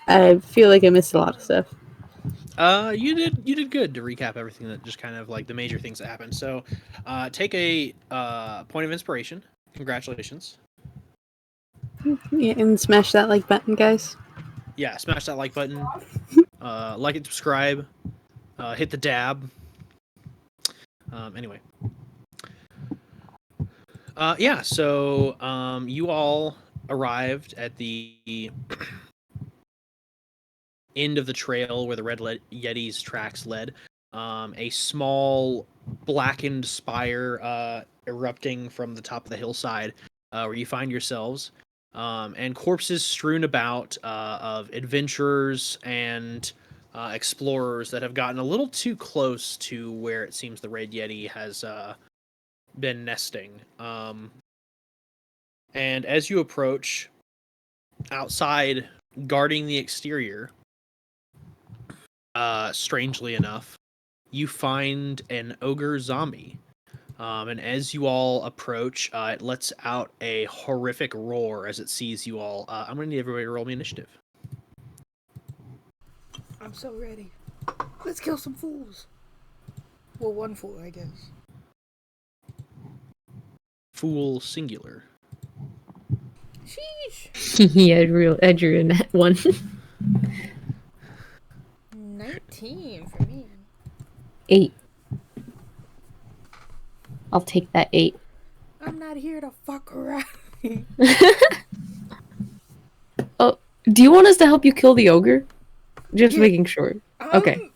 I feel like I missed a lot of stuff. You did good to recap everything that just kind of like the major things that happened. So, take a point of inspiration. Congratulations. Yeah, and smash that like button, guys. Yeah, smash that like button. Like and subscribe. Hit the dab. Anyway, yeah. So, you all arrived at the end of the trail where the Yeti's tracks led. A small blackened spire erupting from the top of the hillside where you find yourselves, and corpses strewn about of adventurers and explorers that have gotten a little too close to where it seems the Red Yeti has been nesting. And as you approach, outside, guarding the exterior, strangely enough, you find an ogre zombie. And as you all approach, it lets out a horrific roar as it sees you all. I'm going to need everybody to roll me initiative. I'm so ready. Let's kill some fools. Well, one fool, I guess. Fool singular. Sheesh. Yeah, I drew in that one. 19 for me. 8. I'll take that 8. I'm not here to fuck around. Oh, do you want us to help you kill the ogre? Just Yeah. making sure. Okay.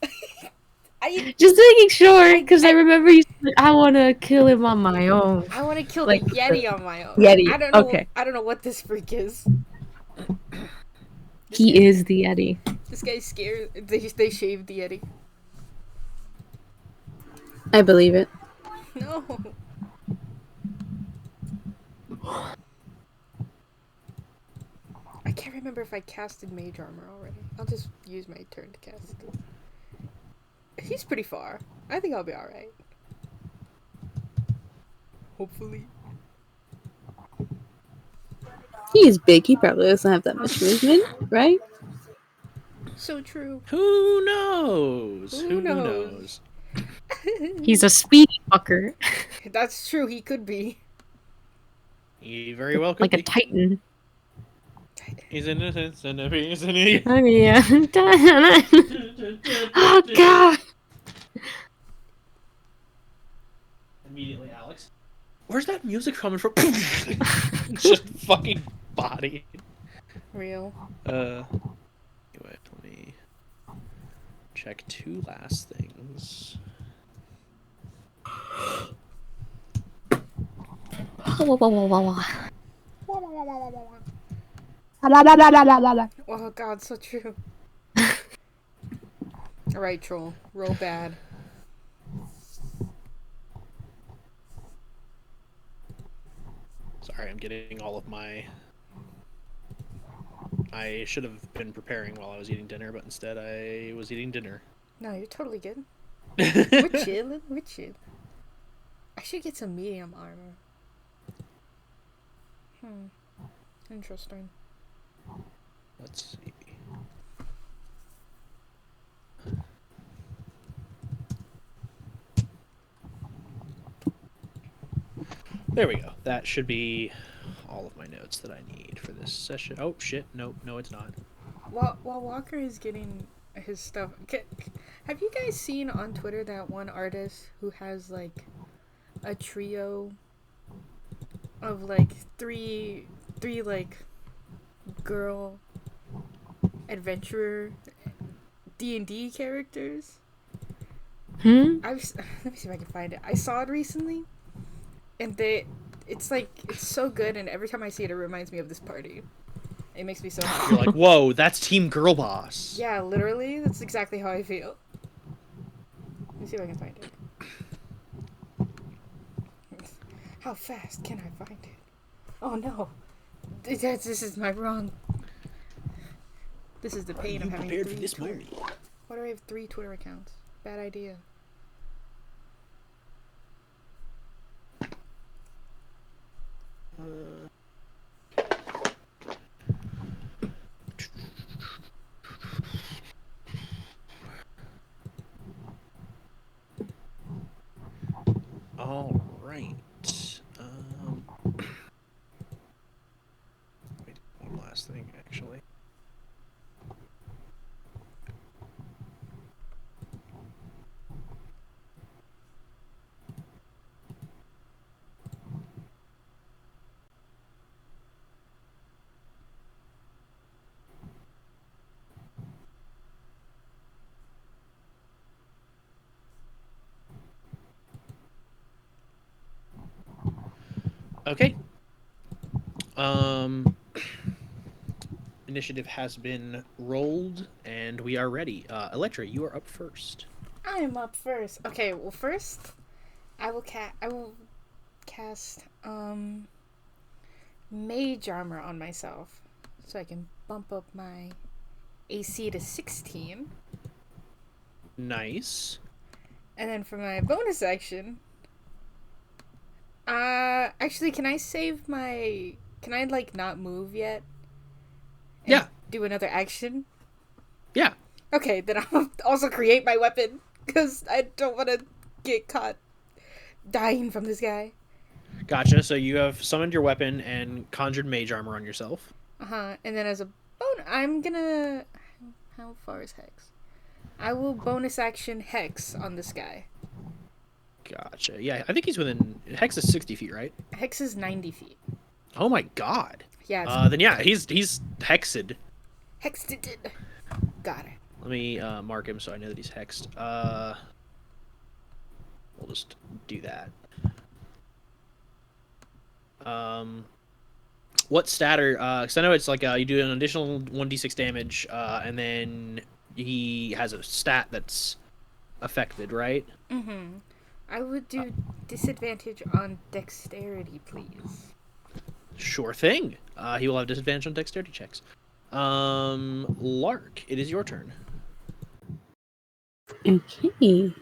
I Just making sure, because I remember you said, I want to kill him on my own. want to kill Like the Yeti on my own. Yeti. I don't know. Okay. I don't know what this freak is. He is the Yeti. This guy's scared. They shaved the Yeti. I believe it. No. I can't remember if I casted Mage Armor already. I'll just use my turn to cast it. He's pretty far. I think I'll be alright. Hopefully. He is big. He probably doesn't have that much movement, right? So true. Who knows? Who knows? He's a speedy fucker. That's true. He could be. He very well could Like be. a titan. He's innocent, isn't he? Oh, yeah. Oh, God. Immediately, Alex. Where's that music coming from? Just fucking body. Real. Anyway, let me check two last things. Oh god, so true. Alright, troll. Roll bad. Sorry, I'm getting all of my... I should have been preparing while I was eating dinner, but instead I was eating dinner. No, you're totally good. We're chilling. We're chilling. I should get some medium armor. Interesting. Let's see. There we go. That should be all of my notes that I need for this session. Oh, shit. No, it's not. While Walker is getting his stuff, have you guys seen on Twitter that one artist who has like a trio of like three like girl adventurer D&D characters? Hmm? Let me see if I can find it. I saw it recently, and it's so good, and every time I see it, it reminds me of this party. It makes me so happy. You're like, whoa, that's Team Girl Boss. Yeah, literally, that's exactly how I feel. Let me see if I can find it. How fast can I find it? Oh no, this is my wrong. This is the pain of having prepared for three this Twitter. moment? Why do I have 3 Twitter accounts? Bad idea. last thing, actually. Okay. Initiative has been rolled, and we are ready. Electra, you are up first. I'm up first. Okay, well first I will cast mage armor on myself so I can bump up my AC to 16. Nice. And then for my bonus action, actually, can I save my? Can I like not move yet? And Yeah. Do another action. Yeah. Okay, then I'll also create my weapon because I don't want to get caught dying from this guy. Gotcha. So you have summoned your weapon and conjured mage armor on yourself. And then as a bonus, I'm gonna. How far is Hex? I will bonus action Hex on this guy. Gotcha. Yeah, I think he's within. Hex is 60 feet, right? Hex is 90 feet. Oh my god. Yeah. It's Then yeah, he's hexed. Hexed. Got it. Let me mark him so I know that he's hexed. We'll just do that. What stat are? Because I know it's like you do an additional 1d6 damage, and then he has a stat that's affected, right? Mm-hmm. I would do disadvantage on dexterity, please. Sure thing. He will have disadvantage on dexterity checks. Lark, it is your turn. Okay.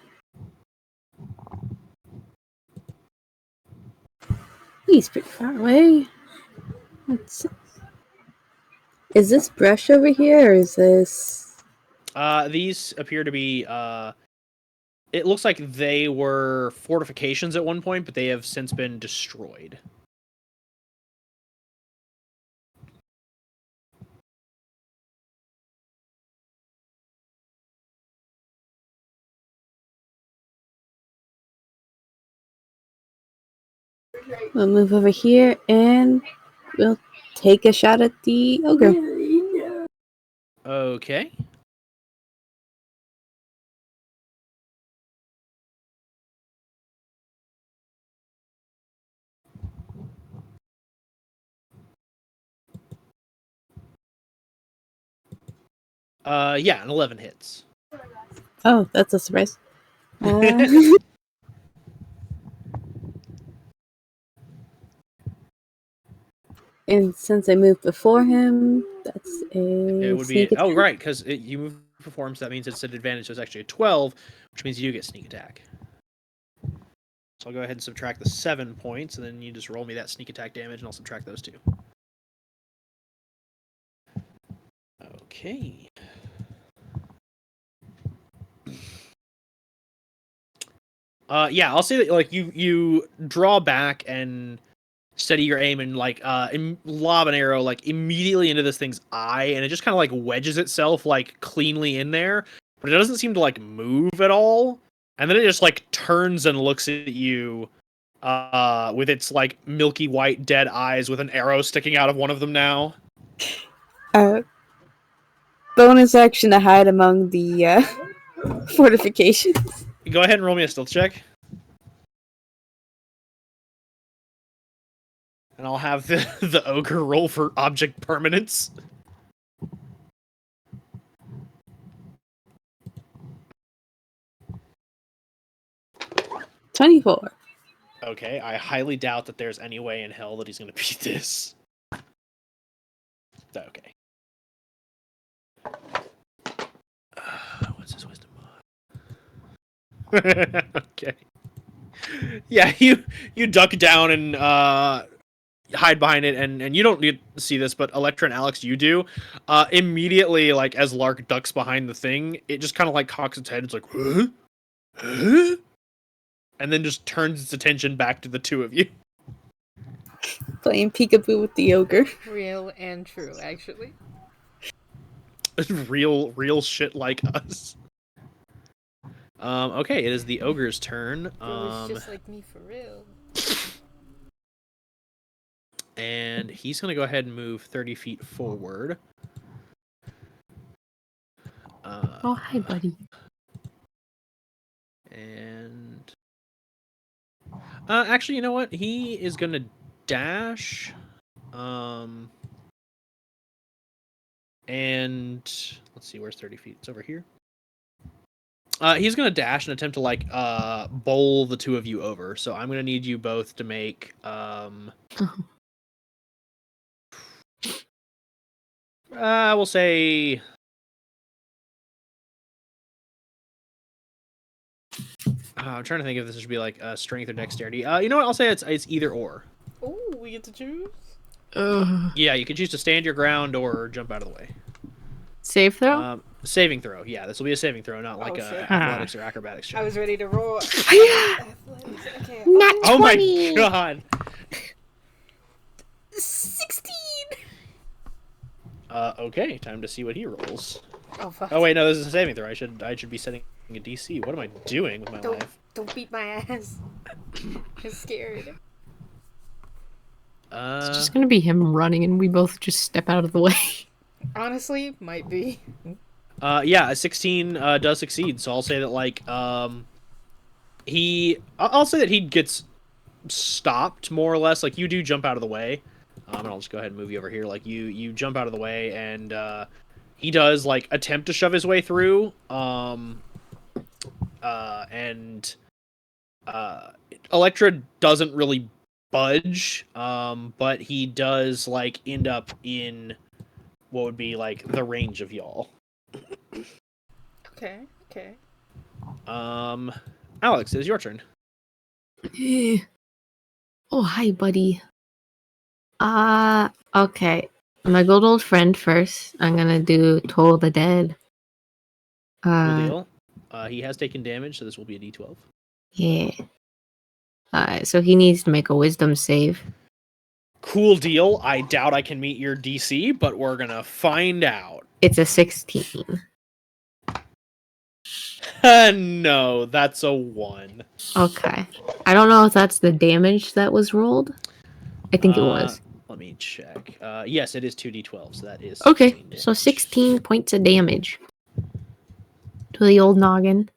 He's pretty far away. Is this brush over here, or is this... These appear to be, it looks like they were fortifications at one point, but they have since been destroyed. We'll move over here, and we'll take a shot at the ogre. Okay. Yeah, an 11 hits. Oh, that's a surprise. And since I moved before him, that's a It would be... Oh, right, because you move before him, so that means it's an advantage, so it's actually a 12, which means you do get sneak attack. So I'll go ahead and subtract the 7 points, and then you just roll me that sneak attack damage, and I'll subtract those 2. Okay. Yeah, I'll say that like you draw back and steady your aim and like lob an arrow like immediately into this thing's eye, and it just kind of like wedges itself like cleanly in there, but it doesn't seem to like move at all. And then it just like turns and looks at you with its like milky white dead eyes with an arrow sticking out of one of them now. Bonus action to hide among the fortifications. Go ahead and roll me a stealth check. And I'll have the ogre roll for object permanence. $24. Okay, I highly doubt that there's any way in hell that he's going to beat this. Okay. What's his wisdom mod? Okay. Yeah, you duck down and hide behind it, and you don't need to see this, but Electra and Alex, you do. Immediately, like, as Lark ducks behind the thing, it just kind of, like, cocks its head. It's like, huh? Huh? And then just turns its attention back to the two of you. Playing peekaboo with the ogre. Real and true, actually. real shit like us. Okay, it is the ogre's turn. It was just like me for real. And he's gonna go ahead and move 30 feet forward. Oh, hi, buddy. And actually, you know what? He is gonna dash. And let's see, where's 30 feet? It's over here. He's gonna dash and attempt to like bowl the two of you over. So I'm gonna need you both to make we'll say I'm trying to think if this should be like strength or dexterity. You know what? I'll say it's either or. Oh, we get to choose? Yeah, you can choose to stand your ground or jump out of the way. Save throw? Saving throw. Yeah, this will be a saving throw, not like Oh, a shit. athletics or acrobatics check. I was ready to roll. Yeah. Athletics, okay. Nat Oh my 20. god. 16! Okay, time to see what he rolls. Oh, fuck. Oh wait, no, this is a saving throw. I should be setting a DC. What am I doing with my life? Don't beat my ass. I'm scared. It's just gonna be him running and we both just step out of the way. Honestly, might be. Yeah, a 16 does succeed. So I'll say that like I'll say that he gets stopped more or less. Like you do jump out of the way. And I'll just go ahead and move you over here. Like you jump out of the way and he does like attempt to shove his way through. Electra doesn't really budge, but he does like end up in what would be like the range of y'all. Okay. Alex, it is your turn. Oh, hi, buddy. Okay. My good old friend first. I'm gonna do Toll the Dead. Cool deal. He has taken damage, so this will be a D12. Yeah. So he needs to make a wisdom save. Cool deal. I doubt I can meet your DC, but we're gonna find out. It's a 16. No, that's a 1. Okay. I don't know if that's the damage that was rolled. I think it was. Let me check. Yes, it is 2d12, so that is Okay, 16 so damage. 16 points of damage to the old noggin.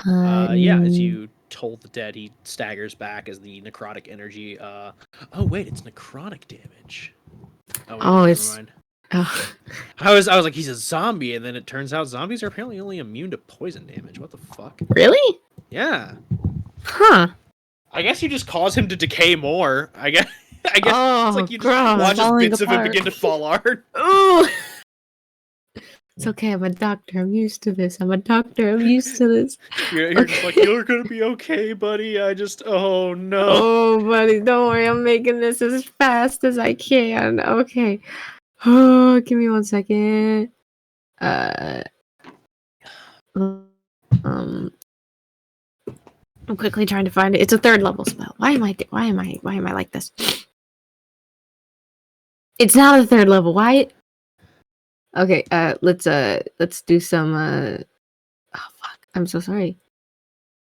Yeah, as you toll the dead, he staggers back as the necrotic energy. Oh wait, it's necrotic damage. Wait, never it's- mind. Oh, I was like, he's a zombie, and then it turns out zombies are apparently only immune to poison damage. What the fuck? really? Yeah. Huh. I guess you just cause him to decay more. I guess Oh, it's like you just gross. watch as Falling bits of him apart. begin to fall apart. Oh. It's okay. I'm a doctor. I'm used to this. I'm used to this. You're just like, you're gonna be okay, buddy. Oh no. Oh, buddy, don't worry. I'm making this as fast as I can. Okay. Oh, give me 1 second. I'm quickly trying to find it. It's a 3rd level spell. Why am I like this? It's not a 3rd level. Why? Okay, let's do some oh fuck. I'm so sorry.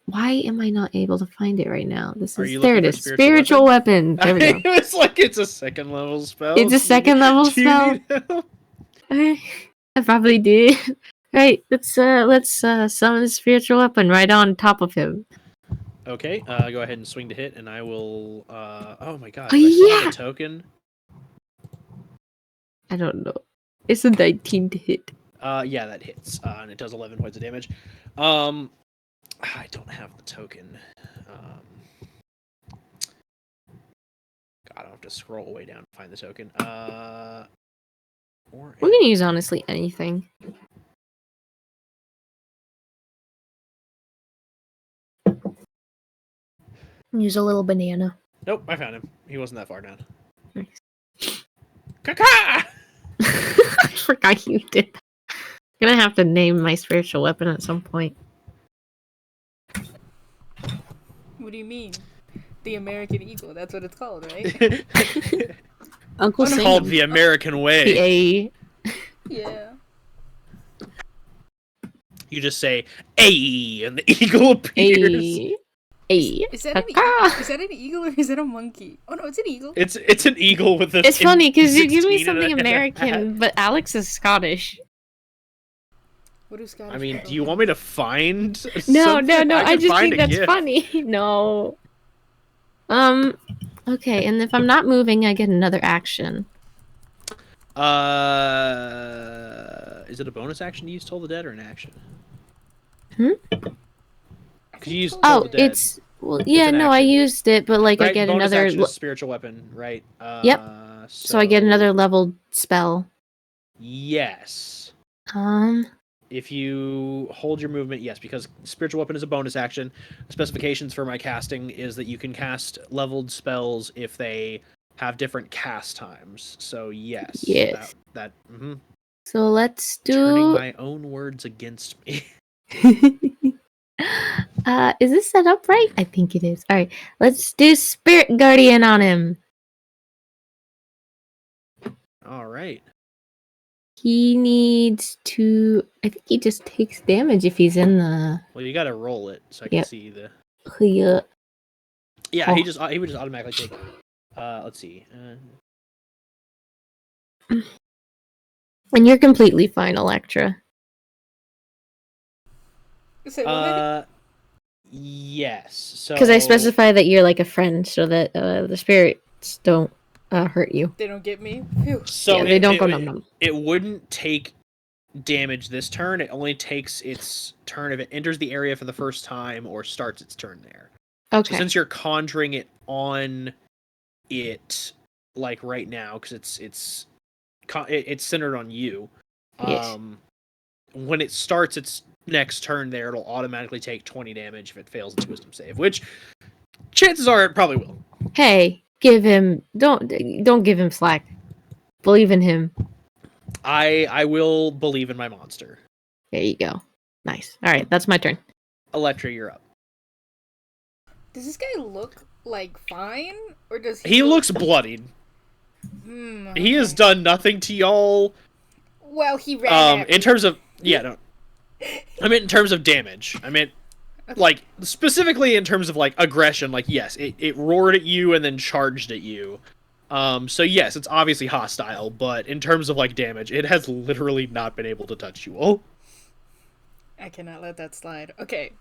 Why am I not able to find it right now? This Are is you there looking it for is. spiritual Spiritual weapon. There we go. It's like it's a 2nd level spell. It's a 2nd level Do you spell. need help? I probably did. Right, let's summon the spiritual weapon right on top of him. Okay, go ahead and swing to hit, and I will. Oh my god! Oh, do I still have yeah! a token. I don't know. It's a 19 to hit. Yeah, that hits, and it does 11 points of damage. I don't have the token. God, I'll have to scroll way down to find the token. We can use honestly anything. Use a little banana. Nope, I found him. He wasn't that far down. Nice. Kaka! I forgot you did. I'm gonna have to name my spiritual weapon at some point. What do you mean? The American Eagle. That's what it's called, right? Uncle It's Sam. called the American way. The A. Yeah. You just say "Ay," and the eagle appears. A. A. Is that an Ah! is that an eagle or is it a monkey? Oh no, it's an eagle. It's an eagle with a. It's funny because you give me 16 and a- something and a American, hat. but Alex is Scottish. What do Scottish I mean, people do you want me to find? No, something? no. I can just find think a that's gift. funny. No. Okay, and if I'm not moving, I get another action. Is it a bonus action to use Toll the Dead or an action? I Could you use think Toll Oh, the Dead? it's well, yeah, an no, I action. used it, but like I Right, get bonus another. action is spiritual weapon, right? Yep. So I get another leveled spell. Yes. If you hold your movement, yes, because spiritual weapon is a bonus action. Specifications for my casting is that you can cast leveled spells if they have different cast times. So yes, Yes. mhm. So let's Turning do. my own words against me. Is this set up right? I think it is. All right, let's do Spirit Guardian on him. All right. He needs to. I think he just takes damage if he's in the. Well, you got to roll it so I can Yep. see the. Yeah. Yeah, Oh. he would just automatically take. Let's see. And you're completely fine, Electra. So what? Yes. So Because I specify that you're like a friend, so that the spirits don't hurt you. They don't get me. Phew. So yeah, they don't go it, num num. it wouldn't take damage this turn. It only takes its turn if it enters the area for the first time or starts its turn there. Okay. So since you're conjuring it on it, like right now, because it's centered on you. Yes. When it starts its next turn, there it'll automatically take 20 damage if it fails its wisdom save, which chances are it probably will. Hey, give him. Don't give him slack. Believe in him. I will believe in my monster. There you go. Nice. All right, that's my turn. Electra, you're up. Does this guy look like fine, or does He looks bloodied. He has done nothing to y'all. Well, he ran. At me. In terms of no. I meant in terms of damage. I meant like specifically in terms of like aggression. Like yes, it roared at you and then charged at you. So yes, it's obviously hostile, but in terms of like damage, it has literally not been able to touch you all. I cannot let that slide. Okay,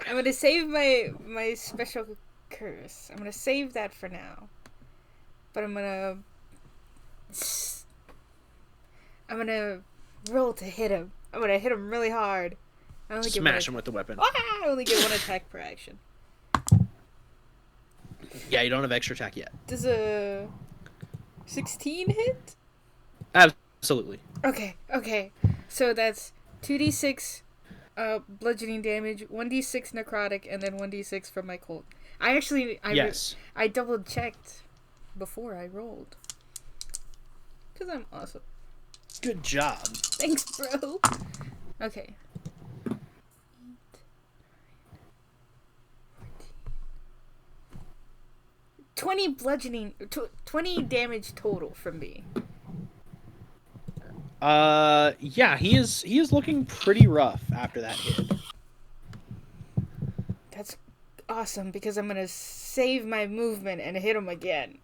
I'm gonna save my special curse. I'm gonna save that for now, but I'm gonna roll to hit him. I'm gonna hit him really hard. I only Smash him with the weapon. I only get one attack per action. Yeah, you don't have extra attack yet. Does a 16 hit? Absolutely. Okay. So that's 2d6 bludgeoning damage, 1d6 necrotic, and then 1d6 from my cold. Yes. I double checked before I rolled. Because I'm awesome. Good job. Thanks, bro. Okay. 20 bludgeoning, 20 damage total from me. Yeah, he is looking pretty rough after that hit. That's awesome because I'm gonna save my movement and hit him again.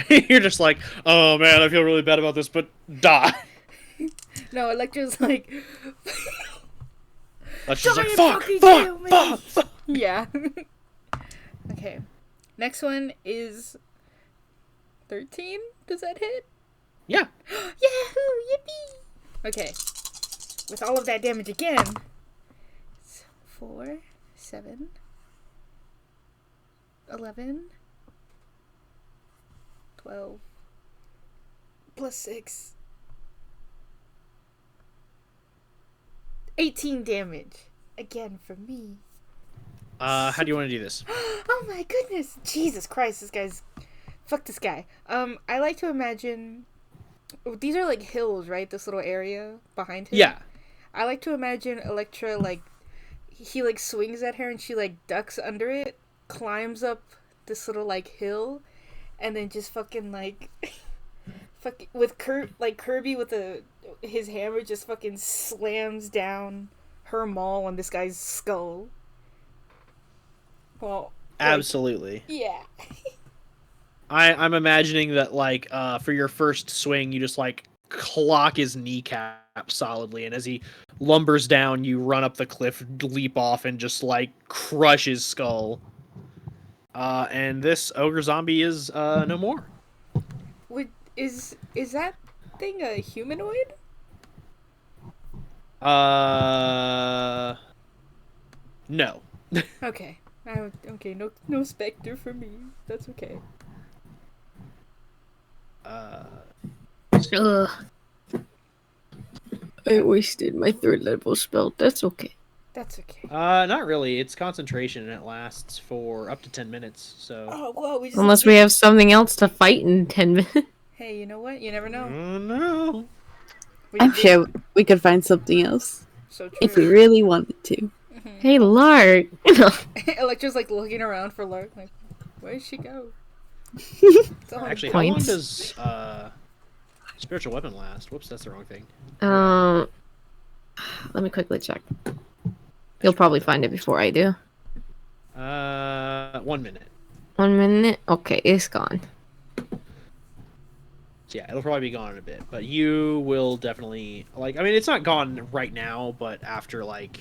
You're just like, oh man, I feel really bad about this, but die. No, Electra's like, That's just like, Don't fuck, fucking fuck, kill me. fuck, fuck. yeah. Okay. Next one is 13. Does that hit? Yeah. Yahoo! Yippee! Okay. With all of that damage again. It's 4, 7, 11, 12, plus 6. 18 damage. Again for me. How do you want to do this? Oh my goodness! Jesus Christ, this guy's... Fuck this guy. I like to imagine... These are like hills, right? This little area behind him? Yeah. I like to imagine Electra, like... He, like, swings at her and she, like, ducks under it, climbs up this little like hill, and then just fucking like, fucking with Kirby with his hammer just fucking slams down her maul on this guy's skull. Well, Absolutely. yeah. I'm imagining that like for your first swing, you just like clock his kneecap solidly, and as he lumbers down, you run up the cliff, leap off, and just like crush his skull. And this ogre zombie is no more. Is that thing a humanoid? No. Okay. Okay. No specter for me. That's okay. Ugh. I wasted my 3rd level spell. That's okay. That's okay. Not really. It's concentration, and it lasts for up to 10 minutes. So. Oh well, Unless we have something else to fight in 10 minutes. Hey, you know what? You never know. Oh no. I'm sure we could find something else So true. if we really wanted to. Hey, Lark. Electra's like looking around for Lark. Like, where did she go? Actually, Points. how long does spiritual weapon last? Whoops, that's the wrong thing. Let me quickly check. You'll probably find it before I do. 1 minute. 1 minute? Okay, it's gone. So yeah, it'll probably be gone in a bit, but you will definitely like. I mean, it's not gone right now, but after like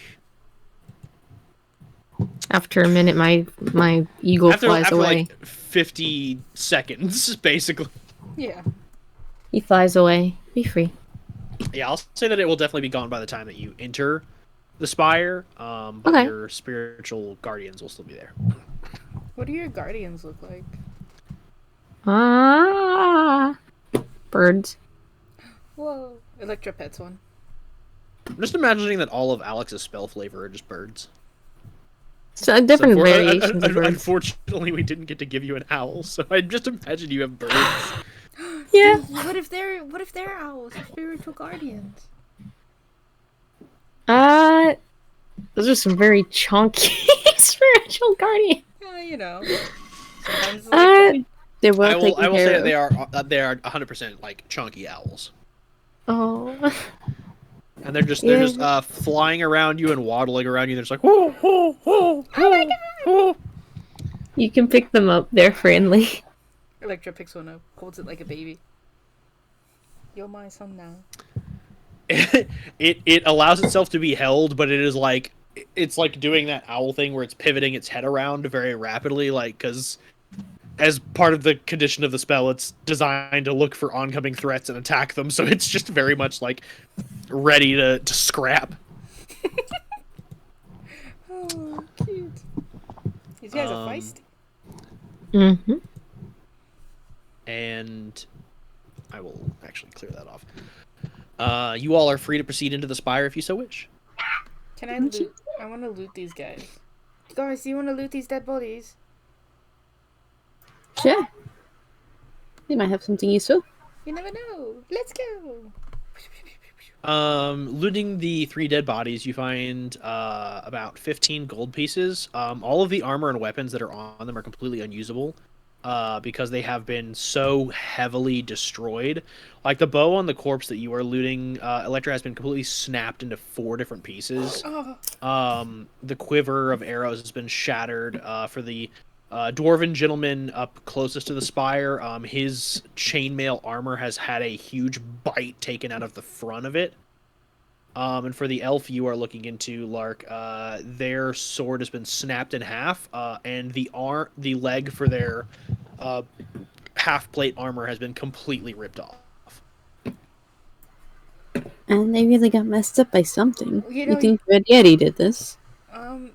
After a minute, my eagle flies after away. like 50 seconds, basically. Yeah. He flies away. Be free. Yeah, I'll say that it will definitely be gone by the time that you enter the spire. But Okay. your spiritual guardians will still be there. What do your guardians look like? Ah, birds. Whoa. Electra pets one. I'm just imagining that all of Alex's spell flavor are just birds. So different So variations of birds. Unfortunately, we didn't get to give you an owl, so I just imagine you have birds. Yeah. What if they're owls? They're spiritual guardians. Those are some very chunky spiritual guardians. Yeah, you know. Sometimes it's like They will I take will say care that of. they are 100% like chunky owls, Oh. and they're just Yeah. flying around you and waddling around you. They're just like whoa, whoa, whoa, whoa, whoa. You can pick them up. They're friendly. Electra picks one up, holds it like a baby. You're my son now. It allows itself to be held, but it's like doing that owl thing where it's pivoting its head around very rapidly, like because as part of the condition of the spell, it's designed to look for oncoming threats and attack them. So it's just very much like ready to scrap. Oh, cute. These guys are feisty. Mm-hmm. And I will actually clear that off. You all are free to proceed into the spire if you so wish. Can I loot? I want to loot these guys. Guys, do you want to loot these dead bodies? Sure. They might have something useful. You never know. Let's go. Looting the 3 dead bodies, you find about 15 gold pieces. All of the armor and weapons that are on them are completely unusable because they have been so heavily destroyed. Like the bow on the corpse that you are looting, Electra has been completely snapped into 4 different pieces. Oh, The quiver of arrows has been shattered. For the dwarven gentleman up closest to the spire, his chainmail armor has had a huge bite taken out of the front of it. And for the elf you are looking into, Lark, their sword has been snapped in half, and the leg for their half plate armor has been completely ripped off. And they really got messed up by something. You know, You think Red Yeti did this?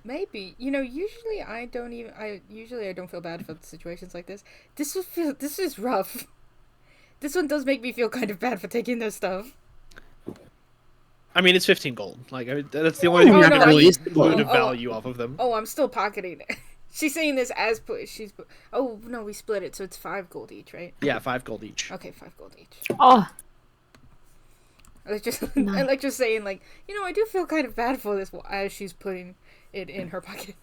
maybe. You know, usually I don't feel bad for situations like this. This is rough. This one does make me feel kind of bad for taking their stuff. I mean, it's 15 gold. Like, I mean, that's the only thing Oh, you no, can really useful. loot of Oh. value off of them. Oh, I'm still pocketing it. She's saying this as oh no, we split it, so it's 5 gold each, right? Yeah, 5 gold each. Okay, 5 gold each. Oh. I like just Nice. I like just saying like, you know, I do feel kind of bad for this as she's putting it in her pocket.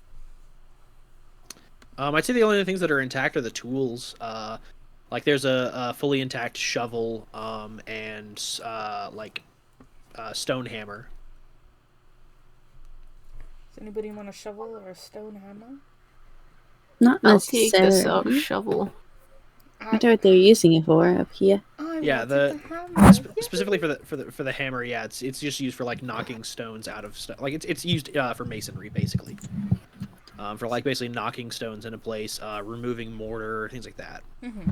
I'd say the only things that are intact are the tools. Like there's a fully intact shovel, and stone hammer. Does anybody want a shovel or a stone hammer? Not I'll take the necessarily. shovel. I wonder what they're using it for up here. I Yeah, wanted the hammer. specifically for the hammer. Yeah, it's just used for like knocking stones out of stuff. Like it's used for masonry basically. For like basically knocking stones into place, removing mortar, things like that. Mm-hmm.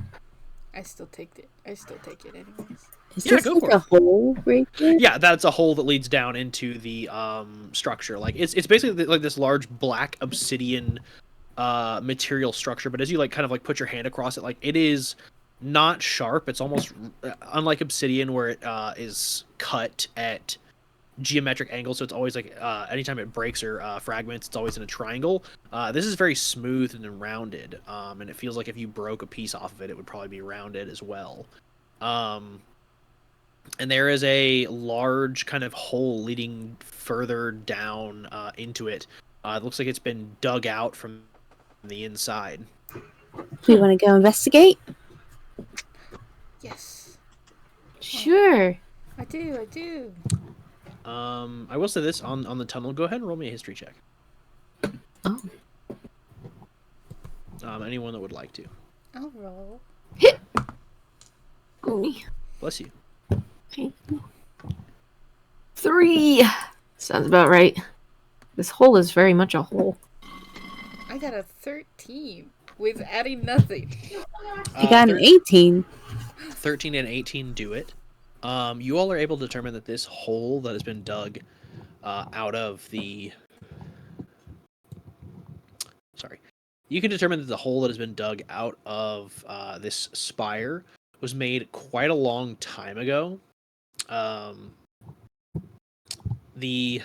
I still take it. Anyways. Is Yeah, this go like for a it. hole right there? Yeah, that's a hole that leads down into the structure. Like it's basically like this large black obsidian material structure. But as you like kind of like put your hand across it, like it is not sharp. It's almost unlike obsidian where it is cut at geometric angles. So it's always like anytime it breaks or fragments, it's always in a triangle. This is very smooth and rounded, and it feels like if you broke a piece off of it, it would probably be rounded as well. And there is a large kind of hole leading further down into it. It looks like it's been dug out from the inside. We want to go investigate? Yes, Sure. I do. I will say this on the tunnel. Go ahead and roll me a history check. Oh. Anyone that would like to. I'll roll. Ooh. Bless you. 3. Sounds about right. This hole is very much a hole. I got a 13 with adding nothing. I got an 18. 13 and 18 do it. You all are able to determine that this hole that has been dug out of the... Sorry. You can determine that the hole that has been dug out of this spire was made quite a long time ago. The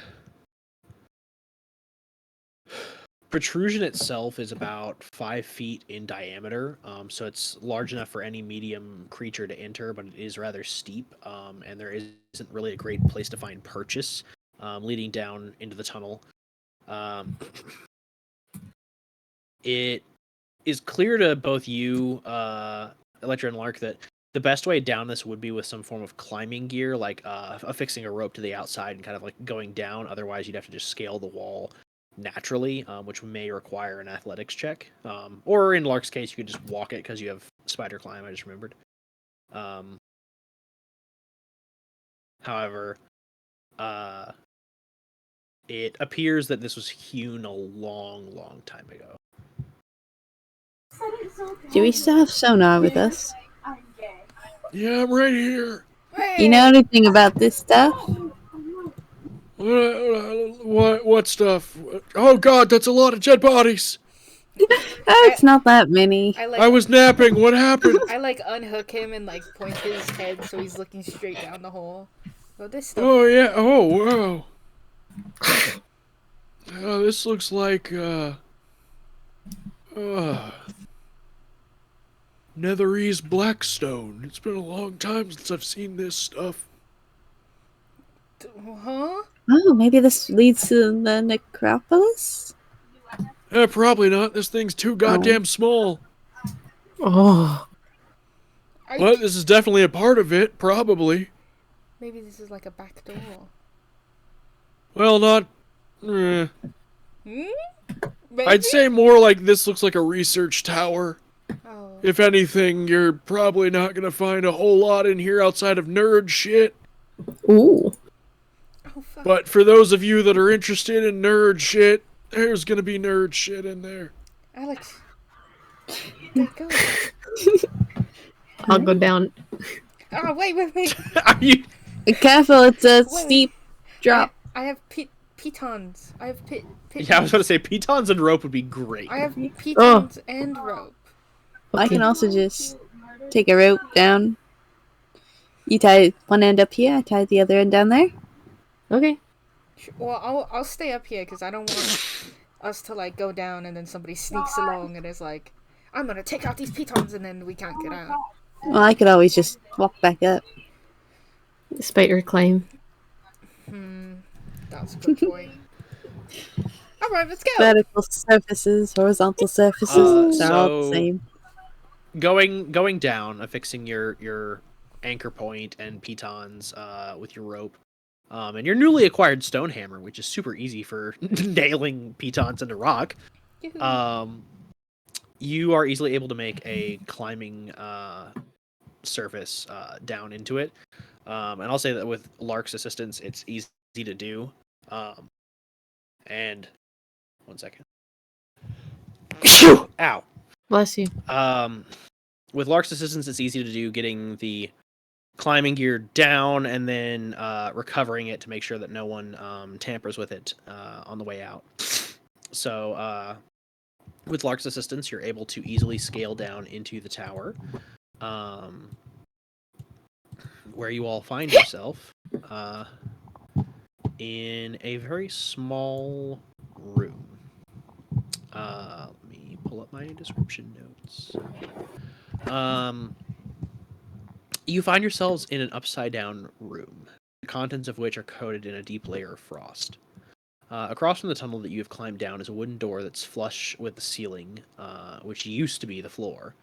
protrusion itself is about 5 feet in diameter, so it's large enough for any medium creature to enter, but it is rather steep, and there isn't really a great place to find purchase leading down into the tunnel. It is clear to both you, Electra and Lark, that the best way down this would be with some form of climbing gear, like affixing a rope to the outside and kind of like going down. Otherwise, you'd have to just scale the wall naturally, which may require an athletics check. Or in Lark's case, you could just walk it because you have spider climb, I just remembered. However, it appears that this was hewn a long, long time ago. Do we still have sonar with us? Yeah, I'm right here. You know anything about this stuff? What stuff? Oh God, that's a lot of dead bodies. Oh, it's not that many. I was napping. What happened? I like unhook him and like point his head so he's looking straight down the hole. Oh, this stuff. Oh yeah. Oh wow. This looks like Netherese Blackstone. It's been a long time since I've seen this stuff. Huh? Oh, maybe this leads to the necropolis? Probably not. This thing's too goddamn small. Oh. But this is definitely a part of it. Probably. Maybe this is like a back door. Well, not. Hmm? I'd say more like this looks like a research tower. Oh. If anything, you're probably not gonna find a whole lot in here outside of nerd shit. Ooh. Oh, fuck. But for those of you that are interested in nerd shit, there's gonna be nerd shit in there. Alex. There go. I'll go down. Oh, wait. Are you? Be careful, it's a Wait. steep drop. I have pitons. I have pitons. Yeah, I was gonna say pitons and rope would be great. I have pitons and rope. I can also just take a rope down. You tie one end up here, I tie the other end down there. Okay. Well, I'll stay up here because I don't want us to like go down and then somebody sneaks along and is like, I'm gonna take out these pitons and then we can't get out. Well, I could always just walk back up. Despite your claim. That's a good point. All right, let's go. Vertical surfaces, horizontal surfaces, they're all the so- same. Going down, affixing your anchor point and pitons with your rope, and your newly acquired stone hammer, which is super easy for nailing pitons into rock. Yoo-hoo. You are easily able to make a climbing surface down into it, and I'll say that with Lark's assistance, it's easy to do. And 1 second. Ow. Bless you. With Lark's assistance, it's easy to do getting the climbing gear down and then recovering it to make sure that no one tampers with it on the way out. So, with Lark's assistance, you're able to easily scale down into the tower, where you all find yourself in a very small room. Let me pull up my description notes. You find yourselves in an upside-down room, the contents of which are coated in a deep layer of frost. Across from the tunnel that you have climbed down is a wooden door that's flush with the ceiling, which used to be the floor.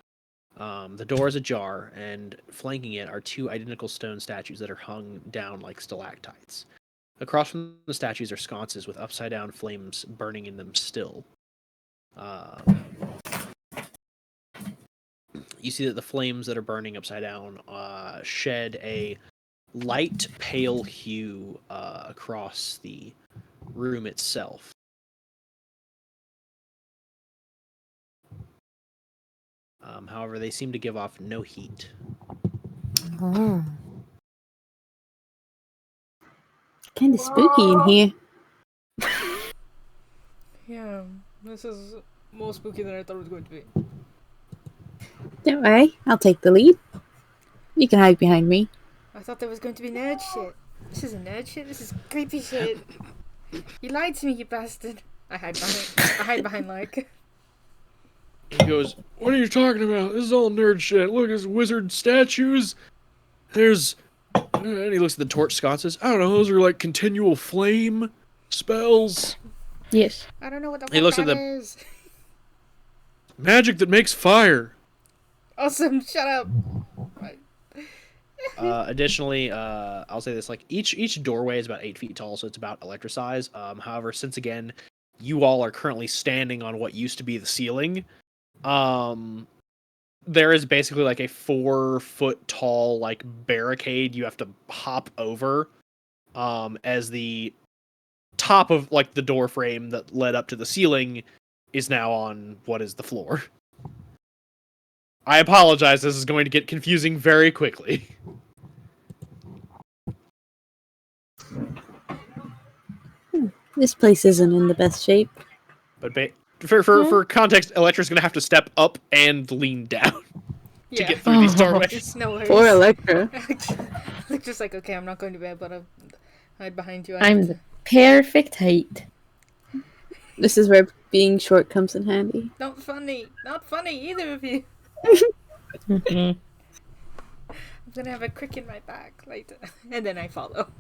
The door is ajar, and flanking it are two identical stone statues that are hung down like stalactites. Across from the statues are sconces with upside-down flames burning in them still. You see that the flames that are burning upside down shed a light pale hue across the room itself. However, they seem to give off no heat. Oh. Kind of spooky in here. Yeah, this is more spooky than I thought it was going to be. Don't worry, I'll take the lead. You can hide behind me. I thought there was going to be nerd shit. This isn't nerd shit. This is creepy shit. You lied to me, you bastard. I hide behind like. He goes, "What are you talking about? This is all nerd shit. Look, there's wizard statues. There's..." And he looks at the torch sconces. I don't know, those are like continual flame spells. Yes. I don't know what the He fuck looks that at is. Magic that makes fire. Awesome, shut up. Additionally, I'll say this, like, each doorway is about 8 feet tall, so it's about Electra size. However, since again, you all are currently standing on what used to be the ceiling, there is basically like a 4-foot tall like barricade you have to hop over, as the top of like the door frame that led up to the ceiling is now on what is the floor. I apologize, this is going to get confusing very quickly. This place isn't in the best shape. But for context, Electra's going to have to step up and lean down to Yeah, get through these Oh. doorways. it's no worries. Poor Electra. Like, just like, okay, I'm not going to be able to hide behind you. I'm the perfect height. This is where being short comes in handy. Not funny. Not funny, either of you. Mhm. I'm gonna have a crick in my back later. And then I follow.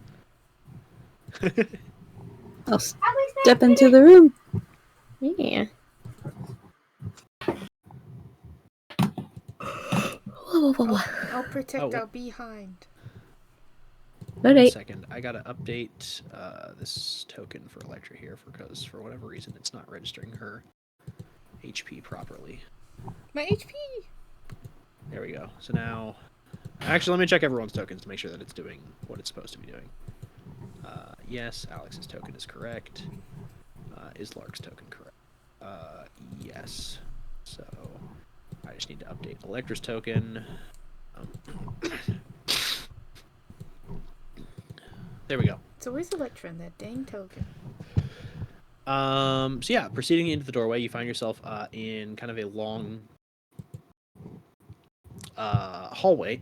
I'll step into the room. Yeah. I'll protect Oh. our behind. One Alright. second, I gotta update this token for Electra here because for whatever reason it's not registering her HP properly. My HP! There we go. So now, actually, let me check everyone's tokens to make sure that it's doing what it's supposed to be doing. Yes, Alex's token is correct. Is Lark's token correct? Yes. So I just need to update Electra's token. There we go. It's always Electra and that dang token. So yeah, proceeding into the doorway, you find yourself in kind of a long hallway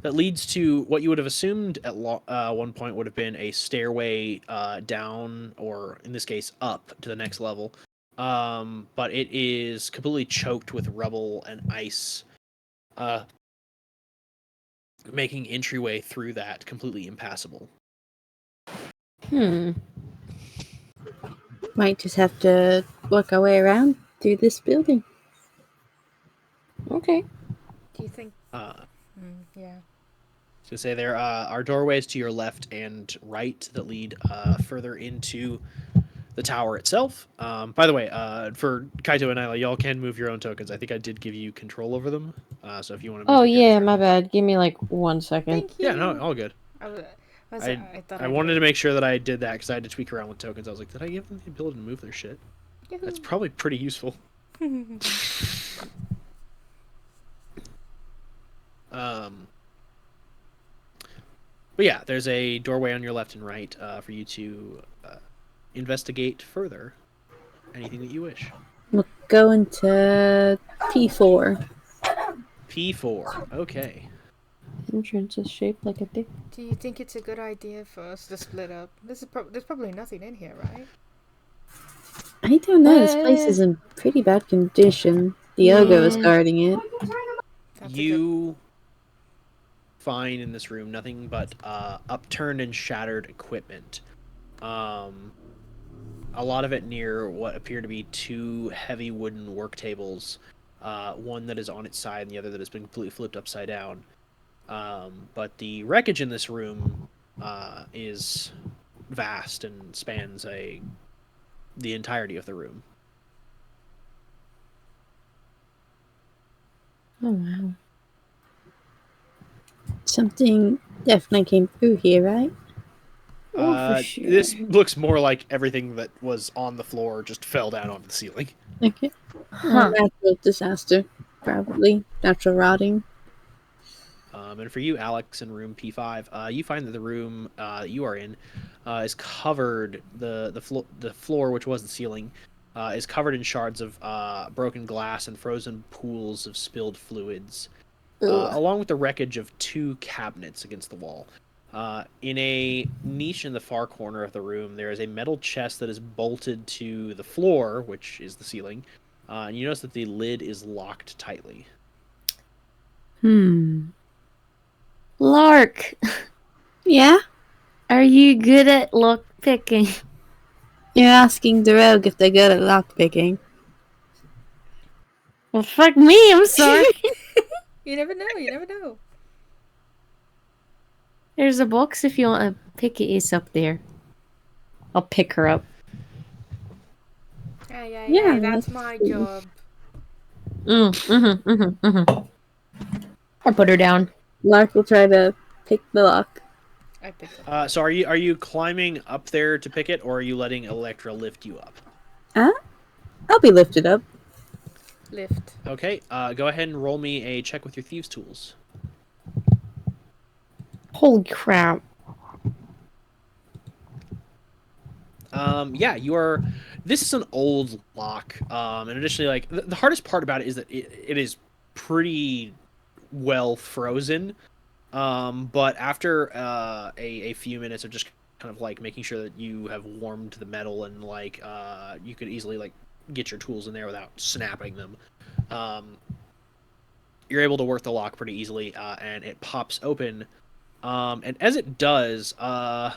that leads to what you would have assumed at one point would have been a stairway down, or in this case, up to the next level. But it is completely choked with rubble and ice, making entryway through that completely impassable. Hmm. Might just have to work our way around through this building. Okay. Do you think? Uh, Yeah. So say there are doorways to your left and right that lead further into the tower itself. By the way, for Kaito and Nyla, y'all can move your own tokens. I think I did give you control over them. So if you want to move Oh your yeah, character my around. bad. Give me like 1 second. Thank you. Yeah, no, all good. I thought I wanted to make sure that I did that because I had to tweak around with tokens. I was like, did I give them the ability to move their shit? That's probably pretty useful. But yeah, there's a doorway on your left and right for you to investigate further anything that you wish. We'll go into P4. P4. Okay. Entrance is shaped like a dick. Do you think it's a good idea for us to split up? There's probably nothing in here, right? I don't know. This place is in pretty bad condition. Diogo is Yeah. guarding it. That's You find in this room nothing but upturned and shattered equipment. A lot of it near what appear to be two heavy wooden work tables. One that is on its side and the other that has been completely flipped upside down. But the wreckage in this room is vast and spans the entirety of the room. Oh wow. Something definitely came through here, right? Oh, for sure. This looks more like everything that was on the floor just fell down onto the ceiling. Okay. Huh. Natural disaster, probably. Natural rotting. And for you, Alex, in room P5, you find that the room that you are in is covered. The floor, which was the ceiling, is covered in shards of broken glass and frozen pools of spilled fluids, along with the wreckage of two cabinets against the wall. In a niche in the far corner of the room, there is a metal chest that is bolted to the floor, which is the ceiling. And you notice that the lid is locked tightly. Lark, Yeah? are you good at lock picking? You're asking the rogue if they're good at lockpicking. Well, fuck me. I'm sorry. You never know. You never know. There's a box if you want to pick it. Is up there. I'll pick her up. Yeah, that's my job. I put her down. Lark will try to pick the lock. I picked up. So are you climbing up there to pick it, or are you letting Electra lift you up? I'll be lifted up. Lift. Okay, go ahead and roll me a check with your thieves' tools. Holy crap. Yeah, you are. This is an old lock, and additionally, like the hardest part about it is that it is pretty well frozen. But after a few minutes of just kind of like making sure that you have warmed the metal and like you could easily like get your tools in there without snapping them, you're able to work the lock pretty easily, and it pops open. And as it does, I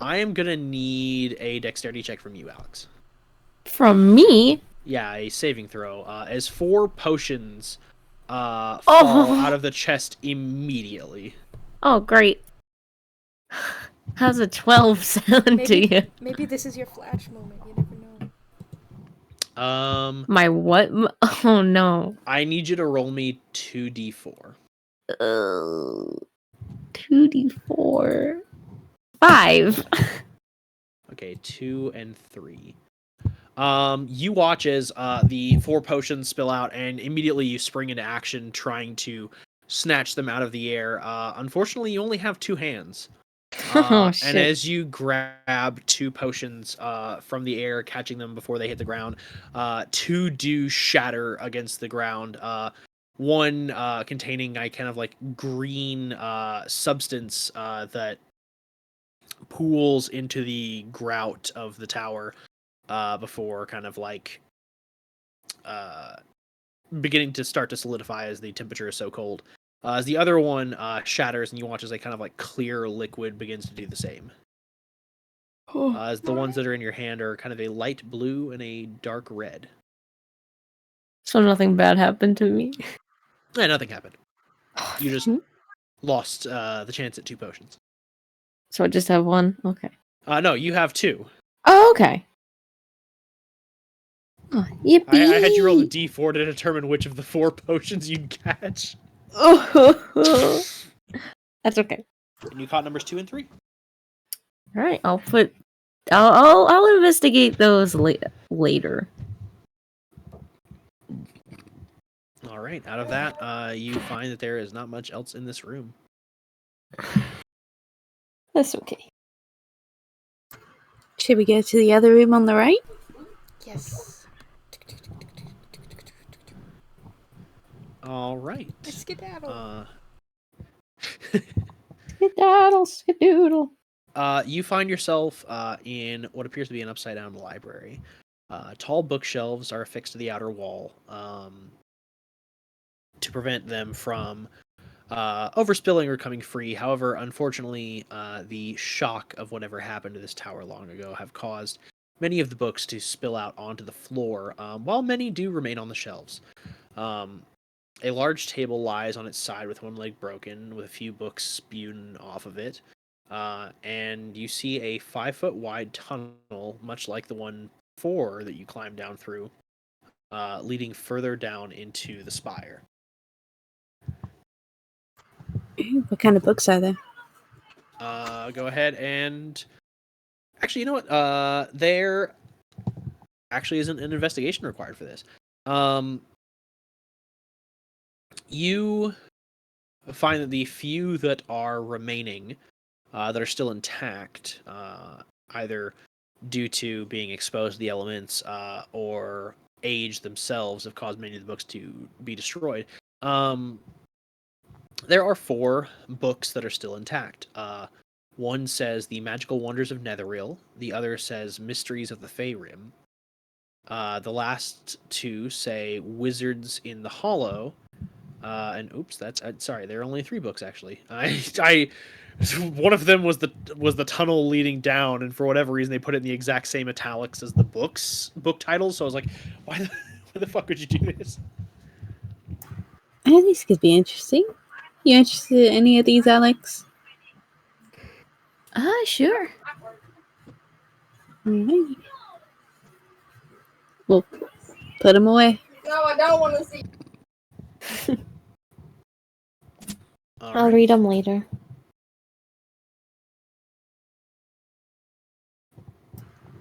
am gonna need a dexterity check from you, Alex. From me? Yeah, a saving throw. As 4 potions fall out of the chest immediately. Oh, great. How's a 12 sound to you? Maybe this is your flash moment. You never know. My what? Oh, no. I need you to roll me 2d4. 2d4. 5. Okay, 2 and 3. You watch as the 4 potions spill out, and immediately you spring into action, trying to snatch them out of the air. Unfortunately, you only have 2 hands. Oh, shit. And as you grab 2 potions from the air, catching them before they hit the ground, 2 do shatter against the ground. One containing a kind of like green substance that pools into the grout of the tower before kind of like beginning to start to solidify as the temperature is so cold. As the other one shatters, and you watch as a kind of like clear liquid begins to do the same. As the ones that are in your hand are kind of a light blue and a dark red. So nothing bad happened to me. Yeah, nothing happened. You just lost the chance at 2 potions. So I just have one? Okay. No, you have 2. Oh, okay. Oh, yippee! I had you roll a d4 to determine which of the 4 potions you'd catch. That's okay. And you caught numbers 2 and 3. All right, I'll investigate those later. All right. Out of that, you find that there is not much else in this room. That's okay. Should we go to the other room on the right? Yes. All right. Skedaddle. Skedaddle. You find yourself in what appears to be an upside-down library. Tall bookshelves are affixed to the outer wall to prevent them from overspilling or coming free. However, unfortunately, the shock of whatever happened to this tower long ago have caused many of the books to spill out onto the floor, while many do remain on the shelves. A large table lies on its side with one leg broken, with a few books spewed off of it. And you see a 5-foot wide tunnel, much like the one before that you climbed down through, leading further down into the spire. What kind of books are there? Go ahead and... Actually, you know what? There actually isn't an investigation required for this. You find that the few that are remaining, that are still intact, either due to being exposed to the elements or age themselves, have caused many of the books to be destroyed. There are 4 books that are still intact. One says The Magical Wonders of Netheril. The other says Mysteries of the Faerim. The last 2 say Wizards in the Hollow. And oops, that's sorry. There are only 3 books actually. I one of them was the tunnel leading down, and for whatever reason they put it in the exact same italics as the book titles. So I was like, why the fuck would you do this? I think this could be interesting. You interested in any of these, Alex? Sure. Alright. We'll put them away. No, I don't want to see. I'll read them later.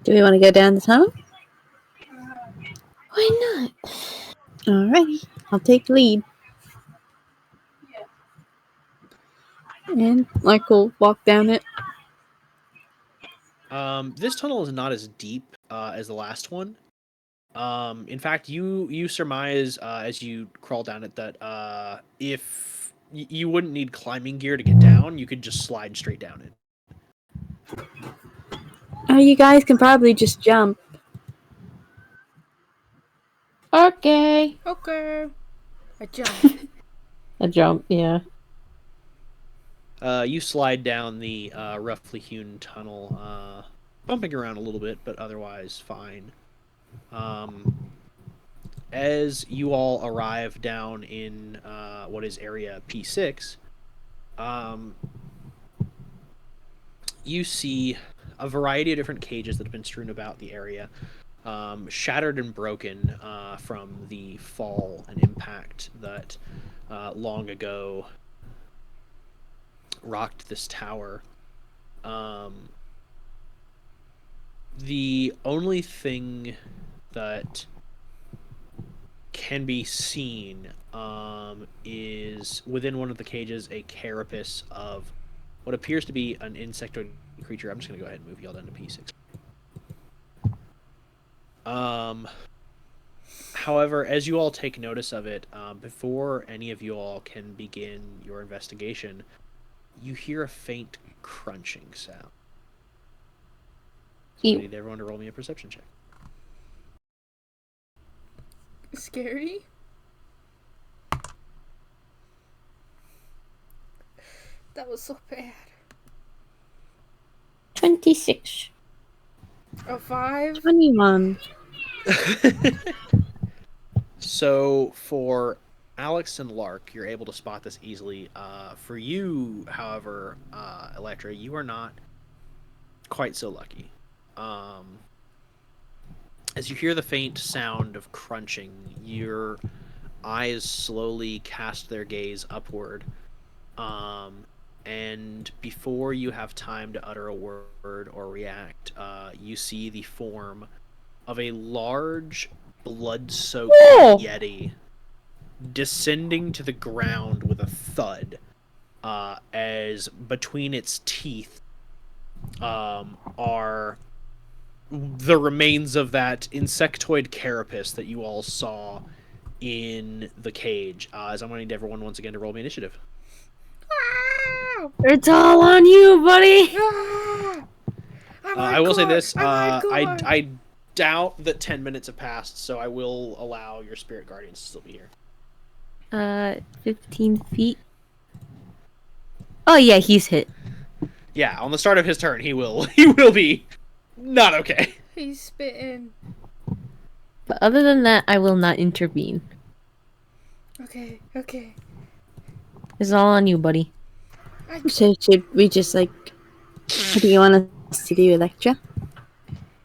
Do we want to go down the tunnel? Why not? Alrighty. I'll take the lead. And we'll walk down it. This tunnel is not as deep as the last one. In fact, you surmise as you crawl down it that if you wouldn't need climbing gear to get down, you could just slide straight down it. Oh, you guys can probably just jump. Okay. Okay. I jump. A jump, yeah. You slide down the roughly hewn tunnel, bumping around a little bit, but otherwise fine. As you all arrive down in what is area P6, you see a variety of different cages that have been strewn about the area, shattered and broken from the fall and impact that long ago rocked this tower. The only thing that can be seen is within one of the cages a carapace of what appears to be an insectoid creature. I'm just going to go ahead and move y'all down to P6. However, as you all take notice of it, before any of you all can begin your investigation, you hear a faint crunching sound. So I need everyone to roll me a perception check. Scary? That was so bad. 26. A 5? 21. So for Alex and Lark, you're able to spot this easily. For you, however, Electra, you are not quite so lucky. As you hear the faint sound of crunching, your eyes slowly cast their gaze upward. And before you have time to utter a word or react, you see the form of a large, blood-soaked Oh! yeti descending to the ground with a thud, as between its teeth are the remains of that insectoid carapace that you all saw in the cage. As I'm going to need everyone once again to roll me initiative. Ah! It's all on you, buddy. Ah! I'm I will say hardcore! this: I'm hardcore! I doubt that 10 minutes have passed, so I will allow your spirit guardians to still be here. 15 feet. Oh yeah, he's hit. Yeah, on the start of his turn, he will be not okay. He's spitting. But other than that, I will not intervene. Okay. It's all on you, buddy. So should we just like... What do you want us to do, Electra?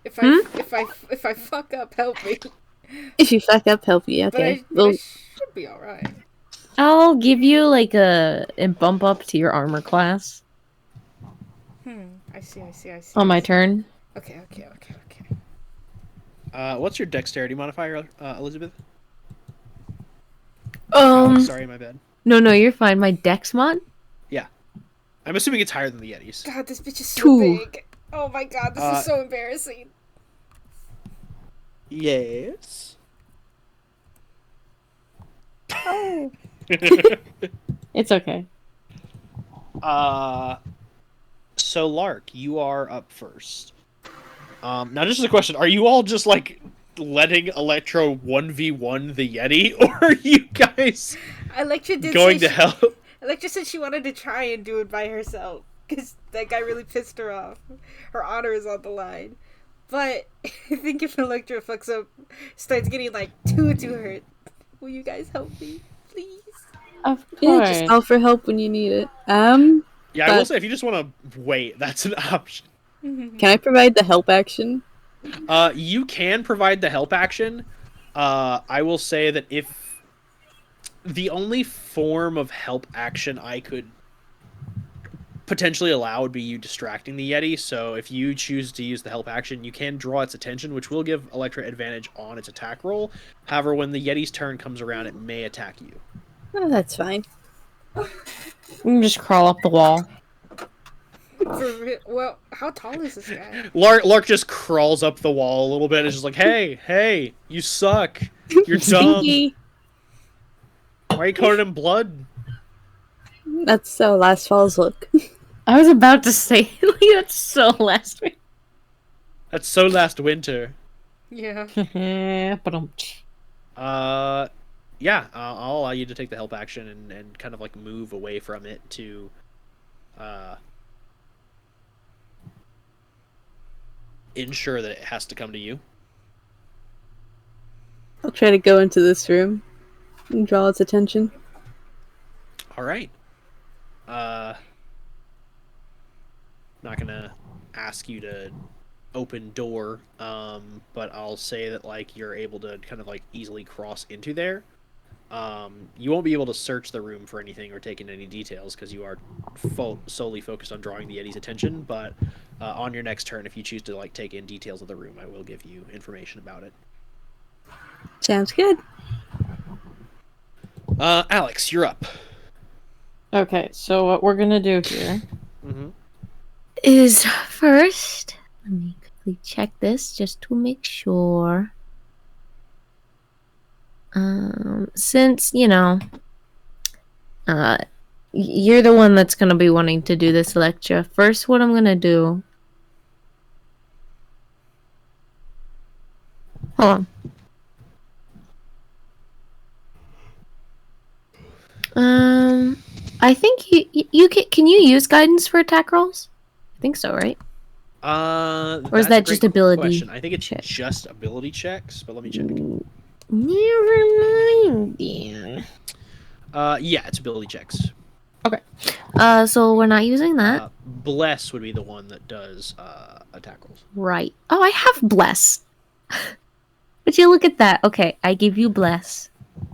If I fuck up, help me. If you fuck up, help you. But Okay. I Well, should be alright. I'll give you like a bump up to your armor class I see. on my turn. Okay. What's your dexterity modifier, Elizabeth? Sorry, my bad. No, you're fine. My dex mod? I'm assuming it's higher than the Yetis. God, this bitch is so 2. big. Oh my god, this is so embarrassing. Yes. Oh. It's okay. So Lark, you are up first. Now just a question: are you all just like letting Electro 1v1 the Yeti, or are you guys Electra did going say to help? Electra said she wanted to try and do it by herself because that guy really pissed her off. Her honor is on the line. But I think if Electra fucks up, starts getting like too hurt, will you guys help me, please? Of course. yeah, just offer help when you need it. Yeah, I will say if you just want to wait, that's an option. Can I provide the help action? You can provide the help action. I will say that if the only form of help action I could potentially allow would be you distracting the Yeti, so if you choose to use the help action, you can draw its attention, which will give Electra advantage on its attack roll. However, when the Yeti's turn comes around, it may attack you. Oh, that's fine. You can just crawl up the wall. Well, how tall is this guy? Lark just crawls up the wall a little bit and is just like, hey, you suck. You're dumb. Stinky. Why are you covered in blood? That's so last fall's look. I was about to say, like, that's so last week. That's so last winter. Yeah. But Yeah, I'll allow you to take the help action and kind of like move away from it to ensure that it has to come to you. I'll try to go into this room and draw its attention. All right. Not gonna ask you to open door, but I'll say that like you're able to kind of like easily cross into there. You won't be able to search the room for anything or take in any details because you are solely focused on drawing the Yeti's attention. But on your next turn, if you choose to like take in details of the room, I will give you information about it. Sounds good. Alex, you're up. okay, so what we're gonna do here Mm-hmm. is first, let me quickly check this just to make sure. Since, you know, you're the one that's gonna be wanting to do this, Electra. First, what I'm gonna do. Hold on. I think you can you use guidance for attack rolls? I think so, right? Or is That's a that just great ability question. I think it's check? just ability checks, but let me check. Never mind. Yeah. Yeah, it's ability checks. So we're not using that. Bless would be the one that does attack rolls. Right. Oh, I have bless. Would you look at that? Okay, I give you bless.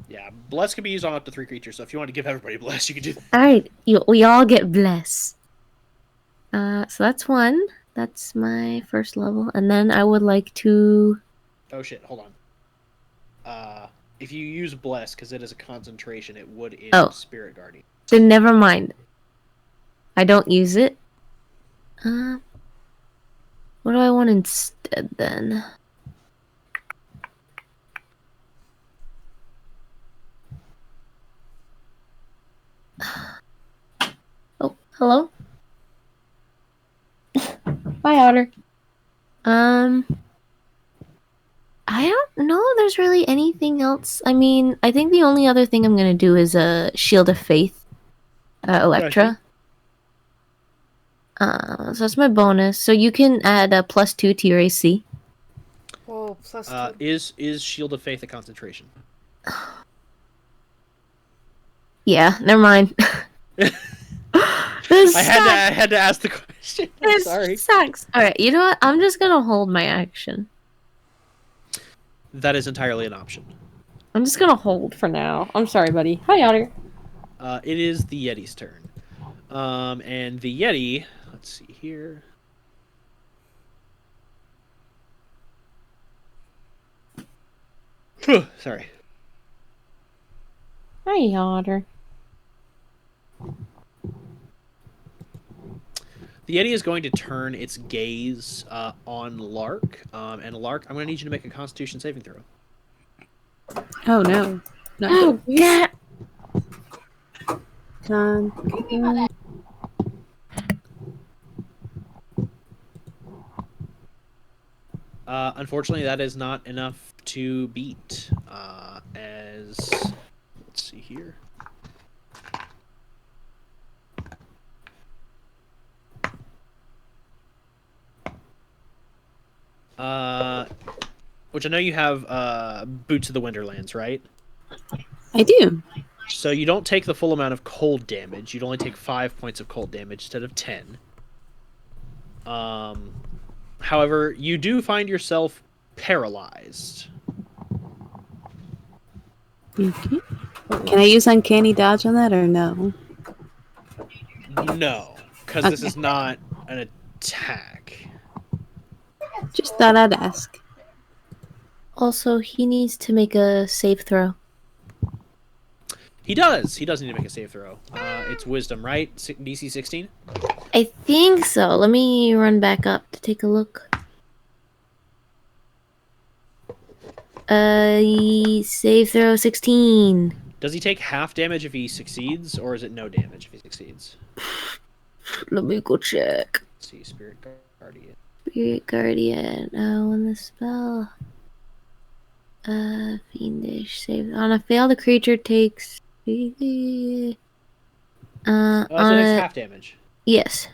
Yeah, bless can be used on up to 3 creatures. So if you want to give everybody bless, you can do that. All right, we all get bless. So that's one. That's my first level, and then I would like to. Oh shit! Hold on. If you use bless, because it is a concentration, it would in Oh. Spirit Guardian. Then never mind. I don't use it. What do I want instead then? Oh, hello. Bye, Otter. I don't know. There's really anything else. I mean, I think the only other thing I'm gonna do is a Shield of Faith, Electra. So that's my bonus. So you can add a +2 to your AC. Whoa, +2. Is Shield of Faith a concentration? Yeah, never mind. I had to ask the question. I'm This sorry. sucks. All right, you know what? I'm just gonna hold my action. That is entirely an option. I'm just gonna hold for now. I'm sorry, buddy. Hi, Otter. It is the Yeti's turn. And the Yeti, let's see here. Sorry. Hi, Otter. The Yeti is going to turn its gaze on Lark. And Lark, I'm going to need you to make a Constitution saving throw. Oh no. Not Oh, good. God. Unfortunately, that is not enough to beat. Let's see here. Which I know you have Boots of the Winterlands, right? I do. So you don't take the full amount of cold damage. You'd only take 5 points of cold damage instead of 10. However, you do find yourself paralyzed. Okay. Can I use Uncanny Dodge on that or no? No, because this is not an attack. Just thought I'd ask. Also, he needs to make a save throw. He does. He does need to make a save throw. It's Wisdom, right? DC 16? I think so. Let me run back up to take a look. Save throw 16. Does he take half damage if he succeeds, or is it no damage if he succeeds? Let me go check. Let's see, Spirit Guardian. Spirit Guardian. When the spell. Fiendish save. On a fail, the creature takes. So it's On a, half damage. yes.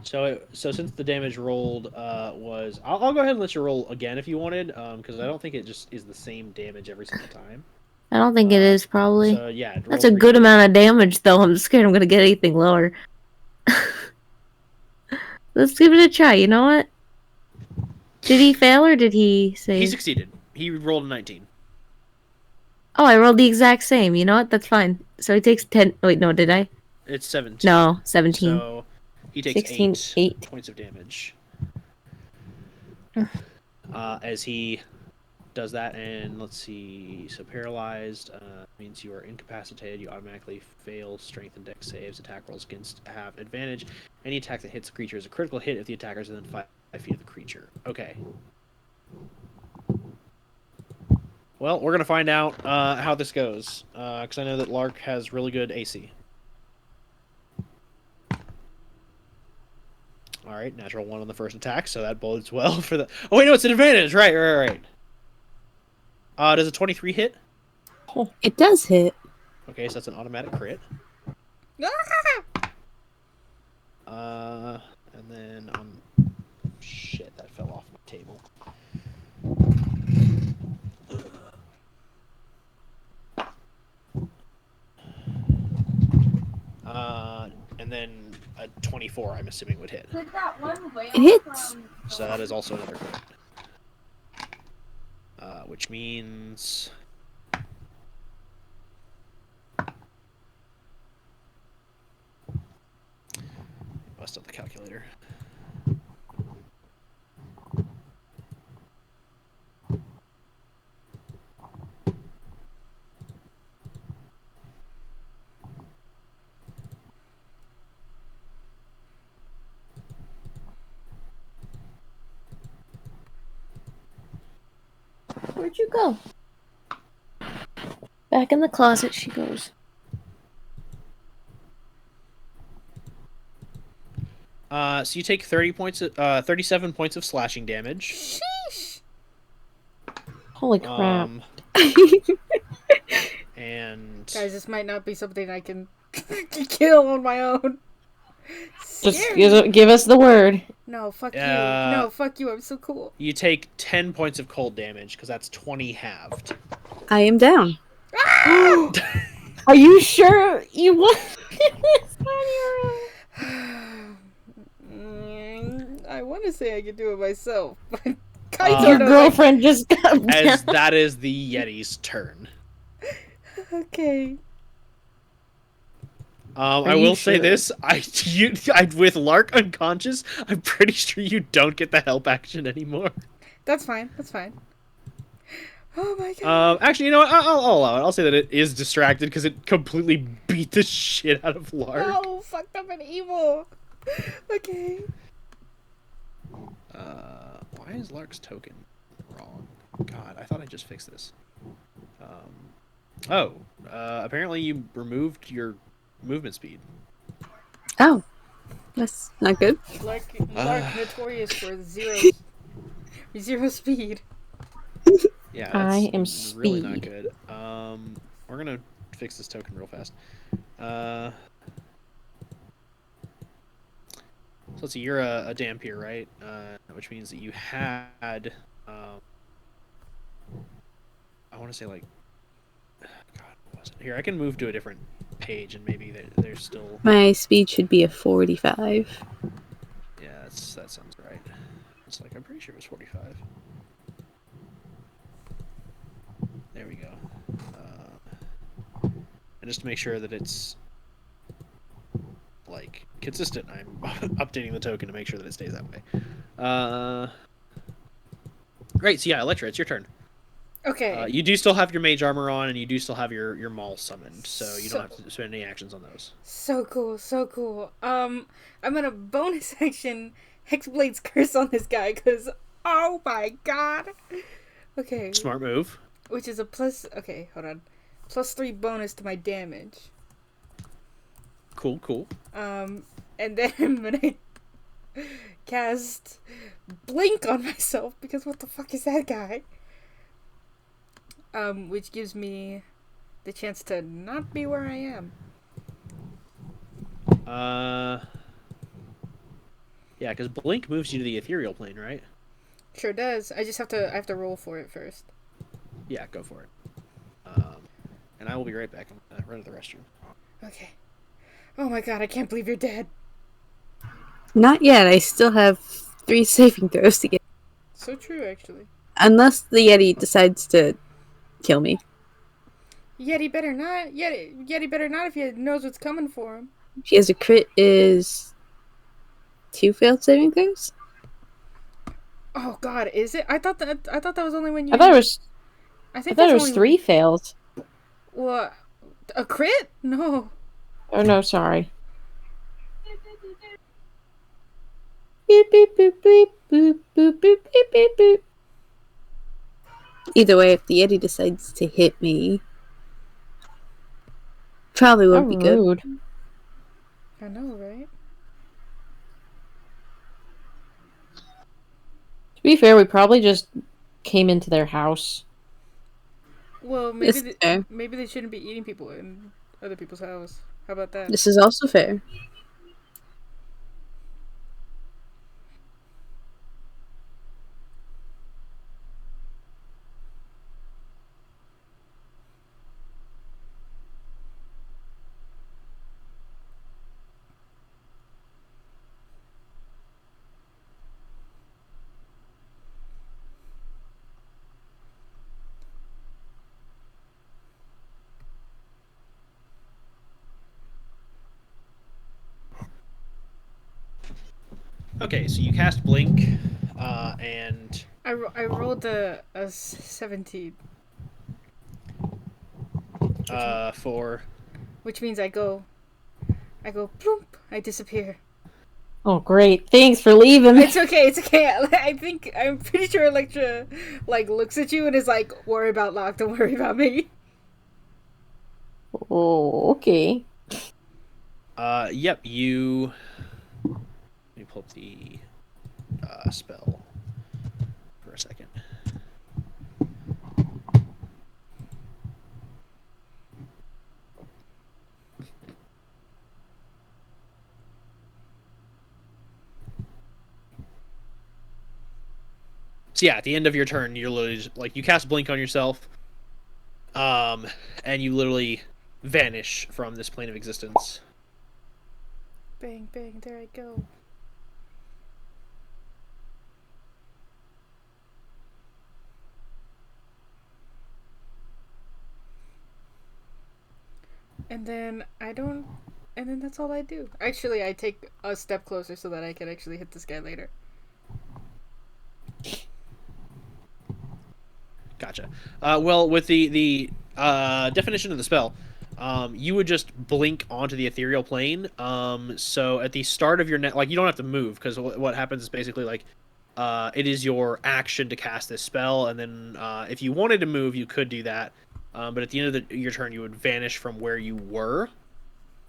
So since the damage rolled was, I'll go ahead and let you roll again if you wanted, because I don't think it just is the same damage every single time. I don't think it is, probably. So yeah, That's a good amount of damage, though. I'm scared I'm gonna get anything lower. Let's give it a try. You know what? Did he fail or did he save? He succeeded. He rolled a 19. Oh, I rolled the exact same. You know what? That's fine. So he takes 10. Wait, no, did I? It's 17. No, 17. So he takes 16, 8 points of damage. As he does that, and let's see. So paralyzed means you are incapacitated. You automatically fail strength and dex saves. Attack rolls against have advantage. Any attack that hits the creature is a critical hit if the attacker is within 5 feet of the creature. Okay. Well, we're gonna find out how this goes, because I know that Lark has really good AC. All right, natural 1 on the first attack, so that bodes well for the. Oh wait, no, it's an advantage. Right. Does a 23 hit? Oh, it does hit. Okay, so that's an automatic crit. Ah! And then 24, I'm assuming, would hit. It hits. So that is also another crit. Which means... Bust up the calculator. Where'd you go? Back in the closet she goes. So you take 37 points of slashing damage. Sheesh. Holy crap. And Guys, this might not be something I can kill on my own. Just Scary. give us the word. No, fuck you. No, fuck you. I'm so cool. you take 10 points of cold damage because that's 20 halved. I am down. Are you sure you want I want to say I can do it myself, but your girlfriend just got As down. that is the Yeti's turn. Okay. I you will say sure? this: with Lark unconscious, I'm pretty sure you don't get the help action anymore. That's fine. That's fine. Oh my god. Actually, you know what? I'll allow it. I'll say that it is distracted because it completely beat the shit out of Lark. Oh, fucked up and evil. Okay. Why is Lark's token wrong? God, I thought I just fixed this. Apparently you removed your movement speed. Oh, that's not good. Lark notorious for zero speed. Yeah, I that's am really not speed. good. We're gonna fix this token real fast. So let's see, you're a Dampier, right? Which means that you had, I want to say like, God, what was it? Here, I can move to a different page and maybe there's still. My speed should be a 45. Yeah, that sounds right. It's like I'm pretty sure it was 45. There we go. And just to make sure that it's like consistent, I'm updating the token to make sure that it stays that way. Great. So yeah, Electra, it's your turn. Okay. You do still have your mage armor on, and you do still have your maul summoned, so you don't have to spend any actions on those. So cool, so cool. I'm gonna bonus action Hexblade's Curse on this guy, cause oh my god. Okay. Smart move. Which is a plus. Okay, hold on. +3 bonus to my damage. Cool. And then I'm gonna cast Blink on myself because what the fuck is that guy? Which gives me the chance to not be where I am. Yeah, because Blink moves you to the ethereal plane, right? Sure does. I have to roll for it first. Yeah, go for it. And I will be right back. I'm gonna run to the restroom. Okay. Oh my god, I can't believe you're dead. Not yet. I still have 3 saving throws to get. So true, actually. Unless the Yeti decides to kill me. Yeti better not. Yeti better not if he knows what's coming for him. She has a crit is 2 failed saving throws. Oh god, is it? I thought that was only when you. I thought it I was only 3 fails. What? A crit? No. Oh no, sorry. Beep beep beep beep boop boop boop beep beep boop. Either way, if the Yeti decides to hit me, probably How won't be good. rude. I know, right? To be fair, we probably just came into their house. Well, maybe This is fair. maybe they shouldn't be eating people in other people's house. How about that? This is also fair. Okay, so you cast Blink, and I rolled a 17, for which means I go plump, I disappear. Oh, great. Thanks for leaving. It's okay, it's okay. I'm pretty sure Electra like looks at you and is like, worry about Locke, don't worry about me. Oh, okay. yep, you. Let me pull up the spell for a second. So yeah, at the end of your turn, you're literally just, like you cast Blink on yourself, and you literally vanish from this plane of existence. Bang, bang, there I go. And then and then that's all I do. Actually, I take a step closer so that I can actually hit this guy later. Gotcha. Well, with the definition of the spell, you would just blink onto the ethereal plane. So at the start of your like you don't have to move because what happens is basically like it is your action to cast this spell, and then if you wanted to move, you could do that. But at the end of your turn, you would vanish from where you were.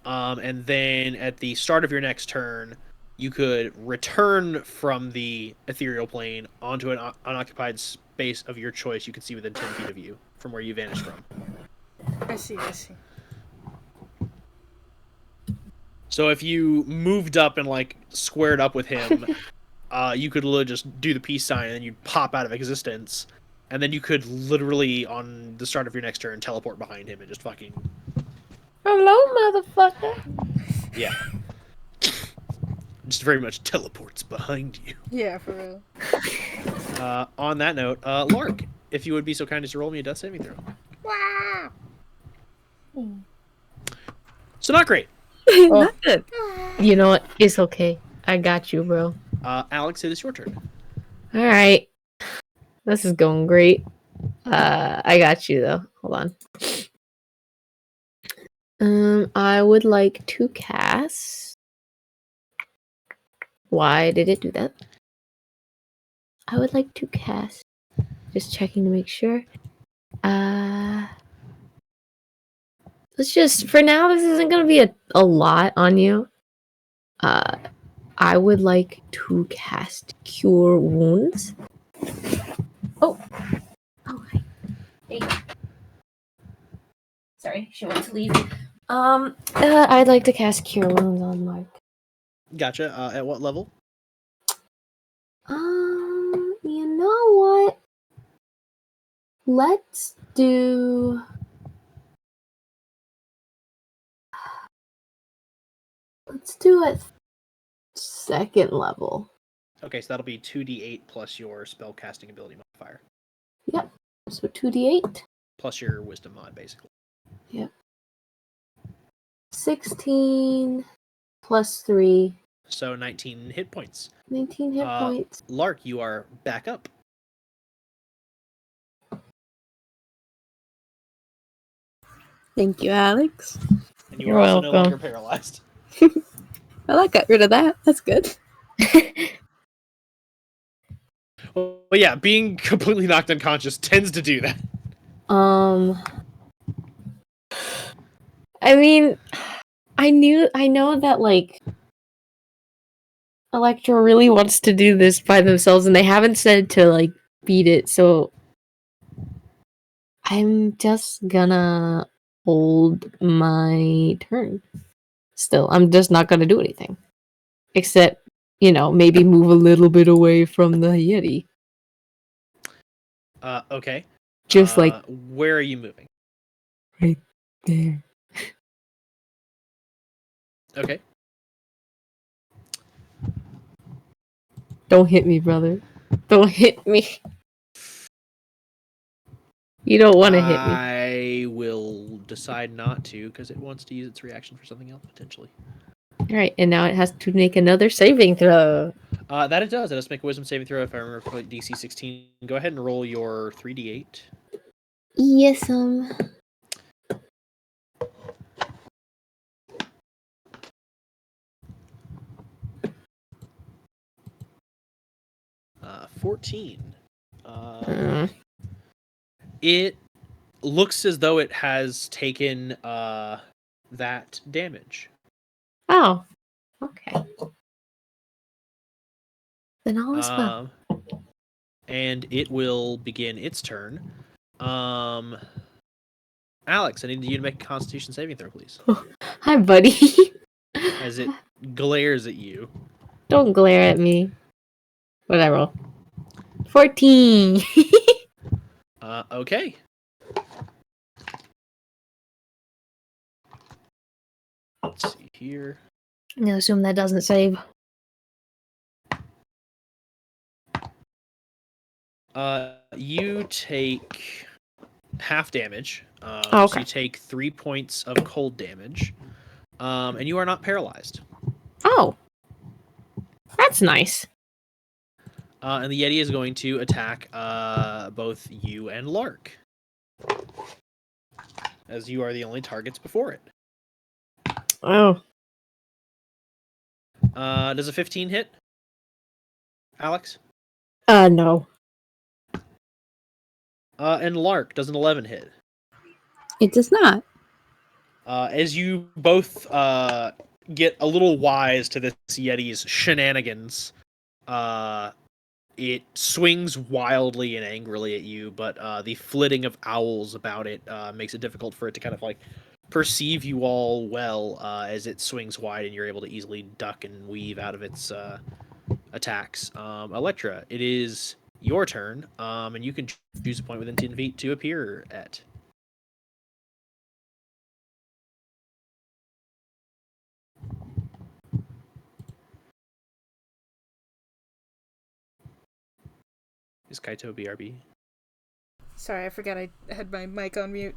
And then at the start of your next turn, you could return from the ethereal plane onto an unoccupied space of your choice you can see within 10 feet of you from where you vanished from. I see. So if you moved up and like squared up with him, you could literally just do the peace sign and then you'd pop out of existence. And then you could literally, on the start of your next turn, teleport behind him and just fucking... Hello, motherfucker. Yeah. Just very much teleports behind you. Yeah, for real. On that note, Lark, if you would be so kind as to roll me a death saving throw. Wow. So not great. Not good. You know what? It's okay. I got you, bro. Alex, it is your turn. All right. This is going great. I got you though. Hold on. I would like to cast. Why did it do that? I would like to cast. Just checking to make sure. Let's just for now. This isn't gonna be a lot on you. I would like to cast Cure Wounds. Oh, hi. Hey. Sorry, she went to leave. I'd like to cast Cure Wounds on Mark. Gotcha. At what level? You know what? Let's do. Let's do it second level. Okay, so that'll be 2d8 plus your spell casting ability modifier. Yep. So 2d8. Plus your wisdom mod, basically. Yep. 16 plus 3. So 19 hit points. 19 hit points. Lark, you are back up. Thank you, Alex. And you You're are also no welcome. longer paralyzed. Well, I got rid of that. That's good. Well, yeah, being completely knocked unconscious tends to do that. I mean, I know that like Electra really wants to do this by themselves and they haven't said to like beat it, so I'm just gonna hold my turn. Still, I'm just not gonna do anything. Except, maybe move a little bit away from the Yeti. Okay. Just like where are you moving? right there. Okay. Don't hit me, brother. Don't hit me. You don't want to hit me. I will decide not to because it wants to use its reaction for something else potentially. All right, and now it has to make another saving throw. That it does. It has to make a wisdom saving throw if I remember correctly, DC 16. Go ahead and roll your 3d8. Yes, 14. Mm. It looks as though it has taken that damage. Oh, okay. Then all is well. And it will begin its turn. Alex, I need you to make a Constitution saving throw, please. Hi, buddy. As it glares at you. Don't glare at me. What did I roll? 14. Okay. Let's see here. I'm gonna assume that doesn't save. You take half damage. Okay. So you take 3 points of cold damage. And you are not paralyzed. Oh. That's nice. And the Yeti is going to attack both you and Lark. As you are the only targets before it. Oh. Does a 15 hit? Alex? No. And Lark, does an 11 hit? It does not. As you both get a little wise to this Yeti's shenanigans, it swings wildly and angrily at you, but the flitting of owls about it makes it difficult for it to kind of like perceive you all well as it swings wide and you're able to easily duck and weave out of its attacks. Electra, it is your turn, and you can choose a point within 10 feet to appear at. Is Kaito BRB? Sorry, I forgot I had my mic on mute.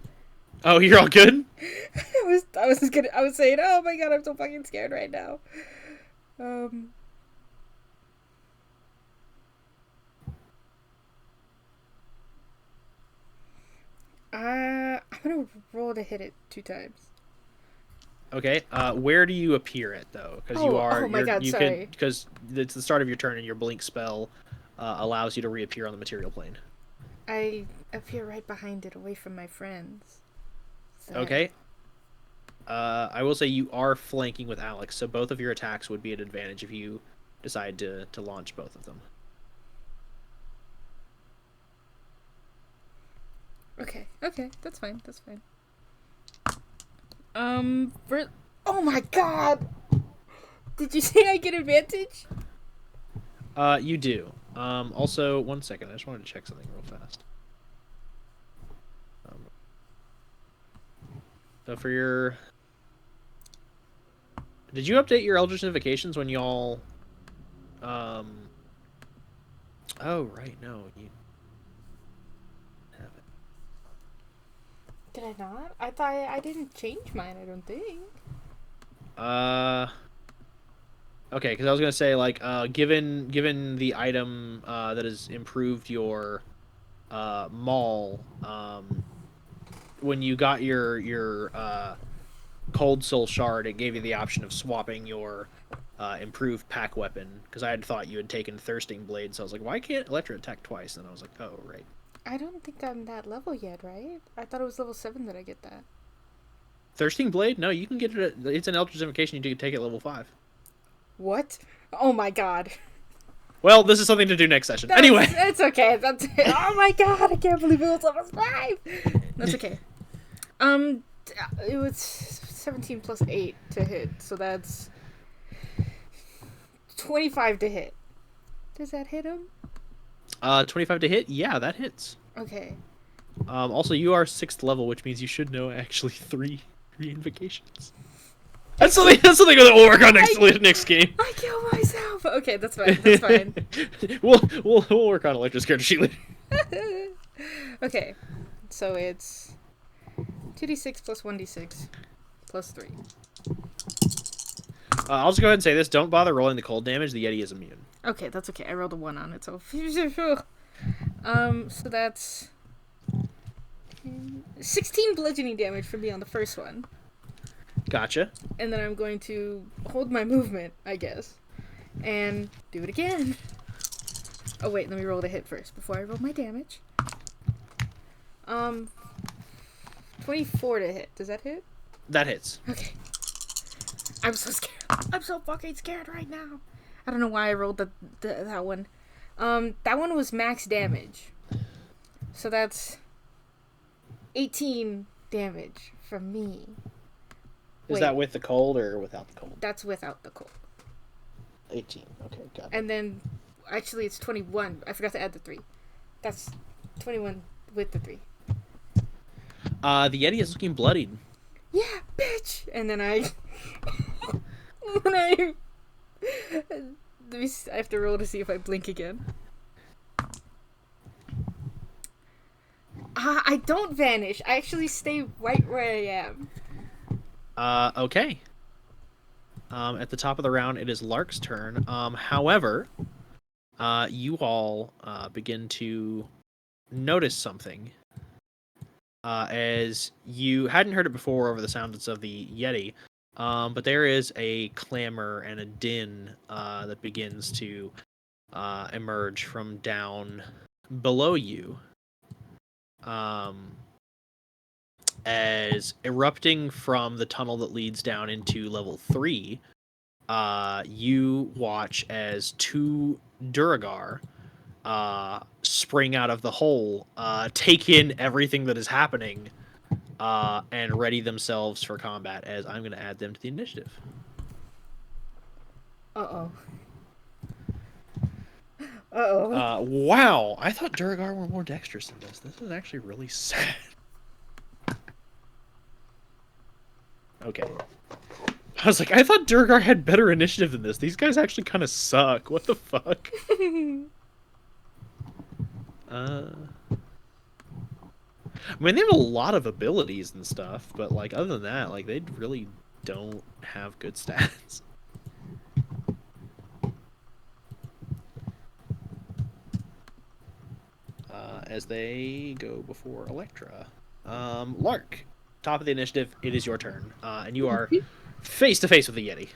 Oh, you're all good? I was saying, oh my god, I'm so fucking scared right now. I'm gonna roll to hit it 2 times. Okay. Where do you appear at though? Because you are. Oh my god, sorry. Because it's the start of your turn, and your blink spell allows you to reappear on the material plane. I appear right behind it, away from my friends. So. Okay. I will say you are flanking with Alex, so both of your attacks would be an advantage if you decide to launch both of them. Okay, that's fine. Oh my god! Did you say I get advantage? You do. Also, one second, I just wanted to check something real fast. So for your... Did you update your Eldritch Invocations when y'all... Oh, right, no, you... have it. Did I not? I thought I didn't change mine, I don't think. Okay, because I was gonna say, like, given the item that has improved your maul, when you got your Cold Soul Shard, it gave you the option of swapping your improved pack weapon. Because I had thought you had taken Thirsting Blade, so I was like, why can't Electra attack twice? And I was like, oh, right. I don't think I'm that level yet, right? I thought it was level 7 that I get that. Thirsting Blade? No, you can get it. It's an Eldritch Invocation. You can take it at level 5. What? Oh my god. Well, this is something to do next session. Anyway. It's okay. Oh my god, I can't believe it was level 5! That's okay. It was 17 plus 8 to hit, so that's 25 to hit. Does that hit him? 25 to hit? Yeah, that hits. Okay. Also, you are 6th level, which means you should know actually three invocations. That's something that we'll work on next game. I kill myself. Okay, that's fine. we'll work on Electra's character sheet later. Okay, so it's 2d6 plus 1d6 plus 3. I'll just go ahead and say this. Don't bother rolling the cold damage. The Yeti is immune. Okay, that's okay. I rolled a 1 on it, so so that's 16 bludgeoning damage for me on the first one. Gotcha. And then I'm going to hold my movement, I guess, and do it again. Oh wait, let me roll the hit first before I roll my damage. 24 to hit. Does that hit? That hits. Okay. I'm so scared. I'm so fucking scared right now. I don't know why I rolled that one. That one was max damage. So that's 18 damage from me. Is that with the cold or without the cold? That's without the cold. 18. Okay, got it. And then, actually, it's 21. I forgot to add the 3. That's 21 with the 3. The Yeti is looking bloodied. Yeah, bitch! And then I have to roll to see if I blink again. I don't vanish. I actually stay right where I am. Okay. At the top of the round, it is Lark's turn. However, you all begin to notice something. As you hadn't heard it before over the sounds of the Yeti, but there is a clamor and a din that begins to emerge from down below you. As erupting from the tunnel that leads down into level 3, you watch as 2 Duragar spring out of the hole, take in everything that is happening, and ready themselves for combat, as I'm going to add them to the initiative. Uh-oh. Uh-oh. Wow, I thought Duragar were more dexterous than this. This is actually really sad. Okay. I was like, I thought Duragar had better initiative than this. These guys actually kind of suck. What the fuck? I mean, they have a lot of abilities and stuff, but, like, other than that, like, they really don't have good stats. As they go before Electra. Lark, top of the initiative, it is your turn. And you are face to face with the Yeti.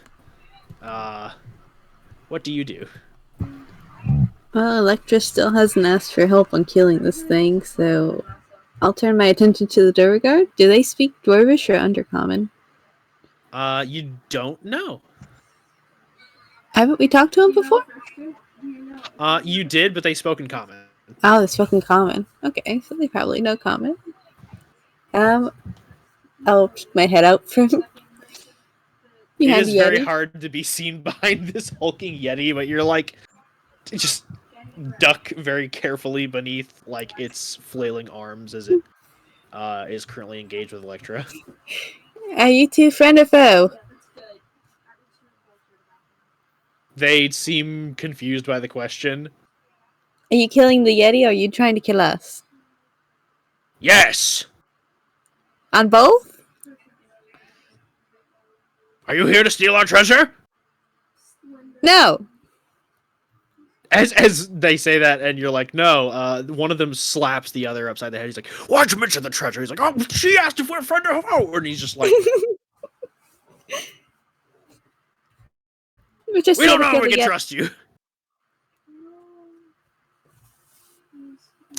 What do you do? Well, Electra still hasn't asked for help on killing this thing, so I'll turn my attention to the Duragard. Do they speak Dwarvish or Undercommon? You don't know. Haven't we talked to him before? You did, but they spoke in common. Oh, they spoke in Common. Okay, so they probably know Common. I'll peek my head out from It behind is the very Yeti. hard to be seen behind this hulking Yeti, but you're like, just duck very carefully beneath like its flailing arms as it is currently engaged with Electra. Are you two friend or foe? They seem confused by the question. Are you killing the Yeti or are you trying to kill us? Yes! On both? Are you here to steal our treasure? No. As they say that, and you're like, no, one of them slaps the other upside the head. He's like, why'd you mention the treasure? He's like, oh, she asked if we're friend or foe. And he's just like, We're just we here don't to know kill if we the can Yeti. trust you.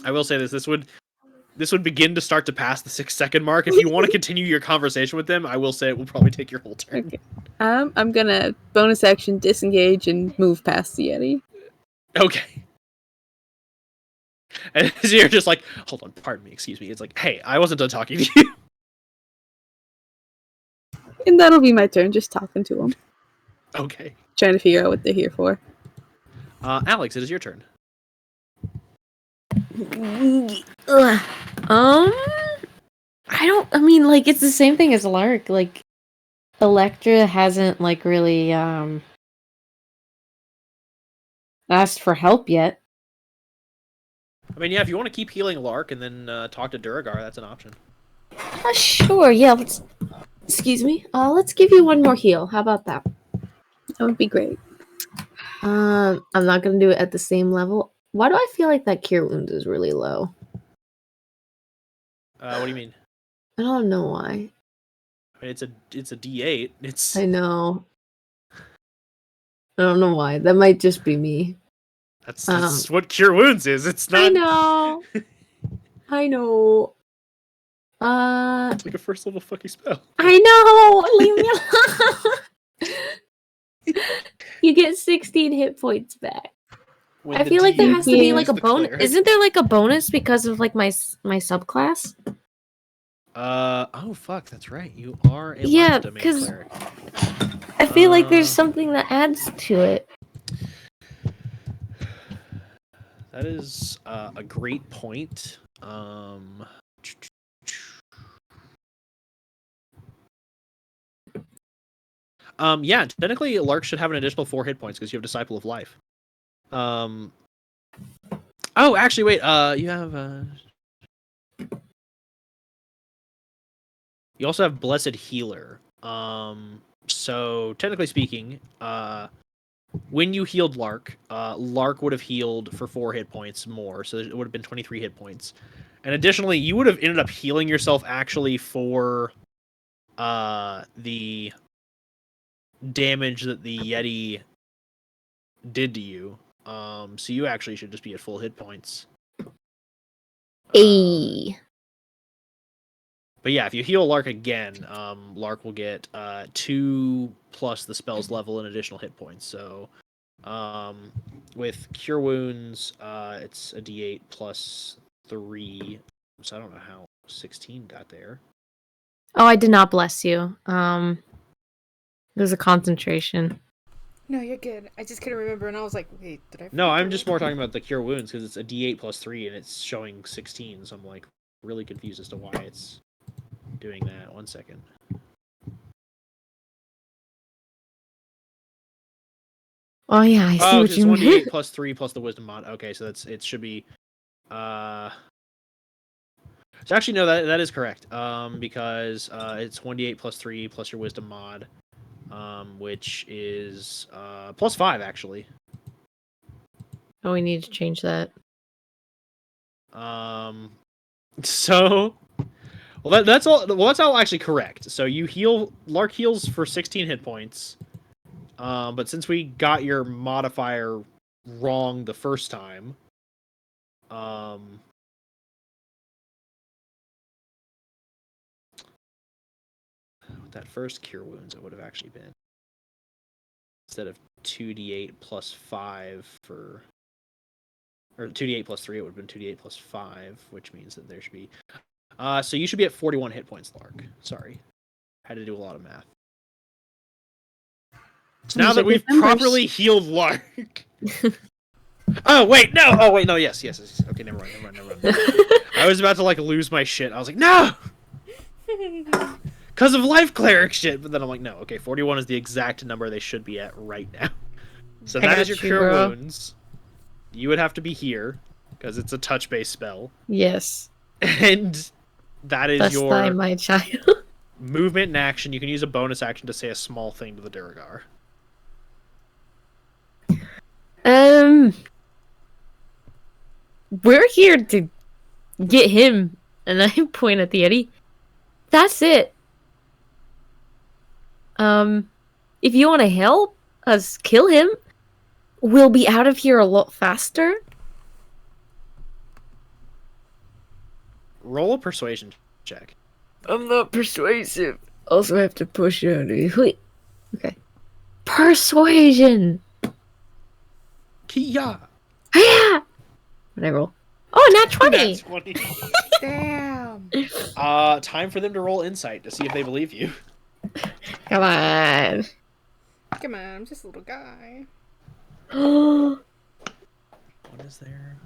I will say this would begin to start to pass the 6-second mark. If you want to continue your conversation with them, I will say it will probably take your whole turn. Okay. I'm gonna bonus action disengage and move past the Yeti. Okay. And so you're just like, hold on, pardon me, excuse me. It's like, hey, I wasn't done talking to you. And that'll be my turn, just talking to them. Okay. Trying to figure out what they're here for. Alex, it is your turn. Ugh. I mean, like, it's the same thing as Lark. Like, Electra hasn't, like, really, asked for help yet. I mean, yeah, if you want to keep healing Lark and then talk to Duragar, that's an option. Sure, yeah, excuse me. Let's give you one more heal. How about that? That would be great. I'm not gonna do it at the same level. Why do I feel like that cure wounds is really low? What do you mean? I don't know why. It's a D8. It's I know. I don't know why. That might just be me. that's what cure wounds is. It's not. I know. I know. It's like a first level fucking spell. I know. Leave me alone. You get 16 hit points back. When I the feel like there has to be D8 like a is the bonus. cleric. Isn't there like a bonus because of like my subclass? Oh fuck, that's right. You are a Yeah, life domain 'cause- cleric. I feel like there's Uh, something that adds to it. That is a great point. Yeah, technically Lark should have an additional 4 hit points because you have Disciple of Life. Oh, actually, wait. You have. You also have Blessed Healer. So technically speaking, when you healed Lark, Lark would have healed for 4 hit points more, so it would have been 23 hit points. And additionally, you would have ended up healing yourself actually for the damage that the Yeti did to you. So you actually should just be at full hit points. Ayy. But yeah, if you heal Lark again, Lark will get 2 plus the spell's level and additional hit points. So with Cure Wounds, it's a D8 plus 3. So I don't know how 16 got there. Oh, I did not bless you. There's a concentration. No, you're good. I just couldn't remember, and I was like, wait, did I? No, forget I'm to just roll? more talking about the Cure Wounds because it's a D8 plus 3 and it's showing 16. So I'm like really confused as to why it's doing that. 1 second. Oh yeah, I see Oh, what it's you mean. 1d8 plus 3 plus the Wisdom mod. Okay, so it should be. So actually, no, that is correct. Because it's 1d8 plus 3 plus your Wisdom mod, which is plus 5 actually. Oh, we need to change that. So, that's all. Well, that's all actually correct. So you heal. Lark heals for 16 hit points. But since we got your modifier wrong the first time, that first Cure Wounds, it would have actually been instead of 2d8 plus 5 for, or 2d8 plus 3, it would have been 2d8 plus 5, which means that there should be. So you should be at 41 hit points, Lark. Sorry, had to do a lot of math. So now Those that are we've good numbers. properly healed Lark. Oh wait, no! Oh wait, no! Yes. Okay, never mind. I was about to like lose my shit. I was like, no, because of life cleric shit. But then I'm like, no. Okay, 41 is the exact number they should be at right now. So I that got is your you, cure bro. wounds. You would have to be here because it's a touch-based spell, Yes. and that is Thus your thy my child. movement and action. You can use a bonus action to say a small thing to the Duragar. We're here to get him, and I point at the Yeti. That's it. If you want to help us kill him, we'll be out of here a lot faster. Roll a persuasion check. I'm not persuasive. Also have to push out. Wait. Okay. Persuasion. Kia. Yeah. What I roll? Oh, not 20. That's 20. Damn. Time for them to roll insight to see if they believe you. Come on. Come on, I'm just a little guy. What is there?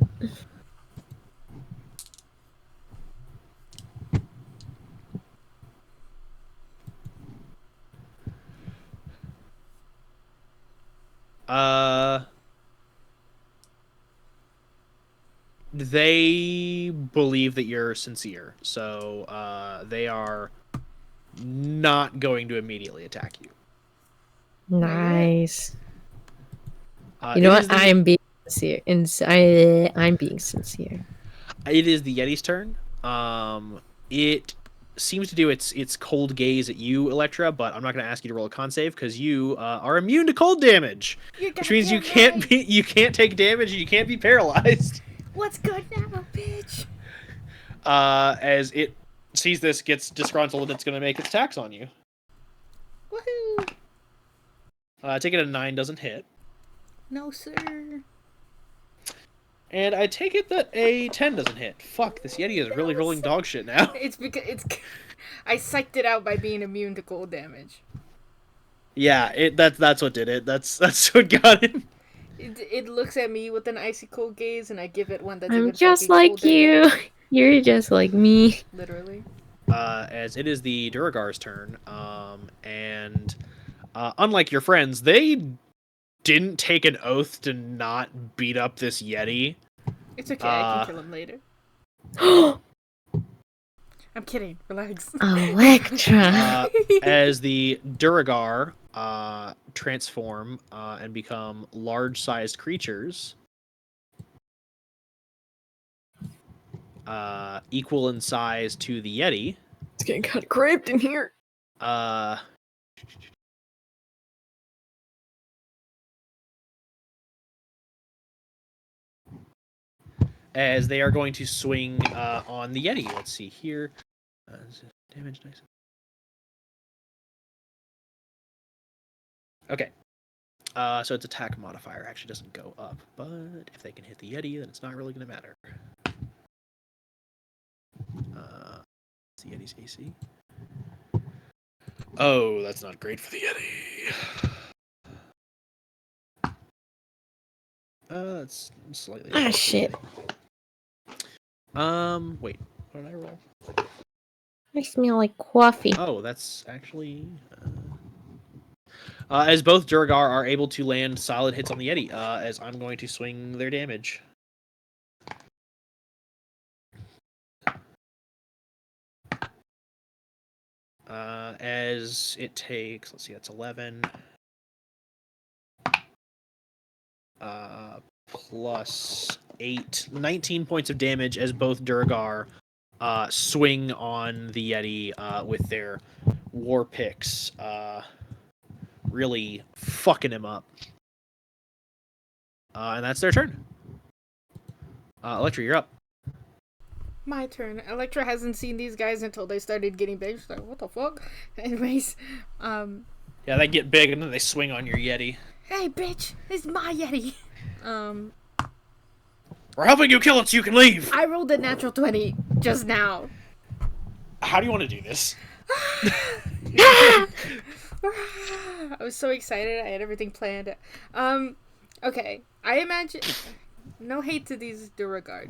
They believe that you're sincere, so they are not going to immediately attack you. Nice. Uh, You know it what? is the- I am being sincere. I'm being sincere. It is the Yeti's turn. It seems to do its cold gaze at you, Electra, but I'm not going to ask you to roll a con save because you are immune to cold damage, which means you can't take damage and you can't be paralyzed. What's good now, bitch? As it sees this, gets disgruntled, and it's going to make its attacks on you. Woohoo! Take it a 9 doesn't hit. No, sir. And I take it that a 10 doesn't hit. Fuck, this Yeti is really rolling dog shit now. It's because I psyched it out by being immune to cold damage. Yeah, that's what did it. That's what got him. It looks at me with an icy cold gaze, and I give it one that's I'm even just fucking like colder. you. You're just like me. Literally. As it is the Duragar's turn, and unlike your friends, they didn't take an oath to not beat up this Yeti. It's okay, I can kill him later. I'm kidding. Relax. Electra. As the Duragar transform and become large-sized creatures, equal in size to the Yeti. It's getting kind of cramped in here. As they are going to swing on the Yeti. Let's see here. Damage, nice. Okay. So its attack modifier actually doesn't go up, but if they can hit the Yeti, then it's not really going to matter. It's the Yeti's AC. Oh, that's not great for the Yeti. That's slightly. Ah, shit. Wait. What did I roll? I smell like coffee. Oh, that's actually. As both Duragar are able to land solid hits on the Yeti, as I'm going to swing their damage. As it takes, let's see, that's 11. Plus 8, 19 points of damage as both Duragar swing on the Yeti with their war picks, really fucking him up. And that's their turn. Electra, you're up. My turn. Electra hasn't seen these guys until they started getting big. She's like, what the fuck? Anyways, Yeah, they get big and then they swing on your Yeti. hey bitch, it's my Yeti. We're helping you kill it so you can leave! I rolled a natural 20 just now. How do you want to do this? I was so excited. I had everything planned. Okay. I imagine... No hate to these Duragard.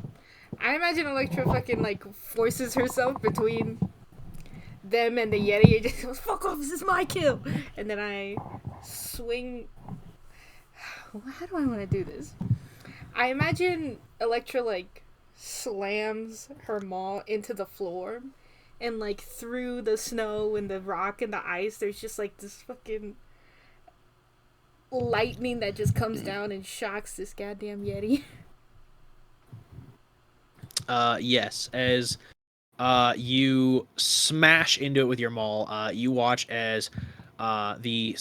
I imagine Electra fucking, like, forces herself between them and the Yeti and just goes, fuck off, this is my kill! And then I swing... How do I want to do this? I imagine Electra, like, slams her maw into the floor, and, like, through the snow and the rock and the ice, there's just, like, this fucking lightning that just comes down and shocks this goddamn Yeti. Yes, as you smash into it with your maul, you watch as the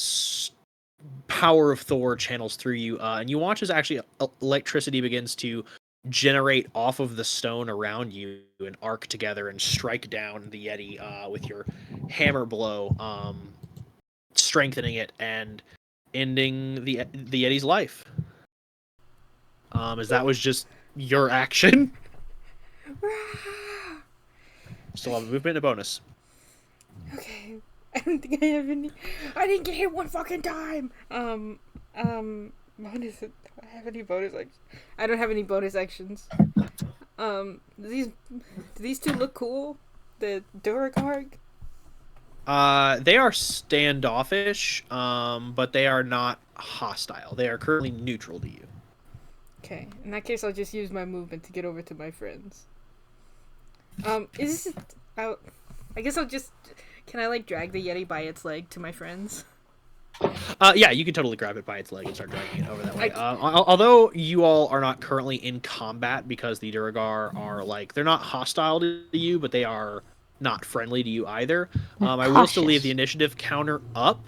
power of Thor channels through you, and you watch as actually electricity begins to generate off of the stone around you and arc together and strike down the Yeti with your hammer blow, strengthening it and ending the Yeti's life. As that was just your action. Still have a movement and a bonus. Okay. I don't think I have any. I didn't get hit one fucking time. What is it? Do I have any bonus actions? I don't have any bonus actions. Do these two look cool? The Duragarg? They are standoffish, but they are not hostile. They are currently neutral to you. Okay. In that case, I'll just use my movement to get over to my friends. Is this... I guess I'll just... Can I, like, drag the Yeti by its leg to my friends? Yeah, you can totally grab it by its leg and start dragging it over that way. Although you all are not currently in combat because the Duragar are like they're not hostile to you, but they are not friendly to you either. I will still leave the Cautious. initiative counter up.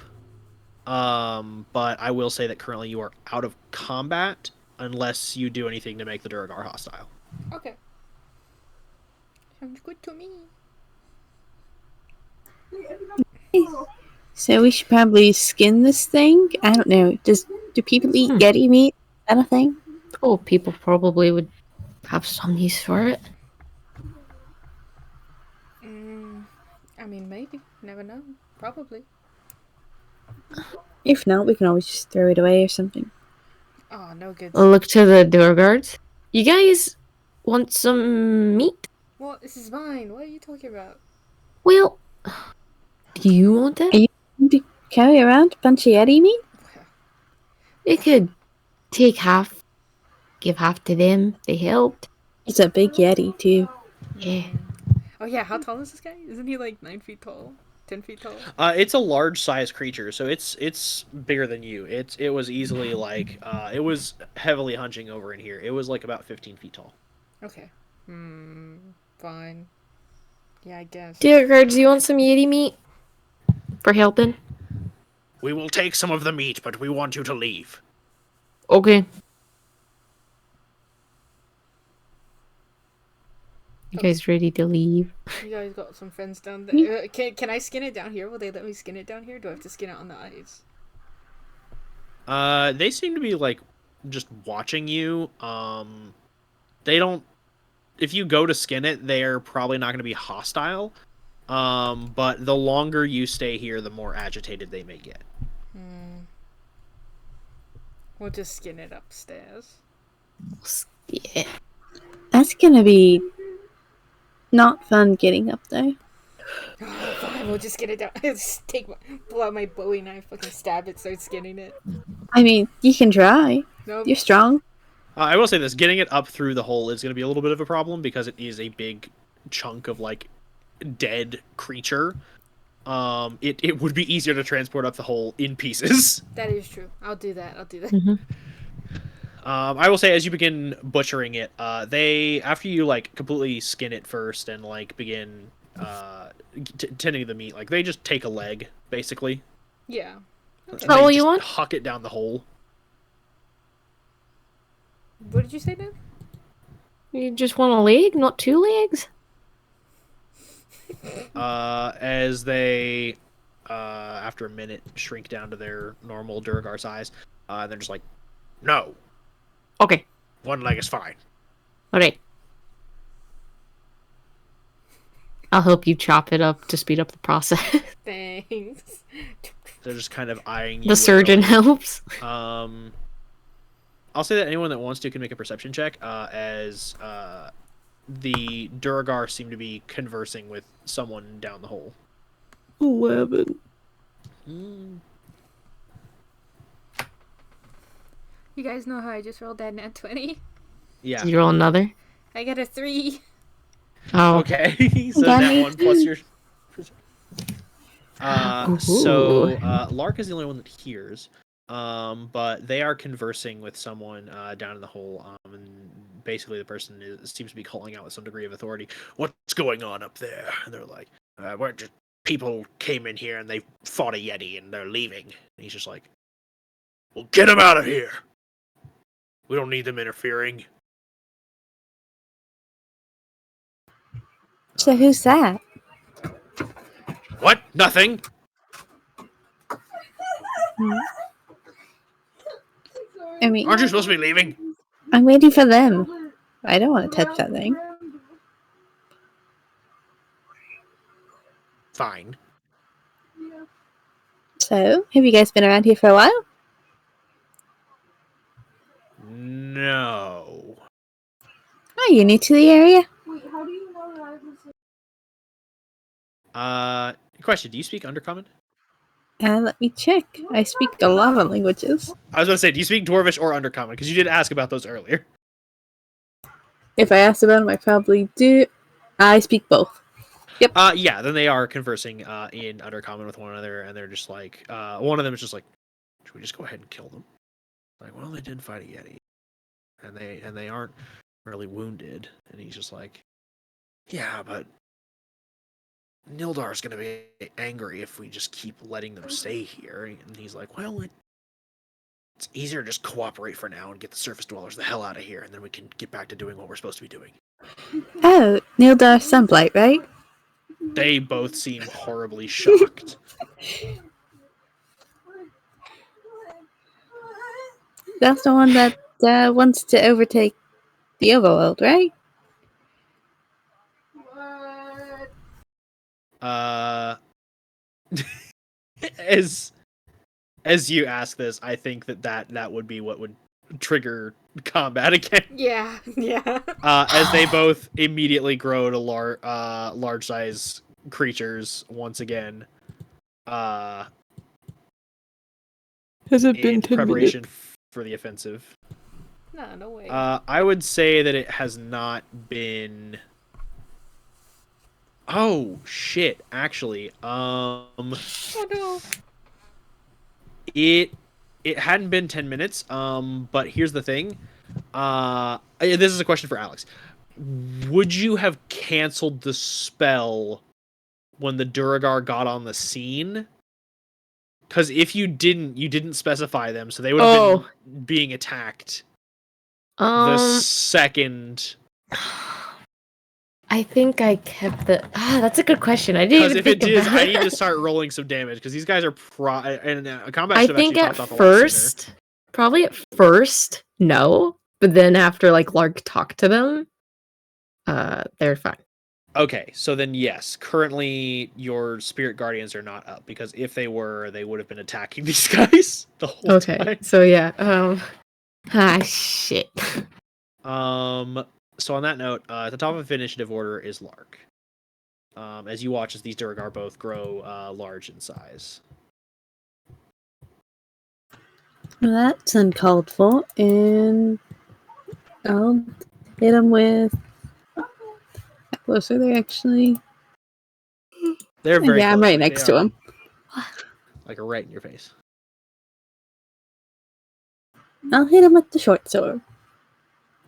But I will say that currently you are out of combat unless you do anything to make the Duragar hostile. Okay. Sounds good to me. So we should probably skin this thing. I don't know. Do people eat Yeti meat? Is that a thing? Oh, people probably would have some use for it. I mean, maybe. Never know. Probably. If not, we can always just throw it away or something. Oh, no good. I'll look to the door guards. You guys want some meat? Well, this is mine. What are you talking about? Well, do you want it? Are you going to carry around a bunch of Yeti meat? We could take half, give half to them. They helped. It's a big Yeti, too. Yeah. Oh, yeah. How tall is this guy? Isn't he like 9 feet tall? 10 feet tall? It's a large size creature, so it's bigger than you. It was easily like it was heavily hunching over in here. It was like about 15 feet tall. Okay. Fine. Yeah, I guess. Dear guards, you want some Yeti meat? For helping? We will take some of the meat, but we want you to leave. Okay. You guys ready to leave? You guys got some friends down there. Can I skin it down here? Will they let me skin it down here? Do I have to skin it on the ice? They seem to be like just watching you. They don't. If you go to skin it, they're probably not going to be hostile. But the longer you stay here, the more agitated they may get. We'll just skin it upstairs. Yeah. That's gonna be not fun getting up there. Oh, fine, we'll just get it down. Just pull out my Bowie knife, fucking stab it, start skinning it. I mean, you can try. Nope. You're strong. I will say this: getting it up through the hole is going to be a little bit of a problem because it is a big chunk of like dead creature. It would be easier to transport up the hole in pieces. That is true. I'll do that. I will say, as you begin butchering it, they after you like completely skin it first and like begin tending the meat, like they just take a leg basically. Yeah. Okay. Oh, They you just want? huck it down the hole. What did you say, Dan? You just want a leg, not two legs? As they after a minute shrink down to their normal Duragar size, they're just like, no, Okay. one leg is fine. Alright. I'll help you chop it up to speed up the process. Thanks. They're just kind of eyeing you. The surgeon helps. I'll say that anyone that wants to can make a perception check, as the Duragar seem to be conversing with someone down the hole. 11. You guys know how I just rolled that nat 20? Yeah. Did you roll another? I got a 3. Oh. Okay. So that one plus your. Lark is the only one that hears. But they are conversing with someone down in the hole. And basically the person seems to be calling out with some degree of authority. What's going on up there? And they're like, we're just people came in here and they fought a Yeti and they're leaving. And he's just like, well, get them out of here. We don't need them interfering. So who's that? What? Nothing. I mean, Aren't you supposed to be leaving? I'm waiting for them. I don't want to touch that thing. Fine. So, have you guys been around here for a while? No. Oh, you new to the area? Question, do you speak Undercommon? Let me check. I speak a lot of languages. I was going to say, do you speak Dwarvish or Undercommon? Because you did ask about those earlier. If I asked about them, I probably do. I speak both. Yep. Yeah, then they are conversing in Undercommon with one another, and they're just like, one of them is just like, should we just go ahead and kill them? Like, well, they did fight a Yeti, and they aren't really wounded. And he's just like, yeah, but Nildar's gonna be angry if we just keep letting them stay here. And he's like, well, it's easier to just cooperate for now and get the surface dwellers the hell out of here, and then we can get back to doing what we're supposed to be doing. Oh, Nildar Sunblight, right? They both seem horribly shocked. That's the one that wants to overtake the overworld, right? As you ask this, I think that would be what would trigger combat again. Yeah. As they both immediately grow to large size creatures once again. Has it in preparation for the offensive. No way. I would say that it has not been. Oh shit! Actually, Oh no. It hadn't been 10 minutes. But here's the thing. This is a question for Alex. Would you have canceled the spell when the Duragar got on the scene? Because if you didn't specify them, so they would have been being attacked the second. I think I kept the. That's a good question. I didn't Because even if think it is, about I need to start rolling some damage because these guys are and combat. I should have think actually at popped off a lot first, probably at first, no. But then after like Lark talked to them, they're fine. Okay, so then yes, currently your spirit guardians are not up because if they were, they would have been attacking these guys the whole time. So yeah. Shit. So on that note, at the top of initiative order is Lark. As you watch as these Duragar both grow large in size. Well, that's uncalled for, and I'll hit him with. How close are they actually? They're very yeah, close, I'm right like, next they to are, him. like right in your face. I'll hit him with the short sword.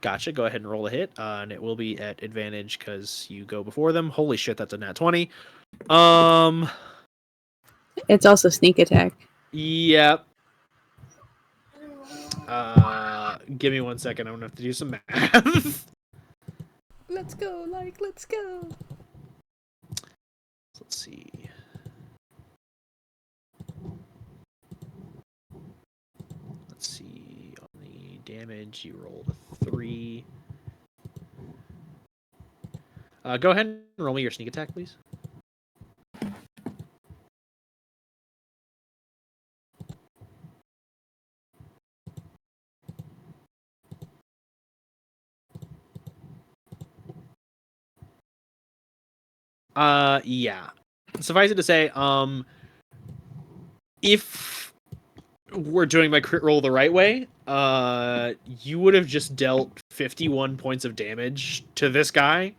Gotcha. Go ahead and roll a hit, and it will be at advantage because you go before them. Holy shit, that's a nat 20. It's also sneak attack. Yep. Give me 1 second. I'm gonna have to do some math. Let's go, let's go. Let's see. Let's see. On the damage, you rolled a 3. Go ahead and roll me your sneak attack, please. Yeah. Suffice it to say, if we're doing my crit roll the right way, you would have just dealt 51 points of damage to this guy.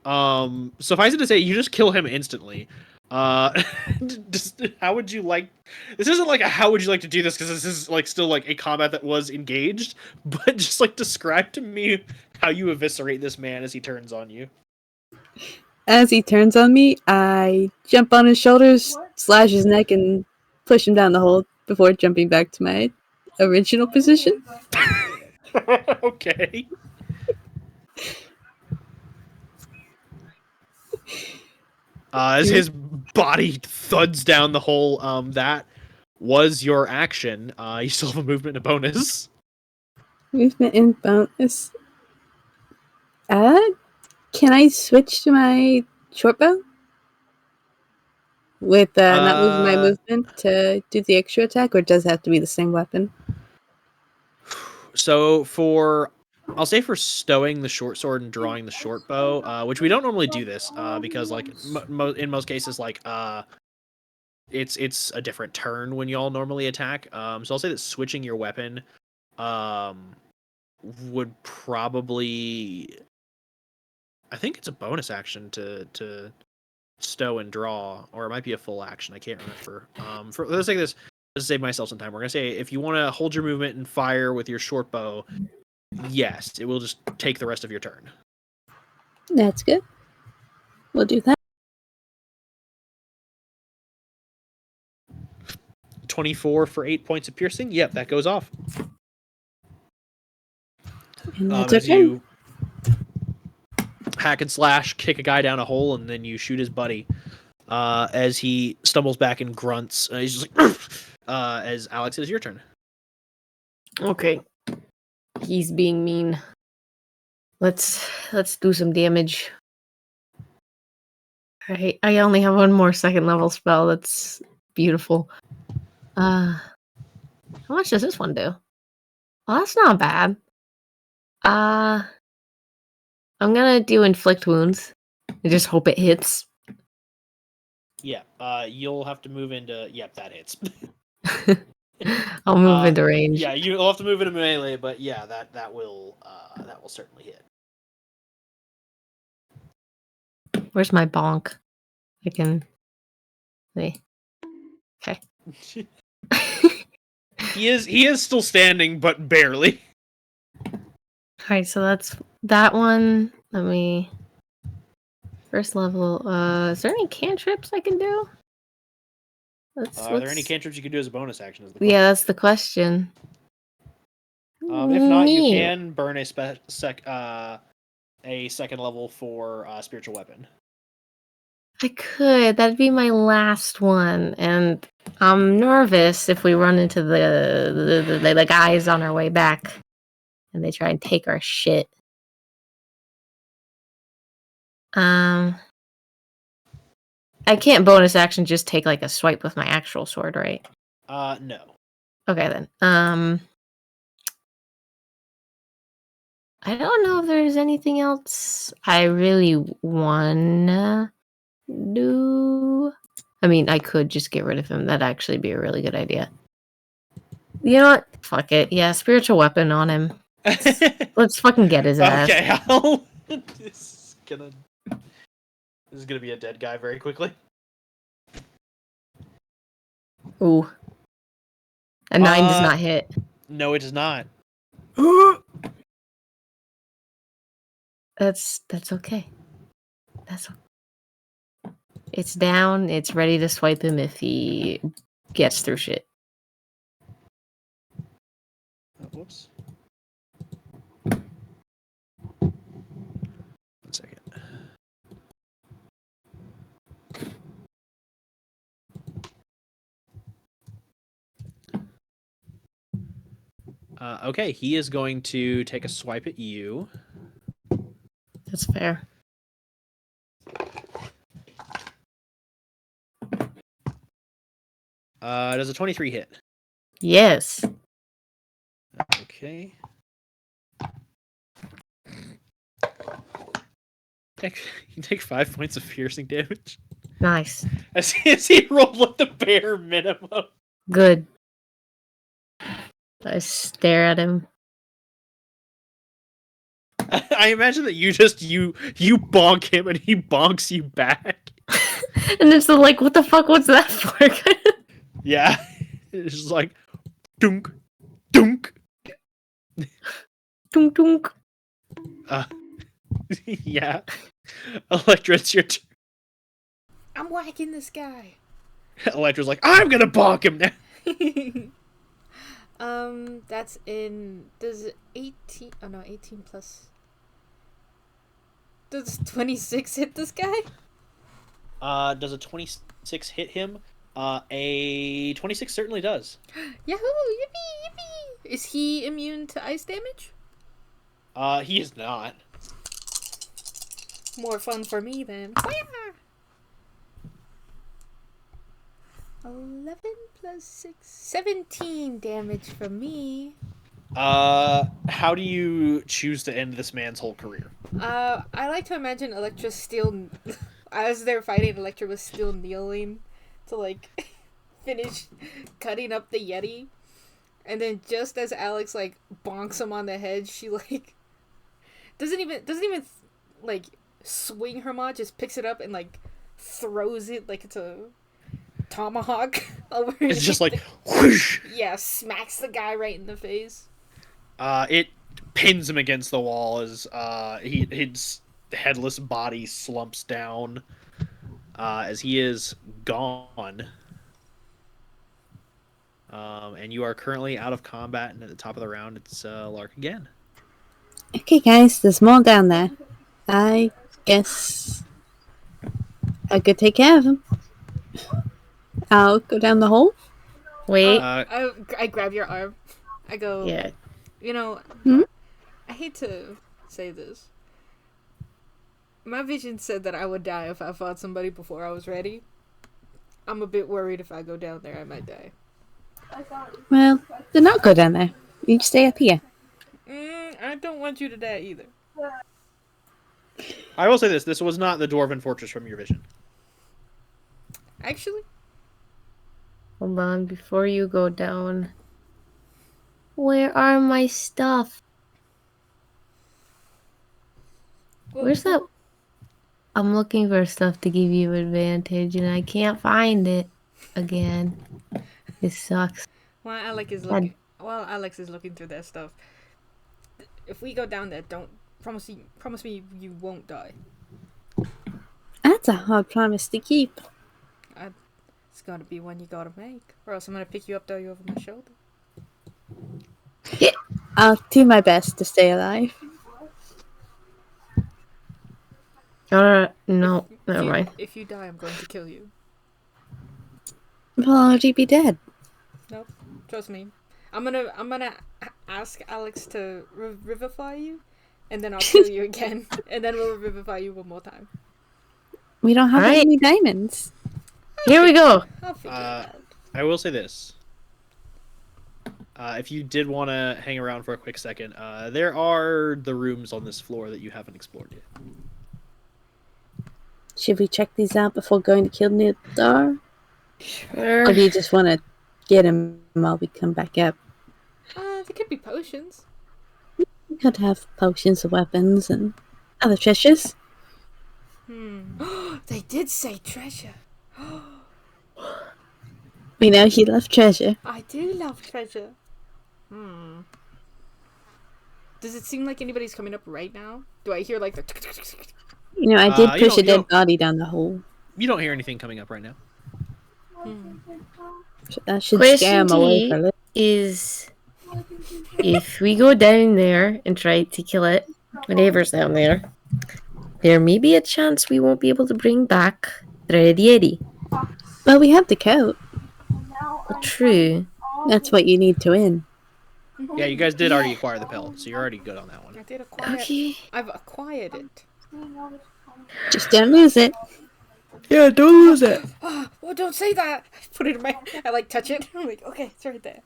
Suffice it to say, you just kill him instantly. Just, how would you like? This isn't like a how would you like to do this because this is like still like a combat that was engaged. But just like describe to me how you eviscerate this man as he turns on you. As he turns on me, I jump on his shoulders, slash his neck, and push him down the hole before jumping back to my original position. Okay. As his body thuds down the hole, that was your action. You still have a movement and a bonus. Movement and bonus. Can I switch to my short bow? With not losing my movement to do the extra attack, or does it have to be the same weapon? So I'll say for stowing the short sword and drawing the short bow, which we don't normally do this, because like in most cases, like it's a different turn when y'all normally attack. So I'll say that switching your weapon, would probably. I think it's a bonus action to stow and draw, or it might be a full action. I can't remember. For the sake of this, to save myself some time, we're gonna say if you want to hold your movement and fire with your short bow, yes, it will just take the rest of your turn. That's good. We'll do that. 24 for 8 points of piercing. Yep, that goes off. And that's As okay. you hack and slash, kick a guy down a hole, and then you shoot his buddy. As he stumbles back and grunts, he's just like, as Alex, it is your turn. Okay. He's being mean. Let's do some damage. I only have one more second level spell. That's beautiful. How much does this one do? Well, that's not bad. I'm gonna do inflict wounds. I just hope it hits. Yeah, you'll have to move into. Yep, that hits. I'll move into range. Yeah, you'll have to move into melee, but yeah, that will certainly hit. Where's my bonk? I can see. Okay. He is still standing, but barely. Alright, so that's that one. Let me first level. Is there any cantrips I can do? Are there any cantrips you can do as a bonus action? Yeah, that's the question. If not, you Neat. can burn a second level for spiritual weapon. I could. That'd be my last one, and I'm nervous if we run into the guys on our way back, and they try and take our shit. I can't bonus action just take like a swipe with my actual sword, right? No. Okay then. I don't know if there's anything else I really wanna do. I mean, I could just get rid of him. That'd actually be a really good idea. You know what? Fuck it. Yeah, spiritual weapon on him. Let's fucking get his ass. Okay, this is gonna be a dead guy very quickly. Ooh. A 9 does not hit. No, it does not. That's okay. It's down. It's ready to swipe him if he gets through shit. Whoops. 1 second. Okay, he is going to take a swipe at you. That's fair. Does a 23 hit? Yes. Okay. You take 5 points of piercing damage. Nice. As he rolled like the bare minimum. Good. I stare at him. I imagine that you bonk him and he bonks you back. And it's like, what the fuck? What's that for? Yeah. It's just like, dunk, dunk. Tunk tunk. Yeah. Electra, it's your turn. I'm whacking this guy. Electra's like, I'm gonna bonk him now. That's in. Does 18? Oh no, 18 plus. Does 26 hit this guy? Does a 26 hit him? A 26 certainly does. Yahoo! Yippee! Yippee! Is he immune to ice damage? He is not. More fun for me then. 11 plus 6. 17 damage from me. How do you choose to end this man's whole career? I like to imagine Electra still, as they're fighting, Electra was still kneeling to like finish cutting up the Yeti, and then just as Alex like bonks him on the head, she like doesn't even like swing her mod, just picks it up and like throws it like it's a tomahawk over. It's just like whoosh. yeah, smacks the guy right in the face. It pins him against the wall as his headless body slumps down as he is gone. And you are currently out of combat, and at the top of the round, it's Lark again. Okay, guys, there's more down there. I guess I could take care of him. I'll go down the hole. Wait. I grab your arm. I go. Yeah. You know, Hmm? I hate to say this. My vision said that I would die if I fought somebody before I was ready. I'm a bit worried if I go down there, I might die. Well, then I'll go down there. You stay up here. I don't want you to die either. I will say this: this was not the Dwarven Fortress from your vision. Actually, Hold on, before you go down. Where are my stuff? well, Where's that? I'm looking for stuff to give you advantage, and I can't find it again. It sucks. While Alex is looking through that stuff, if we go down there, don't promise me you won't die. That's a hard promise to keep. It's gotta be one you gotta make, or else I'm gonna pick you up, throw you over my shoulder. I'll do my best to stay alive. Alright, no, If never you- mind. If you die, I'm going to kill you. Well, I'll already be dead. Nope, trust me. I'm gonna ask Alex to revivify you, and then I'll kill you again, and then we'll revivify you one more time. We don't have Alright. any diamonds. Here we go. I'll figure it out. I will say this. If you did want to hang around for a quick second, there are the rooms on this floor that you haven't explored yet. Should we check these out before going to kill Nildar? Sure. Or do you just want to get him while we come back up? There could be potions. We could have potions of weapons and other treasures. They did say treasure. We know you love treasure. I do love treasure. Does it seem like anybody's coming up right now? Do I hear like the? You know, I did You push a don't- you dead don't- body down the hole. You don't hear anything coming up right now. So that should Question scare him to away you for a little. is if we go down there and try to kill it, whatever's down there, there may be a chance we won't be able to bring back the Red Yeti. Well, we have the coat. True. That's what you need to win. Yeah, you guys did already acquire the pelt, so you're already good on that one. I did acquire. Okay. I've acquired it. Just don't lose it. Yeah, don't lose it. Well, don't say that. I put it in my. I like touch it. I'm like, okay, it's right there.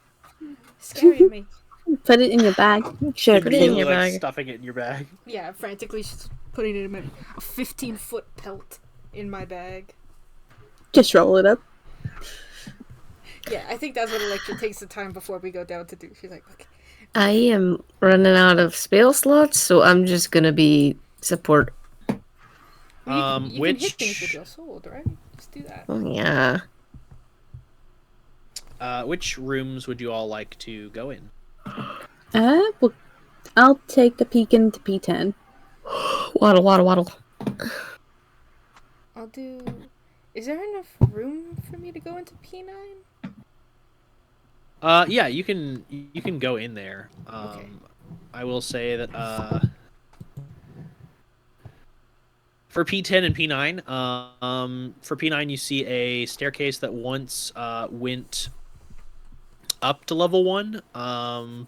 Scaring me. Put it in your bag. Make sure Put it in Literally, your like, bag. stuffing it in your bag. Yeah, frantically just putting it in a 15-foot pelt in my bag. just roll it up. Yeah, I think that's what Electra takes the time before we go down to do. She's like, okay. I am running out of spell slots, so I'm just gonna be support. Well, you can hit Which things with your sword, right? Just do that. Oh yeah. which rooms would you all like to go in? Well, I'll take a peek into P10. Waddle, waddle, waddle. I'll do. Is there enough room for me to go into P9? Yeah, you can go in there. Okay. I will say that for P10 and P9, for P9 you see a staircase that once went up to level 1,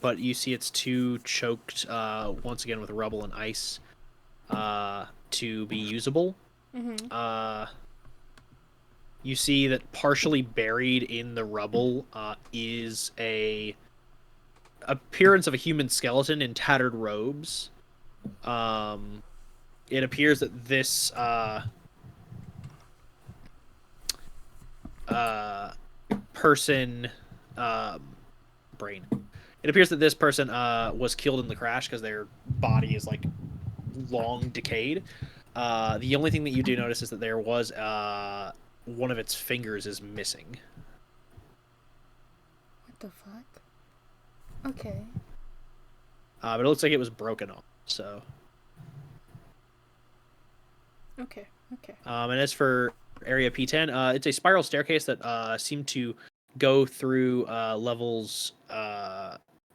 but you see it's too choked once again with rubble and ice to be usable. You see that partially buried in the rubble is a appearance of a human skeleton in tattered robes. It appears that this person brain. It appears that this person was killed in the crash because their body is like long decayed. The only thing that you do notice is that there was one of its fingers is missing. What the fuck? Okay. But it looks like it was broken off. So. Okay. And as for Area P10, it's a spiral staircase that seemed to go through levels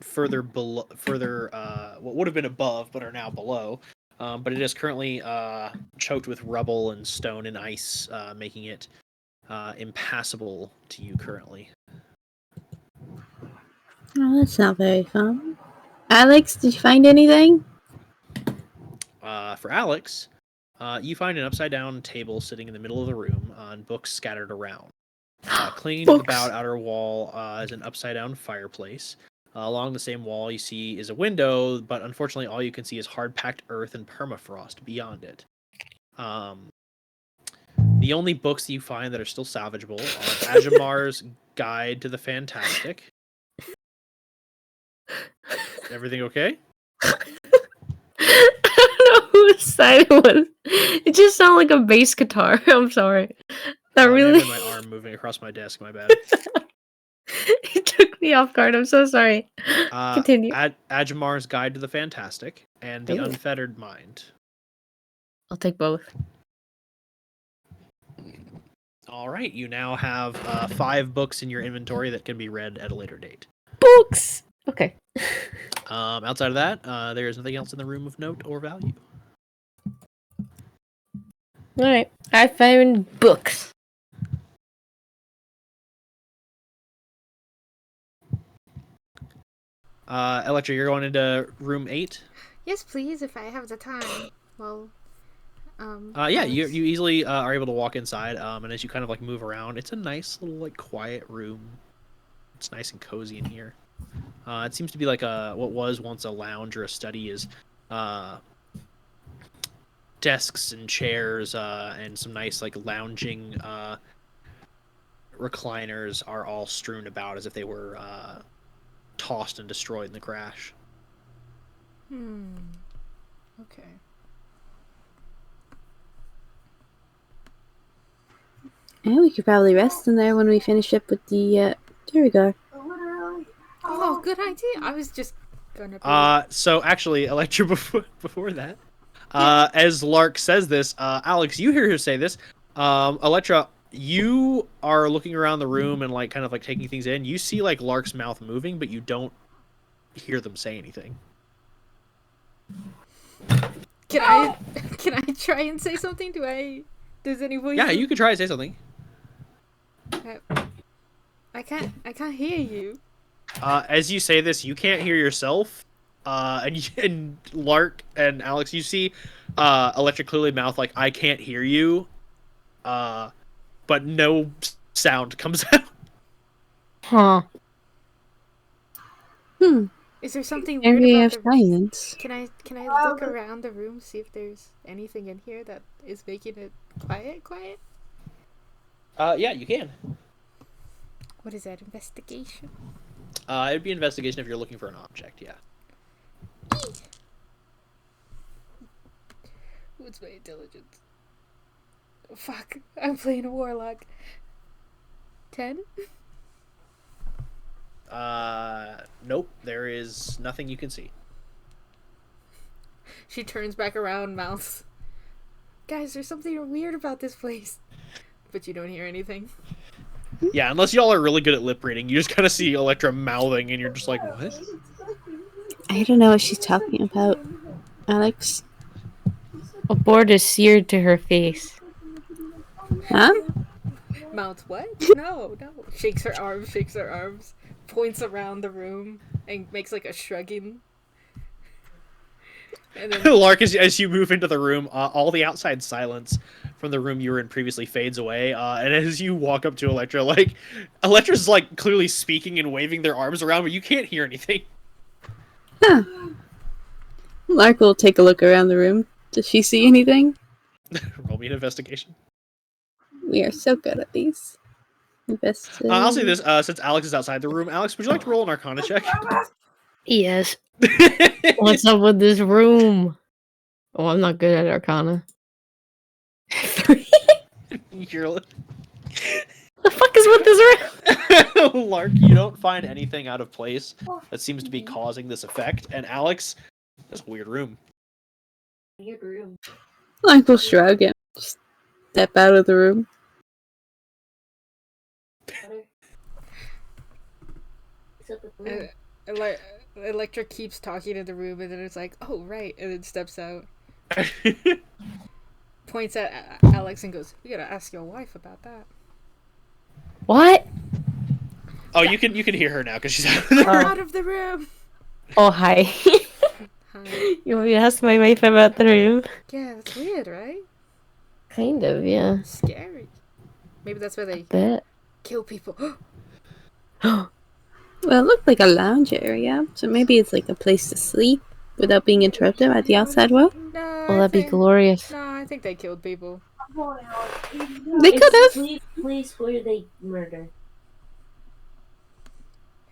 further below, what would have been above, but are now below. But it is currently choked with rubble and stone and ice, making it impassable to you currently. Oh, that's not very fun. Alex, did you find anything? For Alex, you find an upside-down table sitting in the middle of the room and books scattered around. Clinging to the bowed outer wall is an upside-down fireplace. Along the same wall you see is a window, but unfortunately all you can see is hard-packed earth and permafrost beyond it. The only books you find that are still salvageable are Ajamar's Guide to the Fantastic. Everything okay? I don't know whose side it was. It just sounded like a bass guitar. I'm sorry. That It may really have been my arm moving across my desk. My bad. it took me off guard. I'm so sorry. Continue. Ajamar's Guide to the Fantastic and The Ooh. Unfettered Mind. I'll take both. All right, you now have 5 books in your inventory that can be read at a later date. Books. Okay. Outside of that, there is nothing else in the room of note or value. All right. I found books. Electra, you're going into room 8? Yes, please, if I have the time. Well, Yeah, you easily are able to walk inside, and as you kind of like move around, it's a nice little like quiet room. It's nice and cozy in here. It seems to be like what was once a lounge or a study is desks and chairs and some nice like lounging recliners are all strewn about as if they were tossed and destroyed in the crash. Okay. Yeah, we could probably rest in there when we finish up with the Durigar. Oh, good idea. I was just gonna be... So actually, Electra, before that, as Lark says this, Alex, you hear her say this. Electra, you are looking around the room and like kind of like taking things in. You see like Lark's mouth moving, but you don't hear them say anything. Can I try and say something? Does any voice? Yeah, you could try to say something. I can't hear you. As you say this, you can't hear yourself. And Lark and Alex, you see Electra clearly mouth like, I can't hear you. But no sound comes out. Huh. Is there something weird Area about of the... silence. Can I look around the room, see if there's anything in here that is making it quiet? Yeah, you can. What is that, investigation? It'd be investigation if you're looking for an object, yeah. What's my intelligence? Oh, fuck, I'm playing a warlock. 10? Nope, there is nothing you can see. She turns back around, mouths. Guys, there's something weird about this place. But you don't hear anything. Yeah, unless y'all are really good at lip reading, you just kind of see Electra mouthing, and you're just like, what? I don't know what she's talking about, Alex. A board is seared to her face. Huh? Mouths, what? No. Shakes her arms, points around the room, and makes like a shrugging. And then... Lark, as you move into the room, all the outside silence from the room you were in previously fades away, and as you walk up to Electra, like, Electra's, like, clearly speaking and waving their arms around, but you can't hear anything. Huh. Lark will take a look around the room. Does she see anything? Roll me an investigation. We are so good at these. I'll say this, since Alex is outside the room, Alex, would you like to roll an Arcana check? Yes. What's up with this room? Oh, I'm not good at Arcana. 3. You're The fuck is with this room? Lark, you don't find anything out of place that seems to be causing this effect. And Alex, that's a weird room. Weird room. Lark will shrug and step out of the room. Electra keeps talking in the room, and then it's like, oh, right, and then steps out, points at Alex, and goes, "We gotta ask your wife about that." What? Oh, you can hear her now because she's out of We're the room. out of the room. Oh, hi. Hi. You want me to ask my wife about the room? Yeah, that's weird, right? Kind of, yeah. Scary. Maybe that's why they Bet. kill people. Well, it looked like a lounge area, so maybe it's like a place to sleep without being interrupted by the outside world. No, Well, that'd be glorious. No, I think they killed people. They could have. Please, where they murder.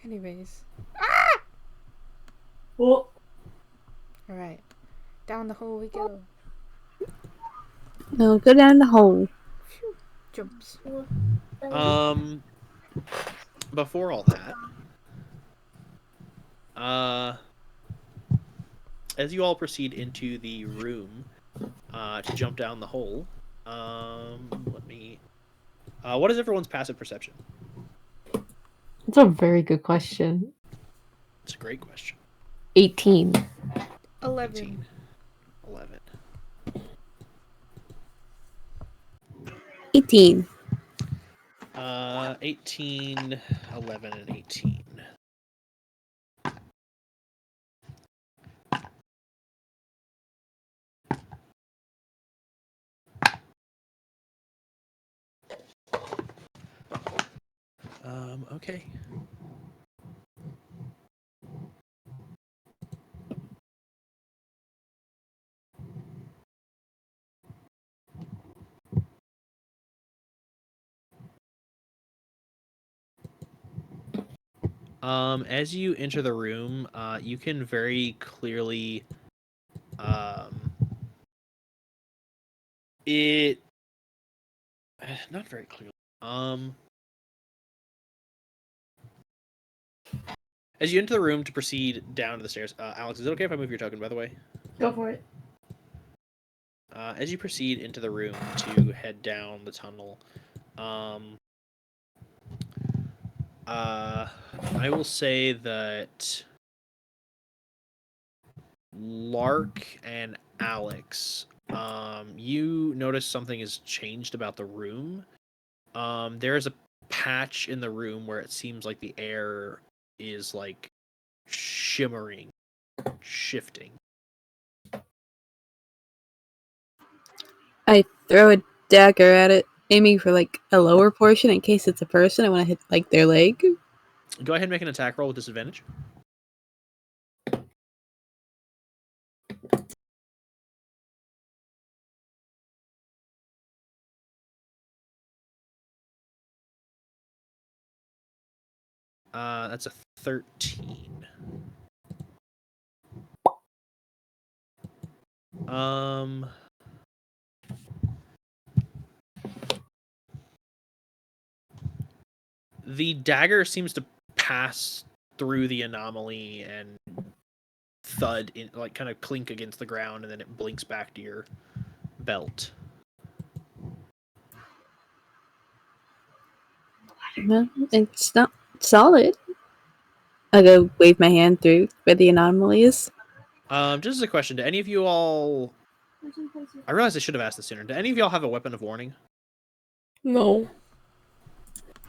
Anyways, Oh, all right, down the hole we go. No, go down the hole. Jumps. Before all that, as you all proceed into the room, to jump down the hole, what is everyone's passive perception? That's a very good question. It's a great question. 18. 11. 11. 18. 18, 11, and 18. Okay. As you enter the room, you can very clearly, not very clearly, as you enter the room to proceed down to the stairs, Alex, is it okay if I move your token, by the way? go for it. As you proceed into the room to head down the tunnel, I will say that Lark and Alex, you notice something has changed about the room. There is a patch in the room where it seems like the air is like shimmering, shifting. I throw a dagger at it, aiming for like a lower portion in case it's a person. I want to hit like their leg. Go ahead and make an attack roll with disadvantage. That's a 13. The dagger seems to pass through the anomaly and thud, in, like kind of clink against the ground, and then it blinks back to your belt. Well, it's not solid. I go wave my hand through where the anomaly is. Just as a question, do any of you all... I realize I should have asked this sooner. Do any of y'all have a weapon of warning? No.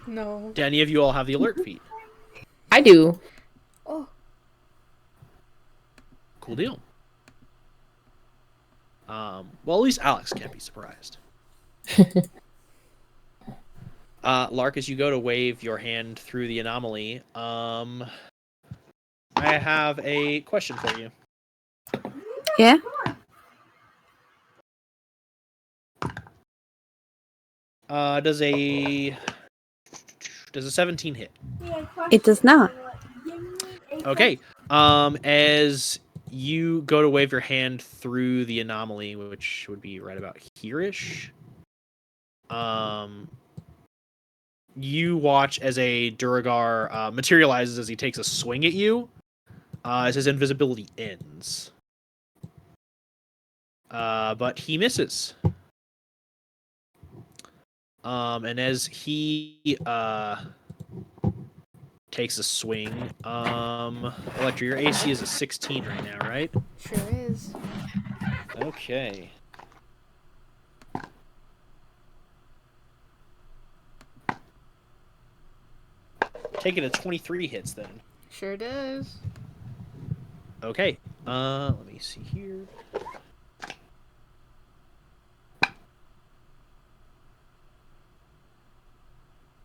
No. Do any of you all have the alert feat? I do. Oh. Cool deal. Well, at least Alex can't be surprised. Lark, as you go to wave your hand through the anomaly, I have a question for you. Yeah? Does a 17 hit? It does not. Okay. As you go to wave your hand through the anomaly, which would be right about here-ish, you watch as a Duragar materializes as he takes a swing at you. As his invisibility ends. But he misses. And as he takes a swing, Electra, your AC is a 16 right now, right? Sure is. Okay. Taking a 23 hits then. Sure does. Okay. Let me see here.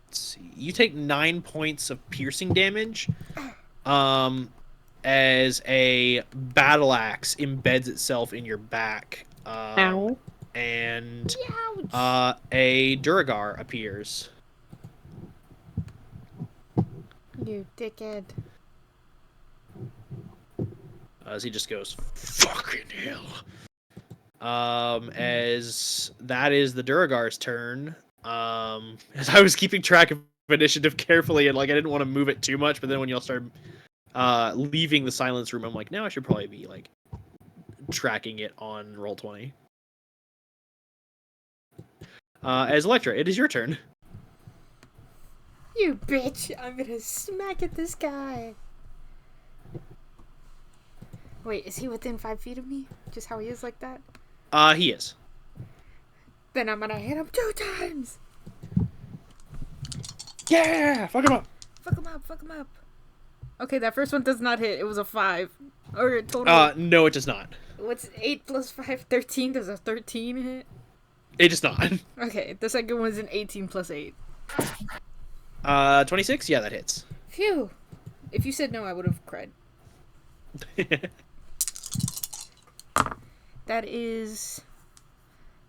Let's see. You take 9 points of piercing damage. As a battle axe embeds itself in your back. Ow. And Ouch. a Duragar appears. You dickhead. As he just goes, fucking hell. As that is the Duragar's turn. As I was keeping track of initiative carefully, and like I didn't want to move it too much, but then when y'all started leaving the silence room, I'm like, now I should probably be like tracking it on Roll20. As Electra, it is your turn. You bitch! I'm gonna smack at this guy. Wait, is he within 5 feet of me? Just how he is like that? He is. Then I'm gonna hit him 2 times! Yeah, fuck him up. Fuck him up, fuck him up. Okay, that first one does not hit. It was a 5. Or a total. No, it does not. What's 8 plus 5? 13? Does a 13 hit? It does not. Okay, the second one's an 18 plus 8. 26. Yeah, that hits. Phew. If you said no, I would have cried. That is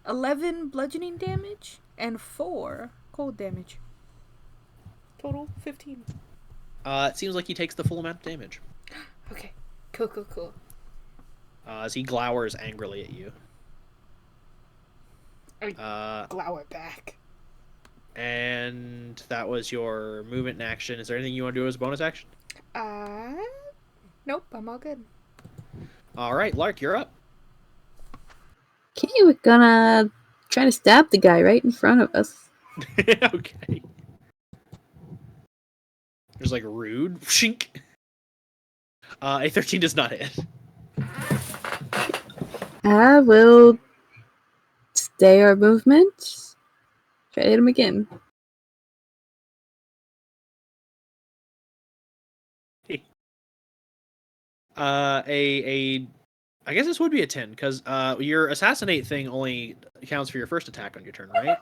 11 bludgeoning damage and 4 cold damage. Total 15. It seems like he takes the full amount of damage. Okay. Cool. As he glowers angrily at you. Glower back. And that was your movement and action. Is there anything you want to do as a bonus action? Nope, I'm all good. All right, Lark, you're up. Okay, we're gonna try to stab the guy right in front of us. Okay. There's like rude. Shink. A 13 does not hit. I will stay our movement. Try to hit him again. I guess this would be a 10 because your assassinate thing only counts for your first attack on your turn, right?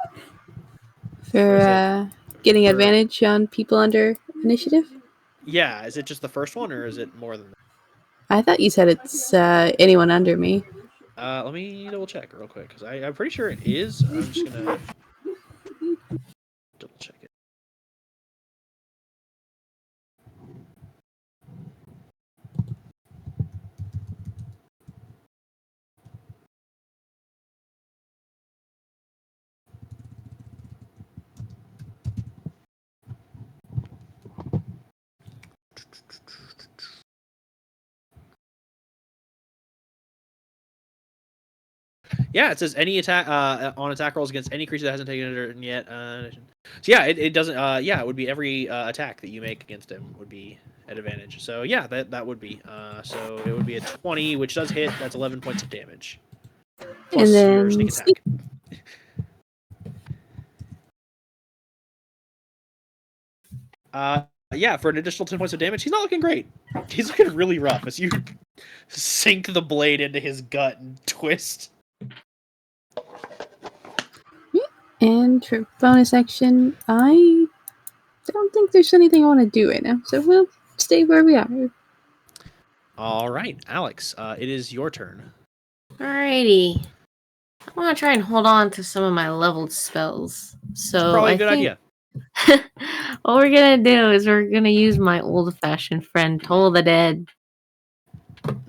For getting for- advantage on people under initiative? Yeah. Is it just the first one, or is it more than that? I thought you said it's anyone under me. Let me double check real quick because I'm pretty sure it is. I'm just gonna double check it. Yeah, it says any attack on attack rolls against any creature that hasn't taken a turn yet. So yeah, it doesn't. Yeah, it would be every attack that you make against him would be at advantage. So yeah, that would be. So it would be a 20, which does hit. That's 11 points of damage. Plus And then your sneak attack. Yeah, for an additional 10 points of damage, he's not looking great. He's looking really rough as you sink the blade into his gut and twist. And for bonus action, I don't think there's anything I want to do right now, so we'll stay where we are. All right, Alex, it is your turn. Alrighty. I want to try and hold on to some of my leveled spells. So Probably a I good think idea. what we're gonna do is we're gonna use my old-fashioned friend Toll the Dead.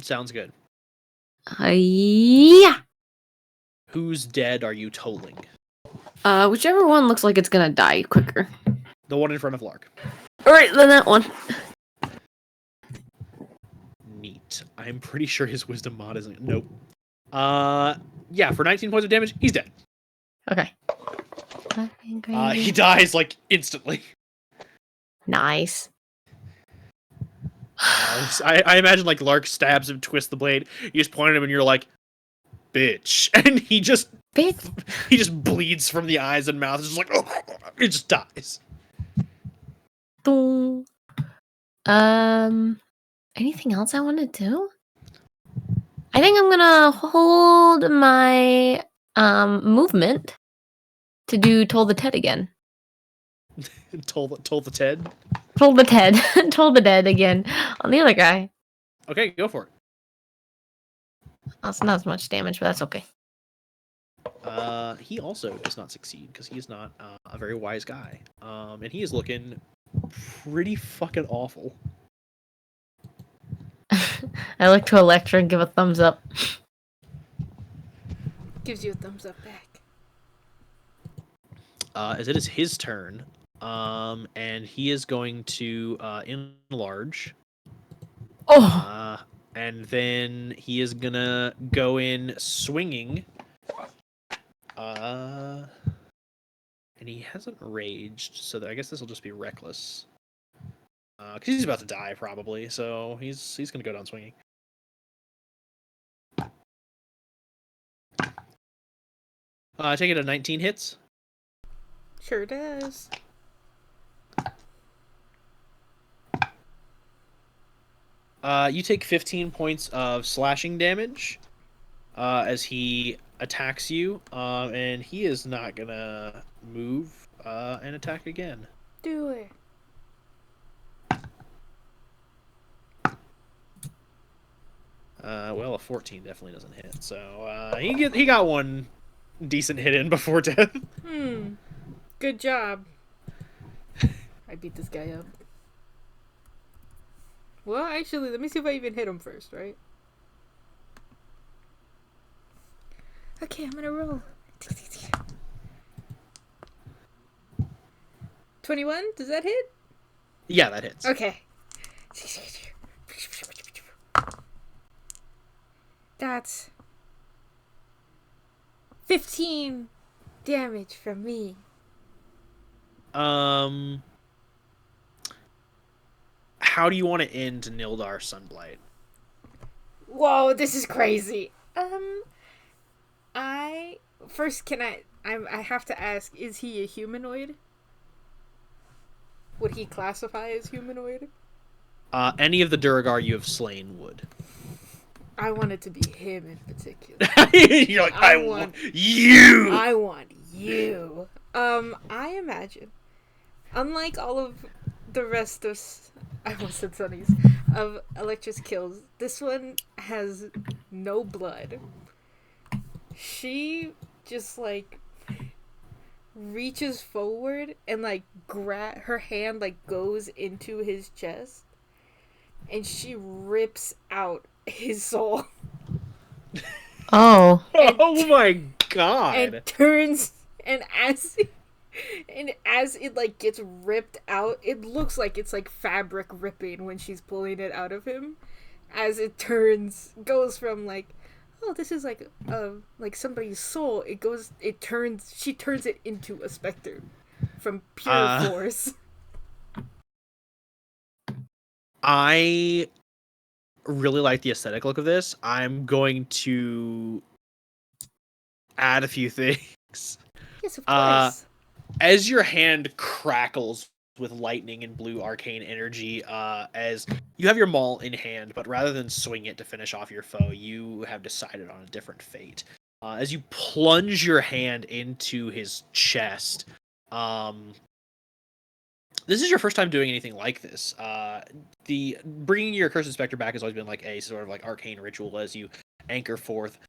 Sounds good. Yeah. Who's dead are you tolling? Whichever one looks like it's gonna die quicker. The one in front of Lark. All right, then that one. Neat. I'm pretty sure his wisdom mod isn't. Nope. Yeah, for 19 points of damage, he's dead. Okay. He dies like instantly. Nice. I imagine like Lark stabs him, twists the blade. You just point at him, and you're like, "Bitch!" And he just bleeds from the eyes and mouth. It's just like, oh, it just dies. Dong. Anything else I want to do? I think I'm gonna hold my movement to do Toll the Ted again. Toll the Ted. Toll the Ted. Toll the Dead again on the other guy. Okay, go for it. That's not as much damage, but that's okay. He also does not succeed because he is not a very wise guy. And he is looking pretty fucking awful. I look to Electra and give a thumbs up. Gives you a thumbs up back. As it is his turn, and he is going to enlarge. Oh! And then he is gonna go in swinging. And he hasn't raged, so I guess this will just be reckless. Because he's about to die probably, so he's gonna go down swinging. I take it a 19 hits. Sure does. You take 15 points of slashing damage as he attacks you, and he is not gonna move and attack again. Do it. Well, a 14 definitely doesn't hit, so he got one decent hit in before death. Good job. I beat this guy up. Well, actually, let me see if I even hit him first, right? Okay, I'm gonna roll. 21? Does that hit? Yeah, that hits. Okay. That's 15 damage from me. How do you want to end Nildar Sunblight? Whoa, this is crazy. I have to ask, is he a humanoid? Would he classify as humanoid? Any of the Duragar you have slain would. I want it to be him in particular. You're like, I want you! I want you. I imagine, unlike all of the rest of, I almost said Sunny's, of Electra's kills, this one has no blood. She just, like, reaches forward and, like, her hand, like, goes into his chest, and she rips out his soul. Oh. Oh my god! And turns, and as it like gets ripped out, it looks like it's like fabric ripping when she's pulling it out of him. As it goes from like, oh, this is like somebody's soul. She turns it into a specter from pure force. I really like the aesthetic look of this. I'm going to add a few things. Yes, of course. As your hand crackles with lightning and blue arcane energy, as you have your maul in hand, but rather than swing it to finish off your foe, you have decided on a different fate. As you plunge your hand into his chest, this is your first time doing anything like this. The bringing your Cursed Spectre back has always been like a sort of like arcane ritual as you anchor forth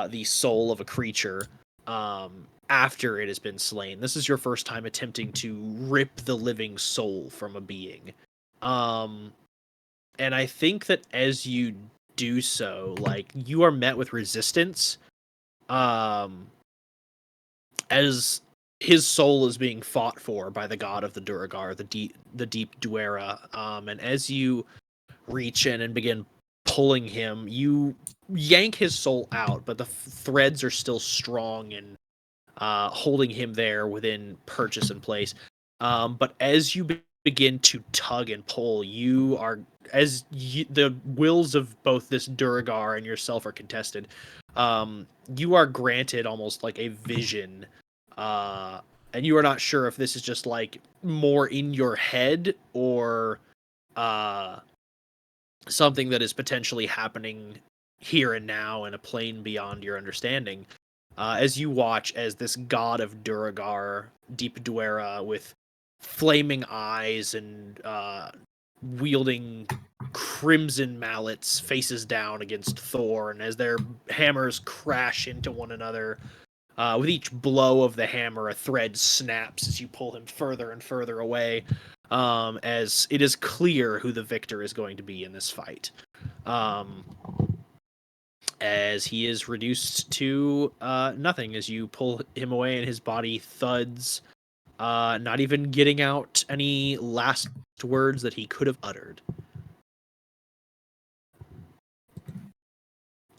the soul of a creature after it has been slain. This is your first time attempting to rip the living soul from a being. And I think that as you do so, like, you are met with resistance. As his soul is being fought for by the god of the Duragar, the deep Duera. And as you reach in and begin pulling him, you yank his soul out, but the threads are still strong and holding him there within purchase and place. But as you begin to tug and pull, you are the wills of both this Duragar and yourself are contested. You are granted almost like a vision, and you are not sure if this is just like more in your head or something that is potentially happening here and now in a plane beyond your understanding. As you watch as this god of Duragar, Deep Duera, with flaming eyes and wielding crimson mallets, faces down against Thor, and as their hammers crash into one another, with each blow of the hammer, a thread snaps as you pull him further and further away, as it is clear who the victor is going to be in this fight. As he is reduced to nothing as you pull him away and his body thuds, not even getting out any last words that he could have uttered.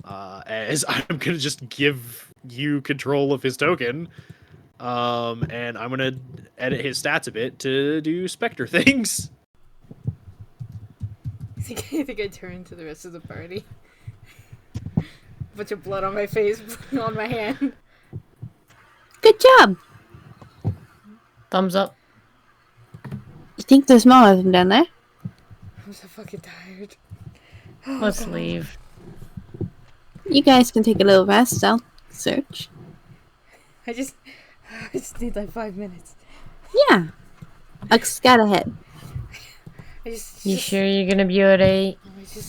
As I'm going to just give you control of his token, and I'm going to edit his stats a bit to do Spectre things. I think I turn to the rest of the party. Bunch of blood on my face, blood on my hand. Good job. Thumbs up. You think there's more of them down there? I'm so fucking tired. Oh, Let's God. leave. You guys can take a little rest. I'll search. I just need like 5 minutes. Yeah. I'll scout ahead. You sure you're gonna be alright?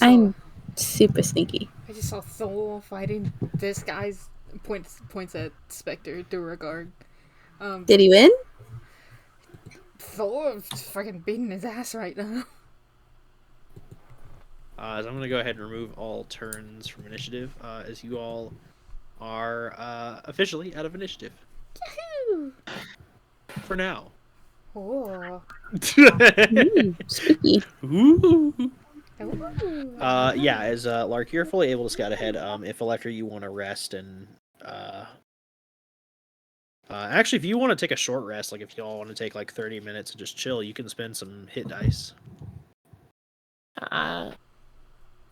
I'm super sneaky. I just saw Thor fighting this guy's points at Spectre Duragar. Did he win? Thor's fucking beating his ass right now. As I'm going to go ahead and remove all turns from initiative, as you all are officially out of initiative. Yahoo! For now. Oh. Spooky. Ooh. Ooh. Yeah, as Lark, you're fully able to scout ahead. If Electra, you want to rest and actually, if you want to take a short rest, like if you all want to take like 30 minutes and just chill, you can spend some hit dice.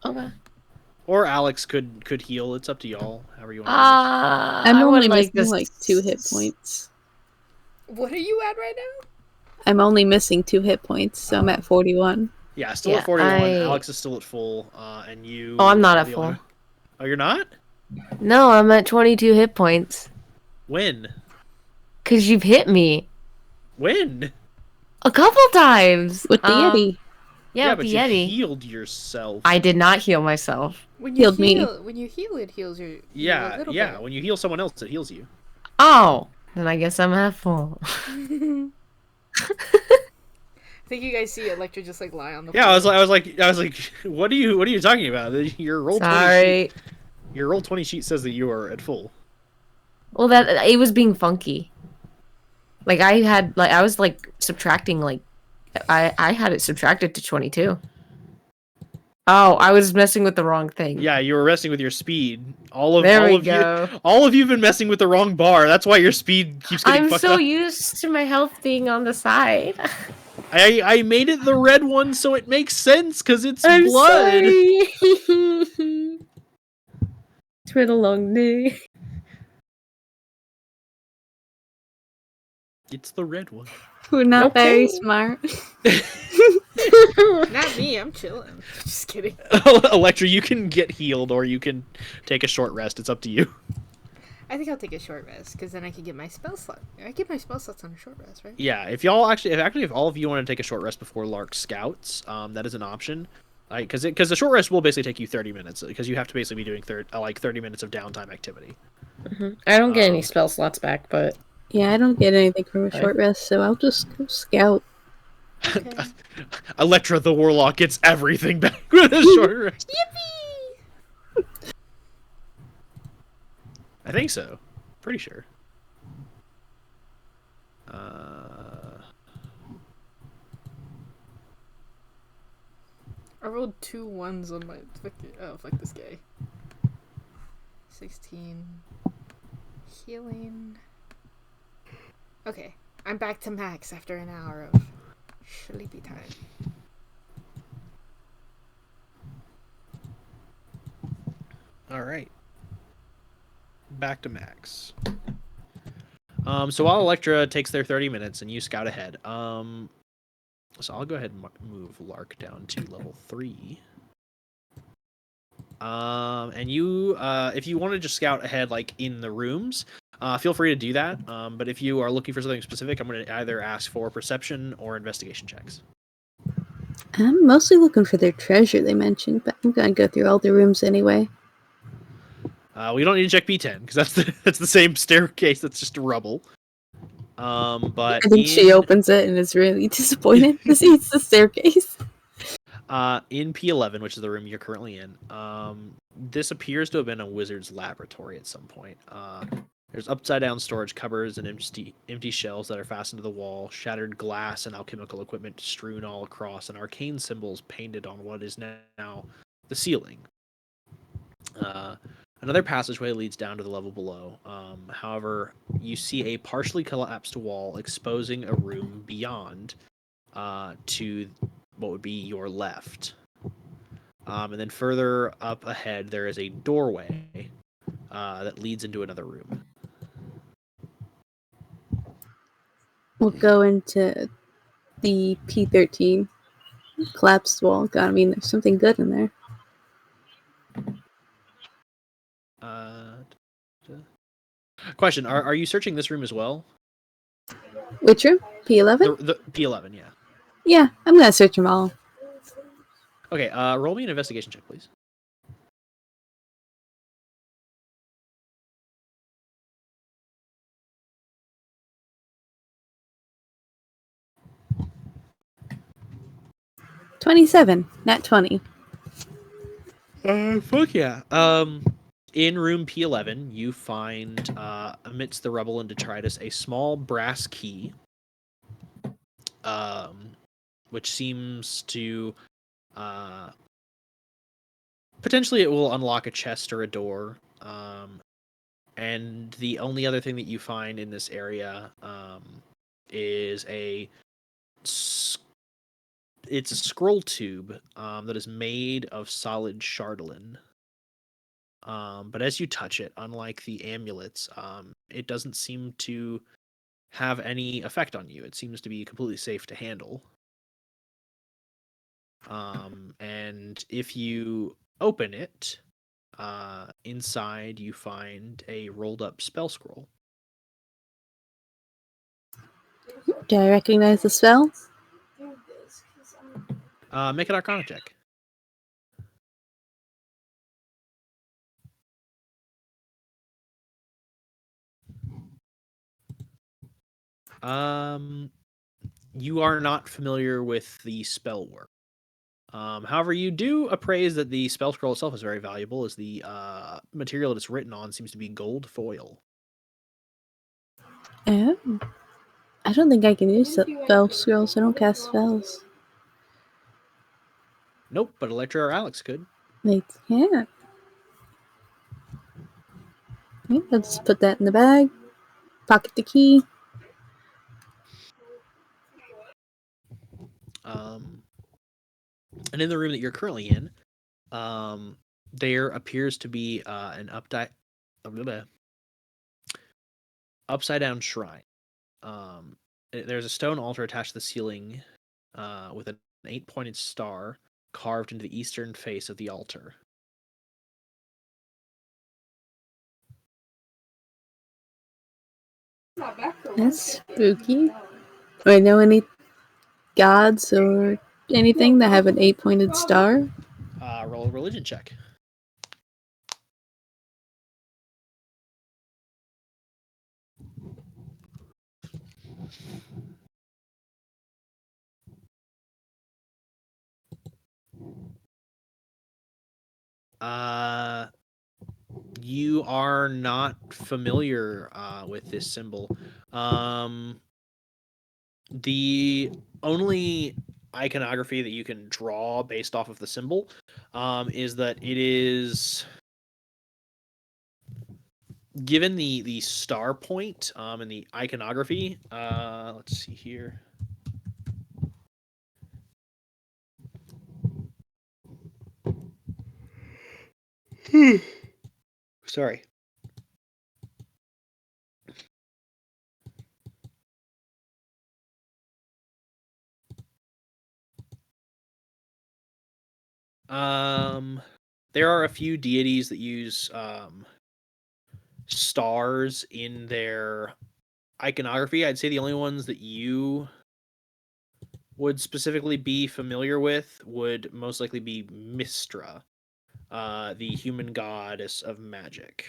Okay. Or Alex could heal. It's up to y'all. However you want. I'm I only would missing this- like 2 hit points. What are you at right now? I'm only missing 2 hit points, so I'm at 41. Yeah, still Yeah, at 41. I- Alex is still at full, and you. Oh, I'm not are at the full. only- Oh, you're not? No, I'm at 22 hit points. When? Cause you've hit me When? a couple times. With the Yeti. Yeah, but with the you Yeti. healed yourself. I did not heal myself. When you Healed me. when you heal, it heals you. a Yeah, little yeah. bit. When you heal someone else, it heals you. Oh, then I guess I'm at full. I think you guys see Electra just like lie on the Yeah, floor. I was like, what are you talking about? Your roll 20 Sorry. sheet, your roll 20 sheet says that you are at full. Well, that it was being funky. Like I was like subtracting like I had it subtracted to 22. Oh, I was messing with the wrong thing. Yeah, you were messing with your speed. All of There we you, go. all of you've been messing with the wrong bar. That's why your speed keeps getting I'm fucked so up. used to my health being on the side. I made it the red one so it makes sense because it's I'm blood. sorry. It's been a long day. It's the red one. We're not very Okay. smart. Not me. I'm chilling. Just kidding. Electra, you can get healed or you can take a short rest. It's up to you. I think I'll take a short rest because then I can get my spell slot. I get my spell slots on a short rest, right? Yeah, if all of you want to take a short rest before Lark scouts, that is an option. Because the short rest will basically take you 30 minutes because you have to basically be doing 30 minutes of downtime activity. I don't get any spell slots back, but Yeah, I don't get anything from a short rest, so I'll just go scout. Okay. Electra the Warlock gets everything back with a short rest. Yippee! I think so. Pretty sure. I rolled 2 1s on my. Oh, fuck this guy. 16. Healing. Okay, I'm back to max after an hour of sleepy time. All right. Back to max. So while Electra takes their 30 minutes and you scout ahead, so I'll go ahead and move Lark down to level 3. And you, if you want to just scout ahead, like in the rooms, feel free to do that. But if you are looking for something specific, I'm going to either ask for perception or investigation checks. I'm mostly looking for their treasure they mentioned, but I'm gonna go through all the rooms anyway. We don't need to check B10 because that's the same staircase that's just rubble. But I think she opens it and is really disappointed to see it's the staircase. In P11, which is the room you're currently in, this appears to have been a wizard's laboratory at some point. There's upside-down storage cupboards and empty shelves that are fastened to the wall, shattered glass and alchemical equipment strewn all across, and arcane symbols painted on what is now the ceiling. Another passageway leads down to the level below. However, you see a partially collapsed wall exposing a room beyond to what would be your left. And then further up ahead, there is a doorway that leads into another room. We'll go into the P13 collapsed wall. God, I mean, there's something good in there. Question: Are you searching this room as well? Which room? P11? The P11, yeah. Yeah, I'm gonna search them all. Okay, roll me an investigation check, please. $27, not 20. Fuck yeah. In room P11, you find, amidst the rubble and detritus, a small brass key, which seems to, potentially it will unlock a chest or a door. And the only other thing that you find in this area, is it's a scroll tube, that is made of solid chardolin. But as you touch it, unlike the amulets, it doesn't seem to have any effect on you. It seems to be completely safe to handle. And if you open it, inside you find a rolled up spell scroll. Do I recognize the spell? Make an Arcana check. You are not familiar with the spell work. However, you do appraise that the spell scroll itself is very valuable, as the material that it's written on seems to be gold foil. Oh. I don't think I can use spell scrolls. I don't cast spells. Nope, but Electra or Alex could. They can't. Okay, let's put that in the bag. Pocket the key. And in the room that you're currently in, there appears to be an upside down shrine. There's a stone altar attached to the ceiling with an 8-pointed star carved into the eastern face of the altar. That's spooky. Do I know any gods or anything that have an 8-pointed star? Roll a religion check. You are not familiar with this symbol. The only iconography that you can draw based off of the symbol is that it is given the star point and the iconography. Let's see here. Sorry. There are a few deities that use stars in their iconography. I'd say the only ones that you would specifically be familiar with would most likely be Mistra, the human goddess of magic.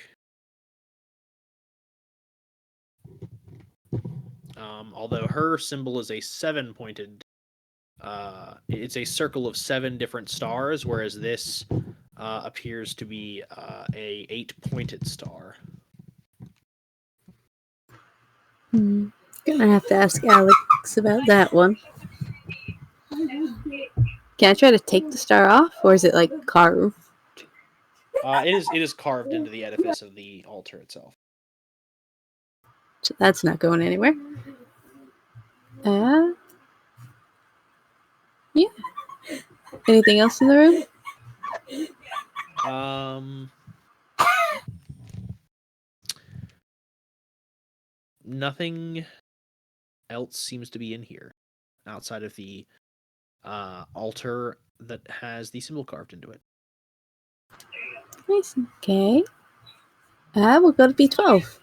Although her symbol is a 7-pointed, it's a circle of 7 different stars, whereas this appears to be a 8-pointed star. Gonna have to ask Alex about that one. Can I try to take the star off, or is it like carved? It is carved into the edifice of the altar itself. So that's not going anywhere. Yeah. Anything else in the room? Nothing else seems to be in here outside of the altar that has the symbol carved into it. Nice. Okay. We'll go to B12.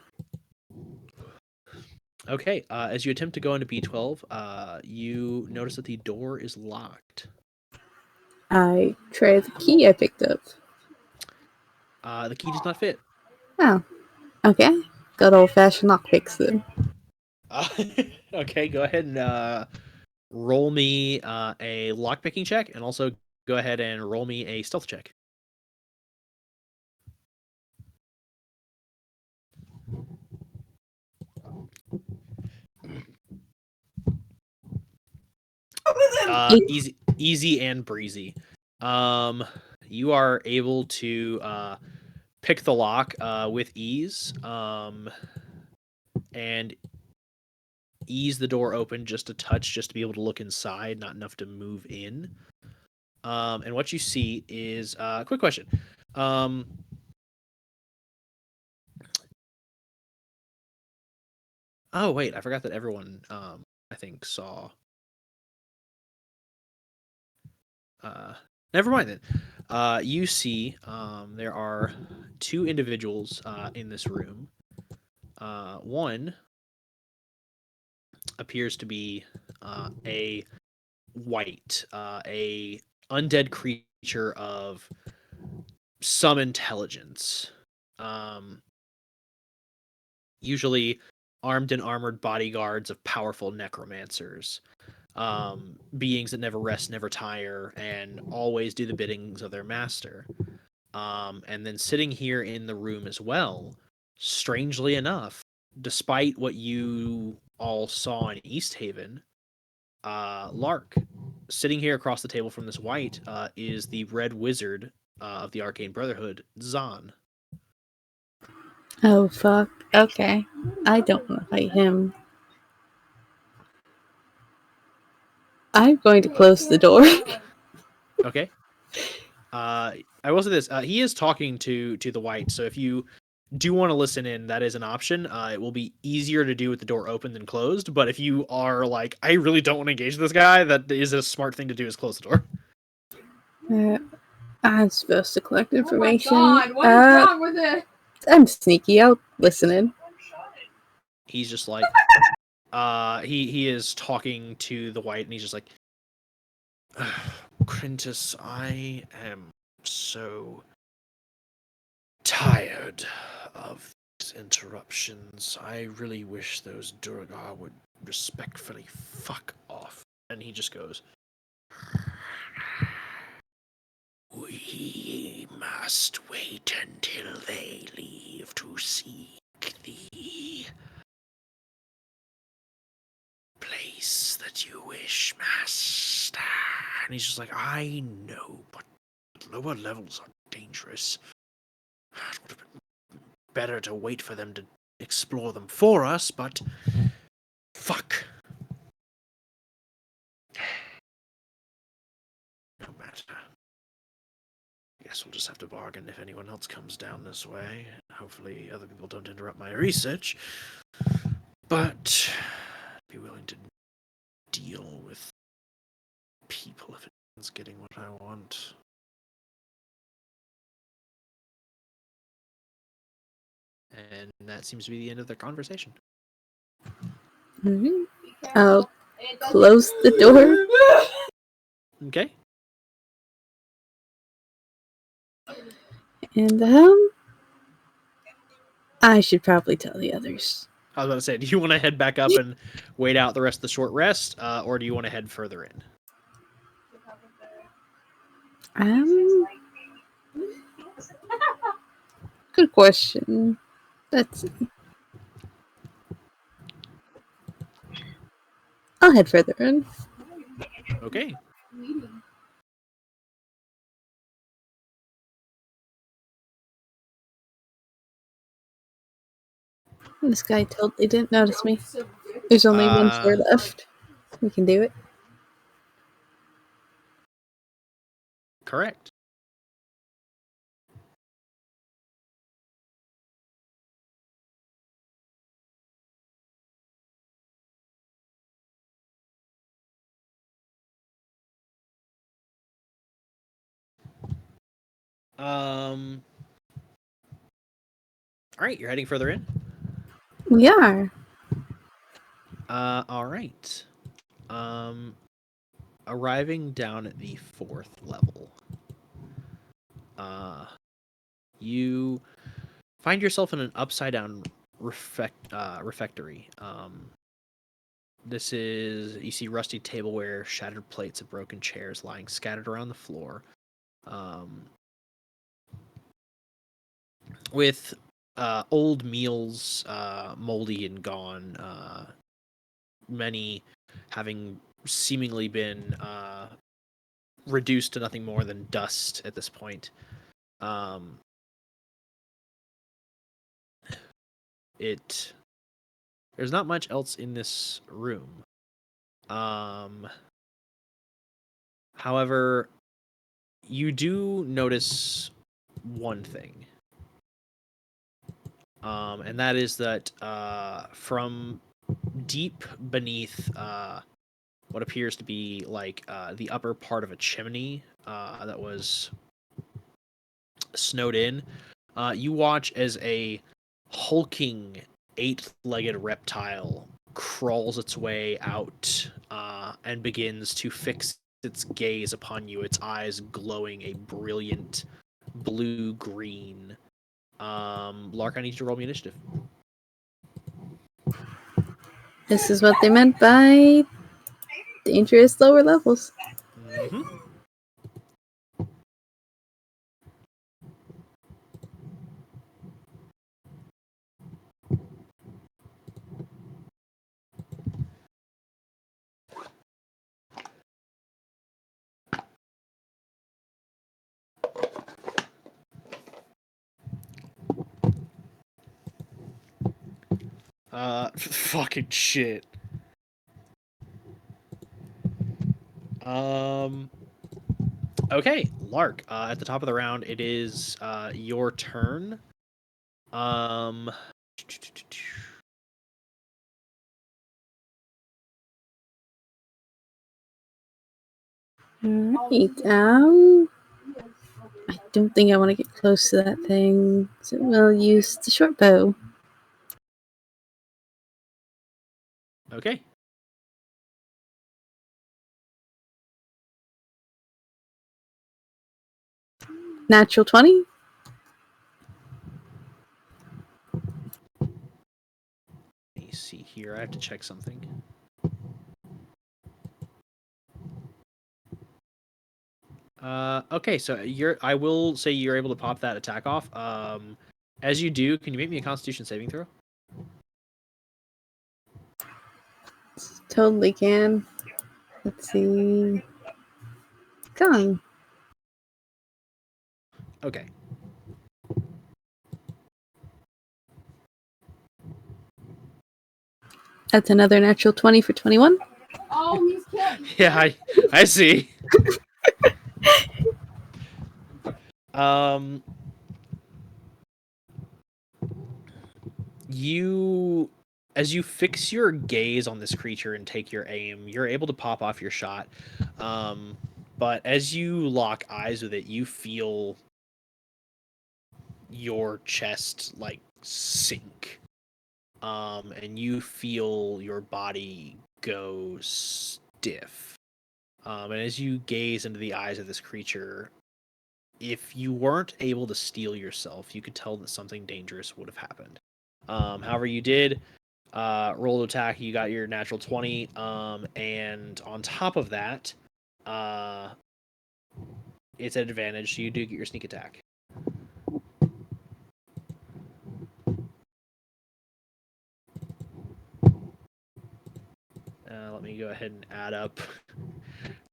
Okay, as you attempt to go into B12, you notice that the door is locked. I try the key I picked up. The key does not fit. Oh. Okay. Good old-fashioned lockpicks then. Okay, go ahead and roll me a lockpicking check, and also go ahead and roll me a stealth check. Easy and breezy. You are able to pick the lock with ease, and ease the door open just a touch, just to be able to look inside, not enough to move in. And what you see is quick question. Oh wait, I forgot that everyone I think saw. Never mind then. You see there are 2 individuals in this room. One appears to be a wight, a undead creature of some intelligence. Usually armed and armored bodyguards of powerful necromancers. Beings that never rest, never tire, and always do the biddings of their master. And then sitting here in the room as well, strangely enough, despite what you all saw in East Haven, Lark, sitting here across the table from this wight, is the Red Wizard of the Arcane Brotherhood, Zahn. Oh, fuck. Okay. I don't want to fight him. I'm going to close the door. Okay. I will say this. He is talking to the wight, so if you do want to listen in, that is an option. It will be easier to do with the door open than closed, but if you are like, I really don't want to engage this guy, that is a smart thing to do, is close the door. I'm supposed to collect information. Oh my God, what is wrong with it? I'm sneaky. I'll listen in. He's just like, he is talking to the wight, and he's just like, Quintus, I am so tired of these interruptions. I really wish those Duergar would respectfully fuck off. And he just goes, we must wait until they leave to seek the place that that you wish, master. And he's just like, I know, but lower levels are dangerous. It would have been better to wait for them to explore them for us, but fuck. No matter. I guess we'll just have to bargain if anyone else comes down this way. Hopefully other people don't interrupt my research. But I'd be willing to deal with people if it's getting what I want. And that seems to be the end of their conversation. Mhm. I'll close the door. Okay. And, I should probably tell the others. I was about to say, do you want to head back up and wait out the rest of the short rest, or do you want to head further in? Good question. Let's see. I'll head further in. Okay. This guy totally didn't notice me. There's only one floor left. We can do it. Correct. All right, you're heading further in. We are. All right. Arriving down at the 4th level, you find yourself in an upside down refectory. This is, you see rusty tableware, shattered plates, and broken chairs lying scattered around the floor. With old meals, moldy and gone, many having seemingly been reduced to nothing more than dust at this point. There's not much else in this room. However, you do notice one thing. And that is that from deep beneath what appears to be like the upper part of a chimney that was snowed in, you watch as a hulking 8-legged reptile crawls its way out and begins to fix its gaze upon you, its eyes glowing a brilliant blue-green. Lark, I need you to roll me initiative. This is what they meant by dangerous lower levels. Mm-hmm. Fucking shit. Okay, Lark, at the top of the round, it is your turn. Alright, I don't think I want to get close to that thing, so we'll use the short bow. Okay. Natural 20? Let me see here. I have to check something. Okay, so I will say you're able to pop that attack off. As you do, can you make me a Constitution saving throw? Totally can. Let's see. Going. Okay. That's another natural 20 for 21. Oh, he's killing. Yeah, I see. You, as you fix your gaze on this creature and take your aim, you're able to pop off your shot. But as you lock eyes with it, you feel your chest like sink. And you feel your body go stiff. And as you gaze into the eyes of this creature, if you weren't able to steel yourself, you could tell that something dangerous would have happened. However, you did roll to attack. You got your natural 20, and on top of that, it's an advantage, so you do get your sneak attack. Let me go ahead and add up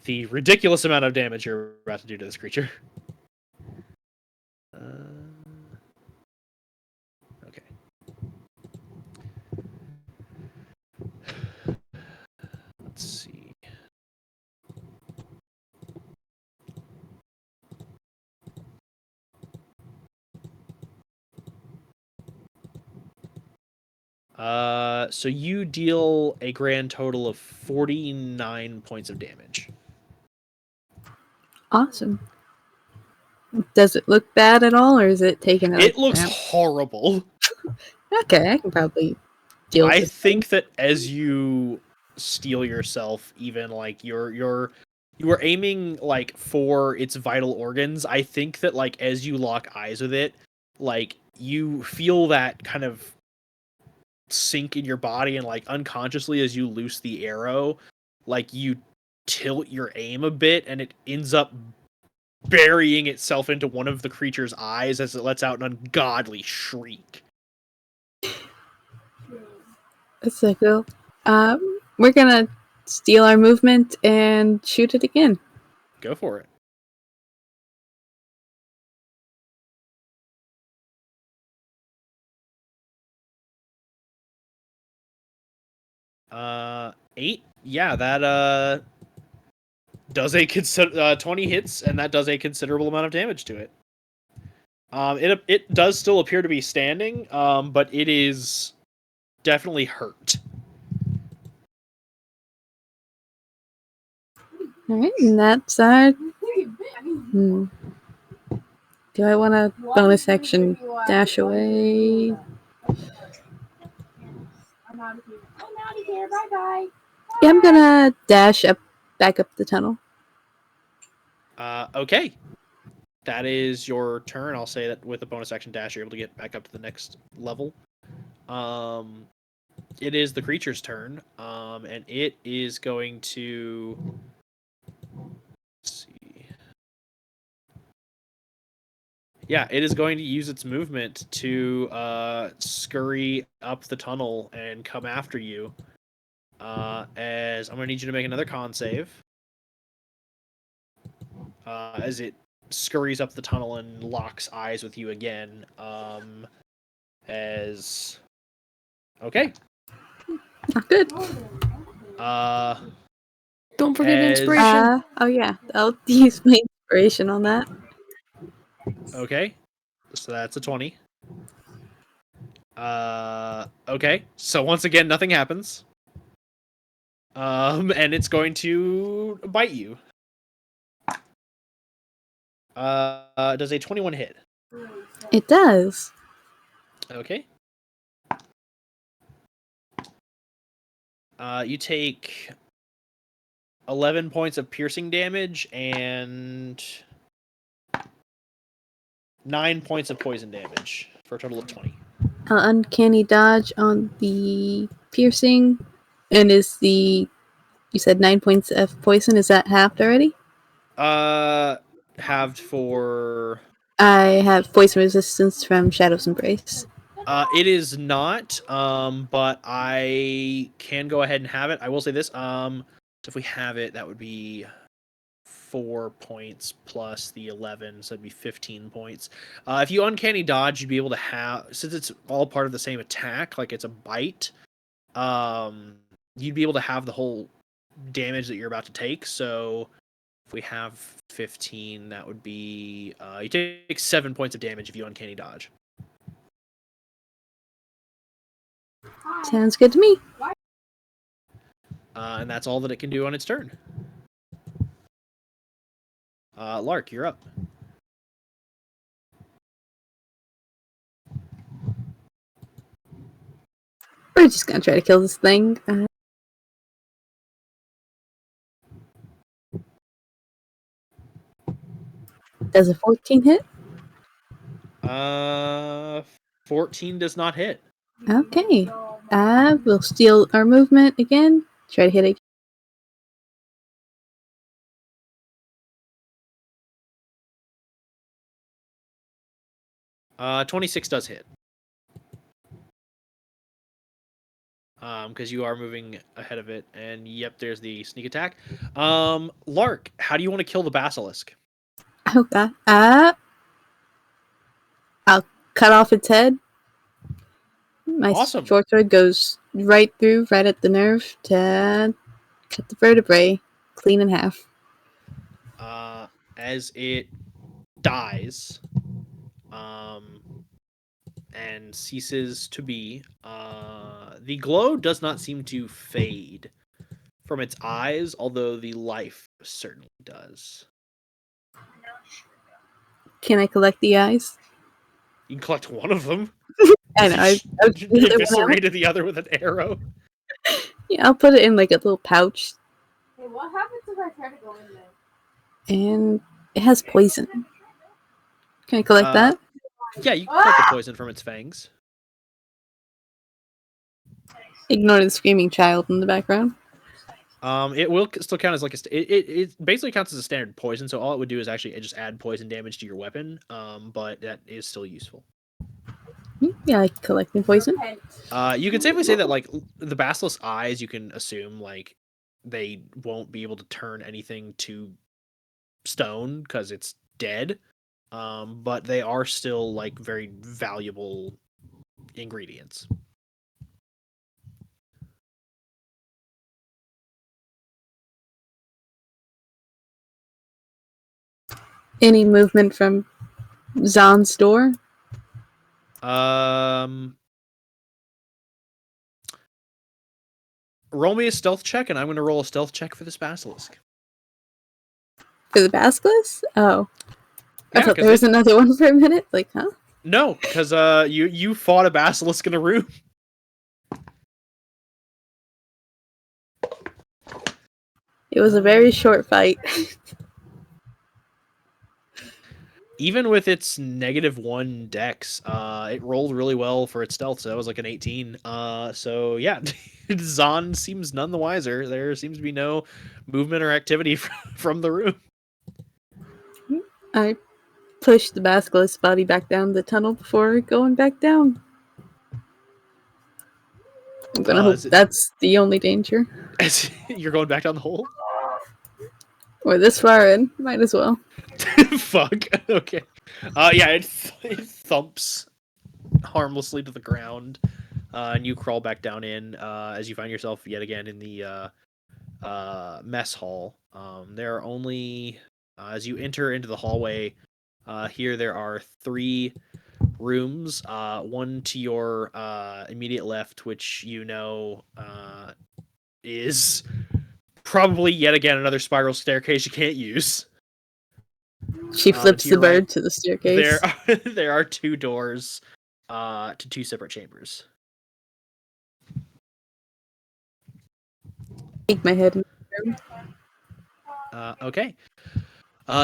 the ridiculous amount of damage you're about to do to this creature. Okay. Let's see. So you deal a grand total of 49 points of damage. Awesome. Does it look bad at all, or is it taken out? It looks horrible. Okay, I can probably deal with I this. think that as you steel yourself, even like you were aiming like for its vital organs. I think that like as you lock eyes with it, like you feel that kind of sink in your body, and like unconsciously as you loose the arrow, like you tilt your aim a bit, and it ends up burying itself into one of the creature's eyes as it lets out an ungodly shriek. That's so cool. We're gonna steal our movement and shoot it again. Go for it. Uh, 8. Yeah, that does a 20 hits, and that does a considerable amount of damage to it. It does still appear to be standing, but it is definitely hurt. All right, and that's our. Do I want to bonus action dash away? I'm out of here. I'm out of here. Bye bye. Yeah, I'm gonna dash up, back up the tunnel. Okay. That is your turn. I'll say that with a bonus action dash, you're able to get back up to the next level. It is the creature's turn, and it is going to. Let's see. Yeah, it is going to use its movement to scurry up the tunnel and come after you. As I'm going to need you to make another con save. As it scurries up the tunnel and locks eyes with you again. Okay. Not good. Don't forget As- inspiration. Oh yeah, I'll use my inspiration on that. Okay. So that's a 20. Okay. So once again, nothing happens. And it's going to bite you. Does a 21 hit? It does. Okay. You take 11 points of piercing damage and 9 points of poison damage for a total of 20. Uncanny dodge on the piercing, and is the you said 9 points of poison? Is that halved already? Halved for. I have poison resistance from Shadow's Embrace. It is not, but I can go ahead and have it. I will say this, So if we have it, that would be 4 points plus the 11, so it'd be 15 points. If you uncanny dodge, you'd be able to have, since it's all part of the same attack, like it's a bite, you'd be able to have the whole damage that you're about to take. So if we have 15, that would be you take 7 points of damage if you uncanny dodge. Sounds good to me. And that's all that it can do on its turn. Lark, you're up. We're just gonna try to kill this thing. Does a 14 hit? 14 does not hit. Okay. We'll steal our movement again. Try to hit again. Uh, 26 does hit. Because you are moving ahead of it, and yep, there's the sneak attack. Lark, how do you want to kill the basilisk? Oh god. I'll cut off its head. My Awesome. short sword goes right through, right at the nerve to cut the vertebrae clean in half. As it dies, and ceases to be, the glow does not seem to fade from its eyes, although the life certainly does. Can I collect the eyes? You can collect one of them. I know. I Eviscerated the other with an arrow. Yeah, I'll put it in like a little pouch, Hey, what happens if I try to go in there? and it has poison. Can I collect that? Yeah, you can collect the poison from its fangs. Ignore the screaming child in the background. It will still count as like it basically counts as a standard poison. So all it would do is actually just add poison damage to your weapon. But that is still useful. Yeah, I like collecting poison. You can safely say that like the basilisk's eyes, you can assume like they won't be able to turn anything to stone because it's dead. But they are still like very valuable ingredients. Any movement from Zahn's door? Roll me a stealth check, and I'm going to roll a stealth check for this basilisk. For the basilisk? Oh. I Yeah, thought 'cause there was another one for a minute. Like, huh? No, because you fought a basilisk in a room. It was a very short fight. Even with its -1 dex, it rolled really well for its stealth, so that was like an 18. So yeah, Zahn seems none the wiser. There seems to be no movement or activity from the room. I pushed the basilisk's body back down the tunnel before going back down. I'm gonna hope that's the only danger. You're going back down the hole? We're this far in. Might as well. Fuck. Okay. Yeah, it thumps harmlessly to the ground, and you crawl back down in as you find yourself yet again in the mess hall. There are only as you enter into the hallway. Here there are 3 rooms. One to your immediate left, which you know is probably yet again another spiral staircase you can't use. She flips the bird right, to the staircase. There are 2 doors to 2 separate chambers. Peek my head in the room. Okay.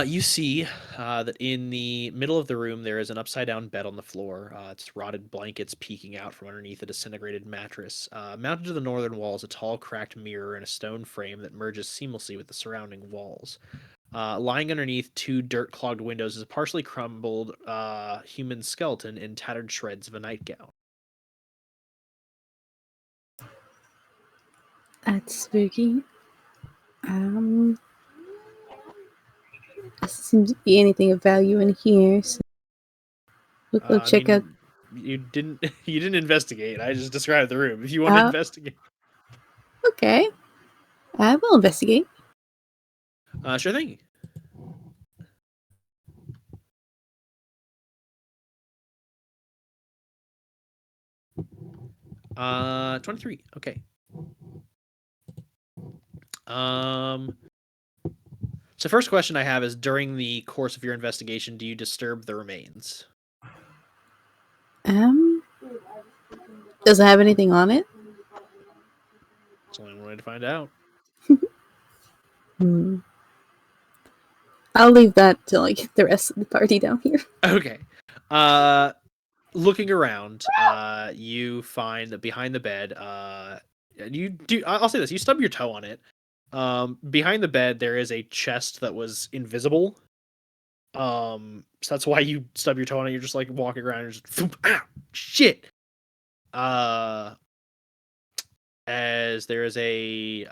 You see that in the middle of the room there is an upside-down bed on the floor. It's rotted blankets peeking out from underneath a disintegrated mattress. Mounted to the northern wall is a tall, cracked mirror in a stone frame that merges seamlessly with the surrounding walls. Lying underneath 2 dirt-clogged windows is a partially crumbled human skeleton in tattered shreds of a nightgown. That's spooky. Doesn't seem to be anything of value in here, so we'll go I check out. mean, you didn't investigate. I just described the room. If you want to investigate, Okay. I will investigate. sure thing. Uh, 23. Okay. So first question I have is, during the course of your investigation, do you disturb the remains? Does it have anything on it? That's the only way to find out. I'll leave that till I get the rest of the party down here. Okay. Looking around, you find that behind the bed, you do. I'll say this: you stub your toe on it. Behind the bed, there is a chest that was invisible. So that's why you stub your toe on it. You're just like walking around and just, ah, shit. As there is a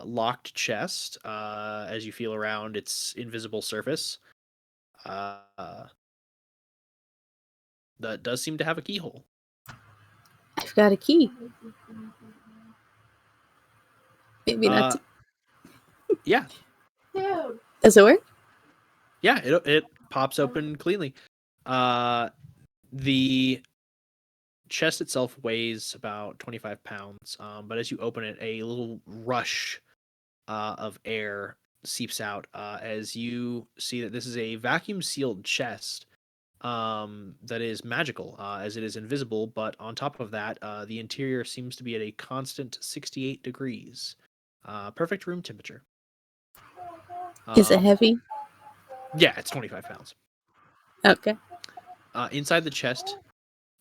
locked chest, as you feel around its invisible surface, that does seem to have a keyhole. I've got a key. Maybe not. Yeah. Dude. Does it work? Yeah, it pops open cleanly. The chest itself weighs about 25 pounds, but as you open it, a little rush of air seeps out as you see that this is a vacuum sealed chest that is magical, as it is invisible, but on top of that, the interior seems to be at a constant 68 degrees. Perfect room temperature. Is it heavy? Yeah, it's 25 pounds. Okay. Inside the chest,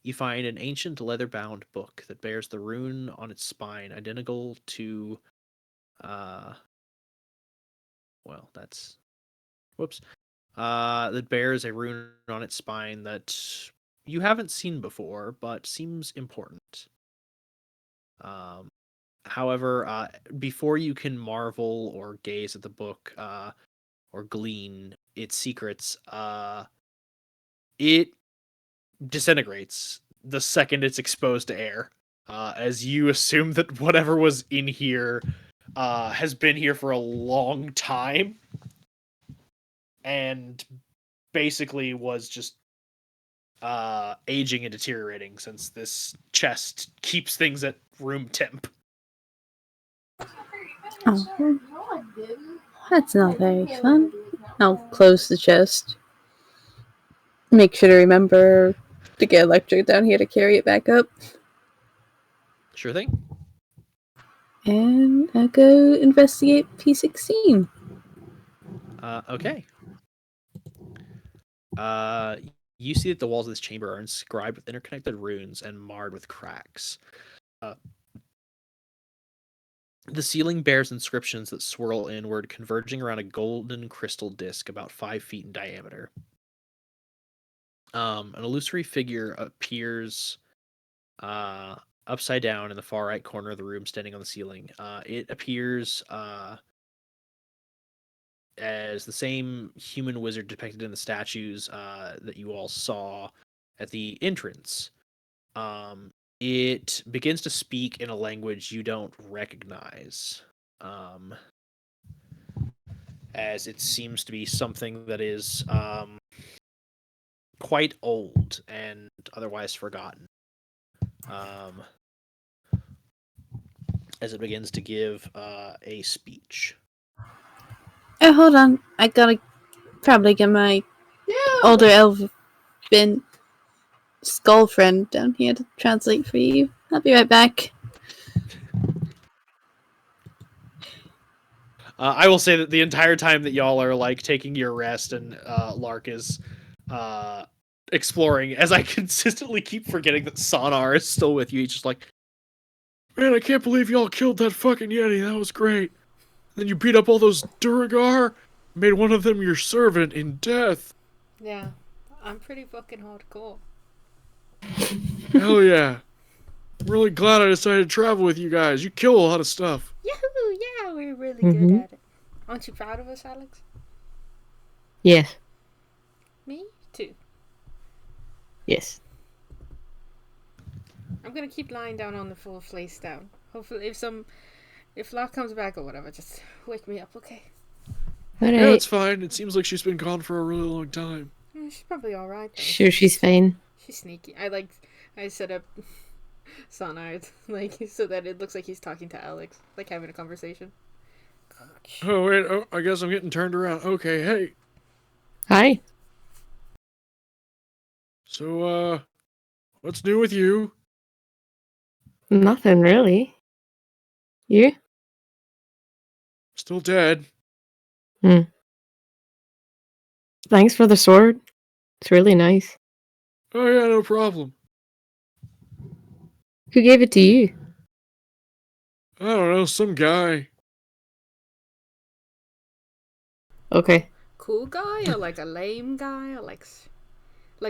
you find an ancient leather-bound book that bears the rune on its spine, identical to, well, that's, whoops. That bears a rune on its spine that you haven't seen before, but seems important. However, before you can marvel or gaze at the book, or glean its secrets, it disintegrates the second it's exposed to air, as you assume that whatever was in here has been here for a long time and basically was just aging and deteriorating, since this chest keeps things at room temp. Oh, that's not very fun. I'll close the chest. Make sure to remember to get Electric down here to carry it back up. Sure thing. And I'll go investigate P16. Okay. You see that the walls of this chamber are inscribed with interconnected runes and marred with cracks. The ceiling bears inscriptions that swirl inward, converging around a golden crystal disc about 5 feet in diameter. An illusory figure appears upside down in the far right corner of the room, standing on the ceiling. It appears as the same human wizard depicted in the statues that you all saw at the entrance. It begins to speak in a language you don't recognize, as it seems to be something that is quite old and otherwise forgotten. As it begins to give a speech. Oh, hold on. I gotta probably get my older elven skull friend down here to translate for you. I'll be right back. I will say that the entire time that y'all are like taking your rest and Lark is exploring, as I consistently keep forgetting that Sonar is still with you. He's just like, man, I can't believe y'all killed that fucking Yeti. That was great. Then you beat up all those Duragar, made one of them your servant in death. Yeah, I'm pretty fucking hardcore. Hell yeah. I'm really glad I decided to travel with you guys. You kill a lot of stuff. Yahoo! Yeah, we're really good at it. Aren't you proud of us, Alex? Yes. Me too. Yes. I'm gonna keep lying down on the floor, face down. Hopefully, if Locke comes back or whatever, just wake me up, okay? All Yeah, right. it's fine. It seems like she's been gone for a really long time. She's probably all right. Sure, she's fine. She's sneaky. I set up Sonard so that it looks like he's talking to Alex, like having a conversation. Oh, wait. Oh, I guess I'm getting turned around. Okay, hey. Hi. So, what's new with you? Nothing really. You? Still dead. Thanks for the sword. It's really nice. Oh, yeah, no problem. Who gave it to you? I don't know, some guy. Okay. Cool guy or like a lame guy or like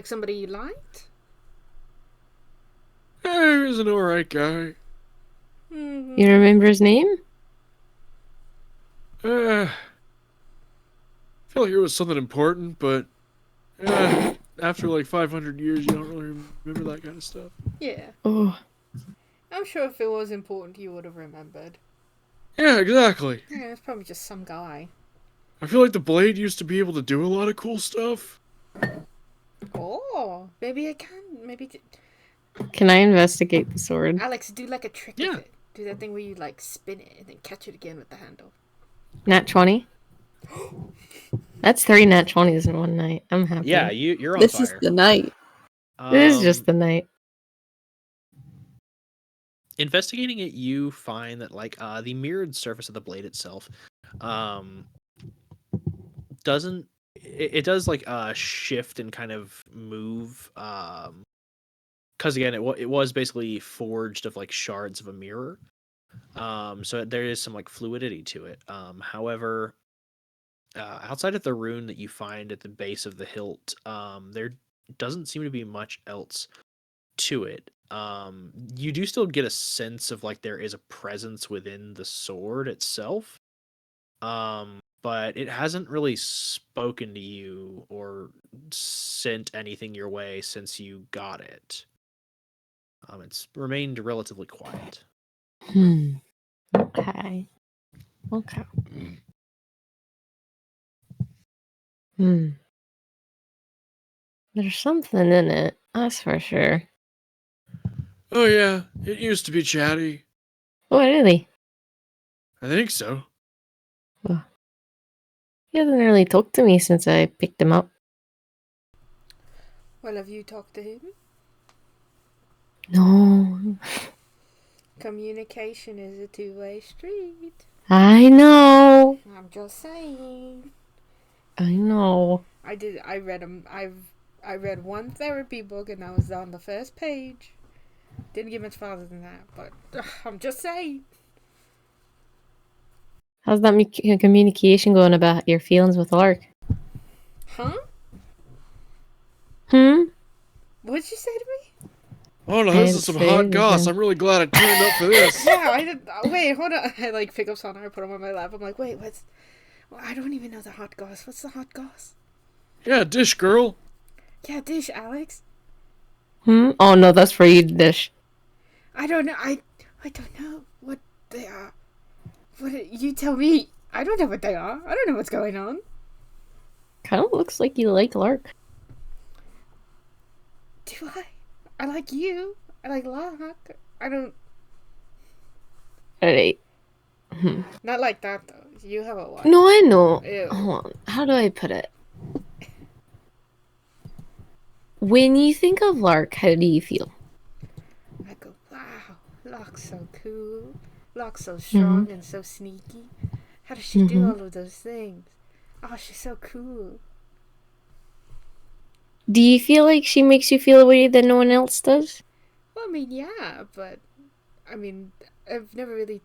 somebody you liked? He was an alright guy. You remember his name? I feel like it was something important, but after like 500 years, you don't really remember that kind of stuff. Yeah. Oh. I'm sure if it was important, you would have remembered. Yeah, exactly. Yeah, it's probably just some guy. I feel like the blade used to be able to do a lot of cool stuff. Oh, maybe I can. Maybe. Can I investigate the sword? Alex, do like a trick Yeah. with it. Do that thing where you like spin it and then catch it again with the handle. Nat 20? That's 3 nat 20s in one night. I'm happy. Yeah, you're on This fire. is the night. This is just the night. Investigating it, you find that like the mirrored surface of the blade itself doesn't it does like shift and kind of move because again it was basically forged of like shards of a mirror, so there is some like fluidity to it. However, outside of the rune that you find at the base of the hilt, there doesn't seem to be much else to it. You do still get a sense of like there is a presence within the sword itself, but it hasn't really spoken to you or sent anything your way since you got it. It's remained relatively quiet. Okay. Okay. There's something in it, that's for sure. Oh, yeah, it used to be chatty. Oh, really? I think so. He hasn't really talked to me since I picked him up. Well, have you talked to him? No. Communication is a two-way street. I know. I'm just saying. I know. I read one therapy book and I was on the first page. Didn't get much farther than that, but I'm just saying. How's that communication going about your feelings with Lark? Huh? What'd you say to me? Oh no, I this didn't is some say hot goss. anything. I'm really glad I turned up for this. Yeah, I did. Wait, hold on. I like pick up Sonar, put him on my lap. I'm like, wait, what's? Well, I don't even know the hot goss. What's the hot goss? Yeah, dish girl. Yeah, dish, Alex. Oh no, that's for you to dish. I don't know. I don't know what they are. You tell me. I don't know what they are. I don't know what's going on. Kind of looks like you like Lark. Do I? I like you. I like Locke. I don't. Alright. Not like that though. You have a wife. No, I know. Ew. Hold on. How do I put it? When you think of Lark, how do you feel? I go, wow, Locke's so cool. Locke's so strong and so sneaky. How does she do all of those things? Oh, she's so cool. Do you feel like she makes you feel a way that no one else does? Well, I mean, yeah, but I mean, I've never really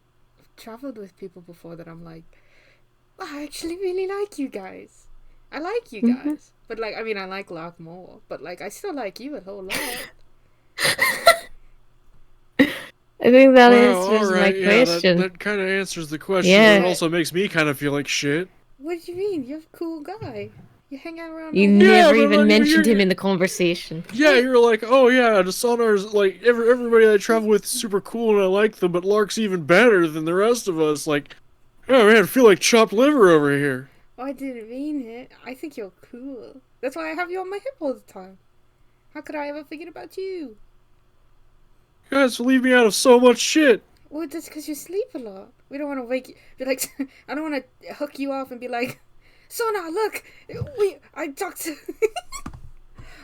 traveled with people before that I'm like, well, I actually really like you guys. I like you guys. But like, I mean, I like Locke more. But like, I still like you a whole lot. I think that Well, answers my alright, yeah, question. that kind of answers the question, Yeah. but it also makes me kind of feel like shit. What do you mean? You're a cool guy. You hang out around. You my- Yeah, never but even like, mentioned you're- him in the conversation. Yeah, you're like, oh yeah, the Sonar's like everybody I travel with is super cool and I like them, but Lark's even better than the rest of us. Like, oh man, I feel like chopped liver over here. I didn't mean it. I think you're cool. That's why I have you on my hip all the time. How could I ever forget about you? You guys leave me out of so much shit. Well, that's because you sleep a lot. We don't want to wake you. Be like, I don't want to hook you off and be like, Sona, look, I talked to,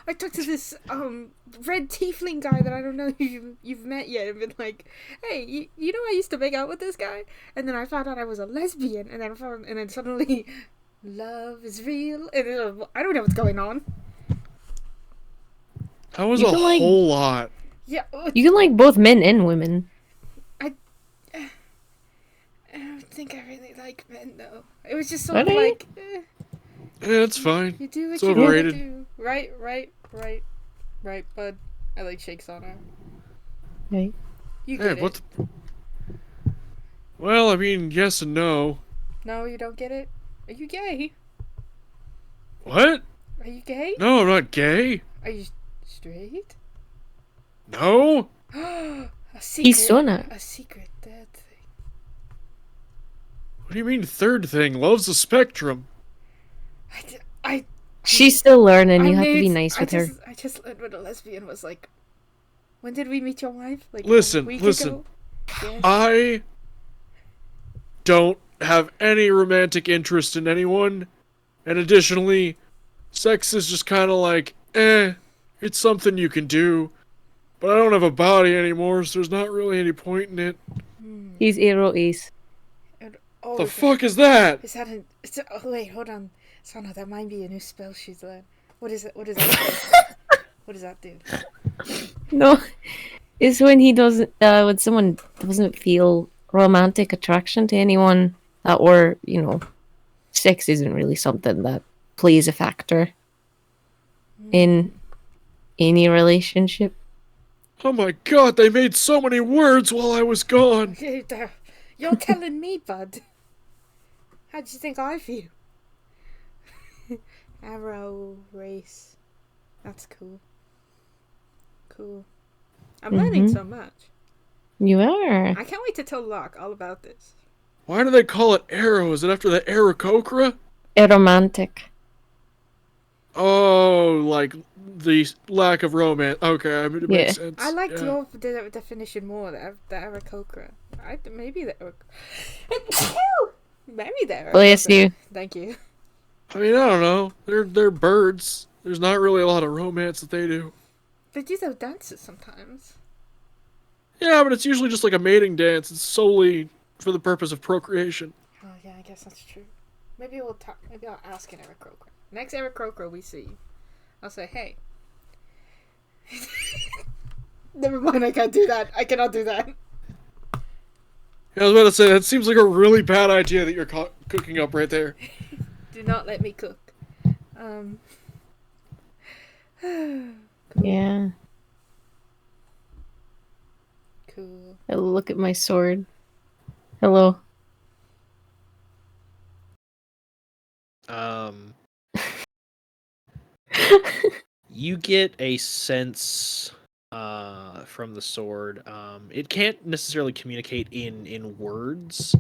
I talked to this red tiefling guy that I don't know if you've met yet, and been like, hey, you know I used to make out with this guy, and then I found out I was a lesbian, and then suddenly, love is real, and then, I don't know what's going on. That was You a can, like- whole lot. Yeah, You can like both men and women. I don't think I really like men though. It was just sort What of are you- like. Yeah, it's fine. You do what It's you overrated. gotta do. Right, bud. I like shakes on her. Right. You Hey, get what? it. Well, I mean, yes and no. No, you don't get it? Are you gay? What? Are you gay? No, I'm not gay. Are you straight? No. A secret. He's Sona. A secret third thing. What do you mean third thing? Love's a spectrum. I She's still learning. I You have to be made- nice with her. I just learned what a lesbian was like. When did we meet your wife? Like Listen, a week listen. ago? Yes. I don't have any romantic interest in anyone, and additionally, sex is just kind of like, it's something you can do, but I don't have a body anymore, so there's not really any point in it. He's Aero Ace. Oh, The is that- fuck is that? Is that an? Oh wait, hold on. Sana, that might be a new spell she's learned. What is it? What does that do? What does that do? No, it's when he doesn't. When someone doesn't feel romantic attraction to anyone, or sex isn't really something that plays a factor in any relationship. Oh my god, they made so many words while I was gone. You're telling me, bud. How do you think I feel? Arrow race. That's cool. Cool. I'm learning so much. You are. I can't wait to tell Locke all about this. Why do they call it arrow? Is it after the Aarakocra? Aromantic. Oh, like the lack of romance. Okay, I mean, it makes Yeah. sense. I liked yeah. your definition more, the Aarakocra. Maybe the Maybe the Bless Aarakocra. you. Thank you. I mean, I don't know. They're birds. There's not really a lot of romance that they do. They do those dances sometimes. Yeah, but it's usually just like a mating dance. It's solely for the purpose of procreation. Oh yeah, I guess that's true. Maybe we'll talk. Maybe I'll ask an Aarakocra. Next Aarakocra we see, I'll say, "Hey." Never mind. I can't do that. I cannot do that. Yeah, I was about to say, that seems like a really bad idea that you're cooking up right there. Do not let me cook. Yeah. Cool. I look at my sword. Hello. You get a sense from the sword. It can't necessarily communicate in words.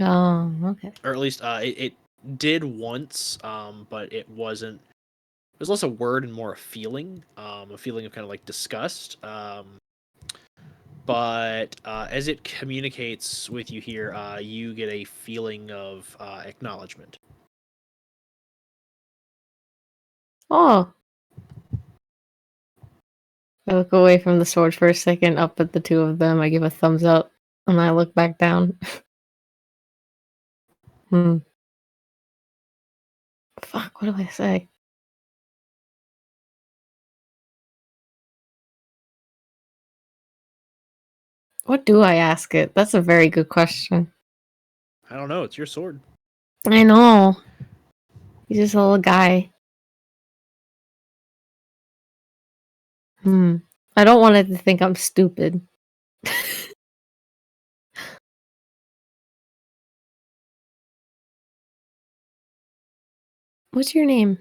Oh, okay. Or at least it did once, but it wasn't. It was less a word and more a feeling of kind of like disgust. But as it communicates with you here, you get a feeling of acknowledgement. Oh. I look away from the sword for a second, up at the two of them. I give a thumbs up, and I look back down. Fuck, what do I say? What do I ask it? That's a very good question. I don't know. It's your sword. I know. He's just a little guy. I don't want it to think I'm stupid. What's your name?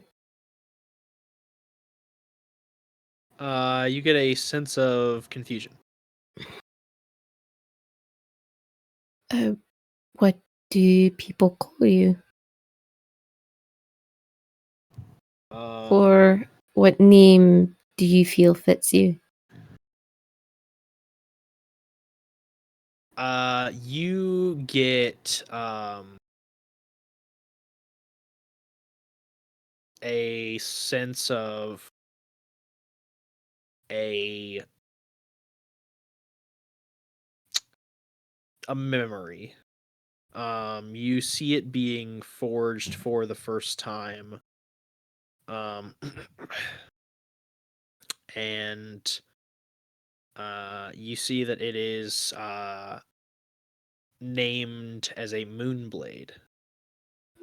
You get a sense of confusion. What do people call you? Or what name do you feel fits you? You get a sense of a memory. You see it being forged for the first time. And you see that it is named as a Moonblade.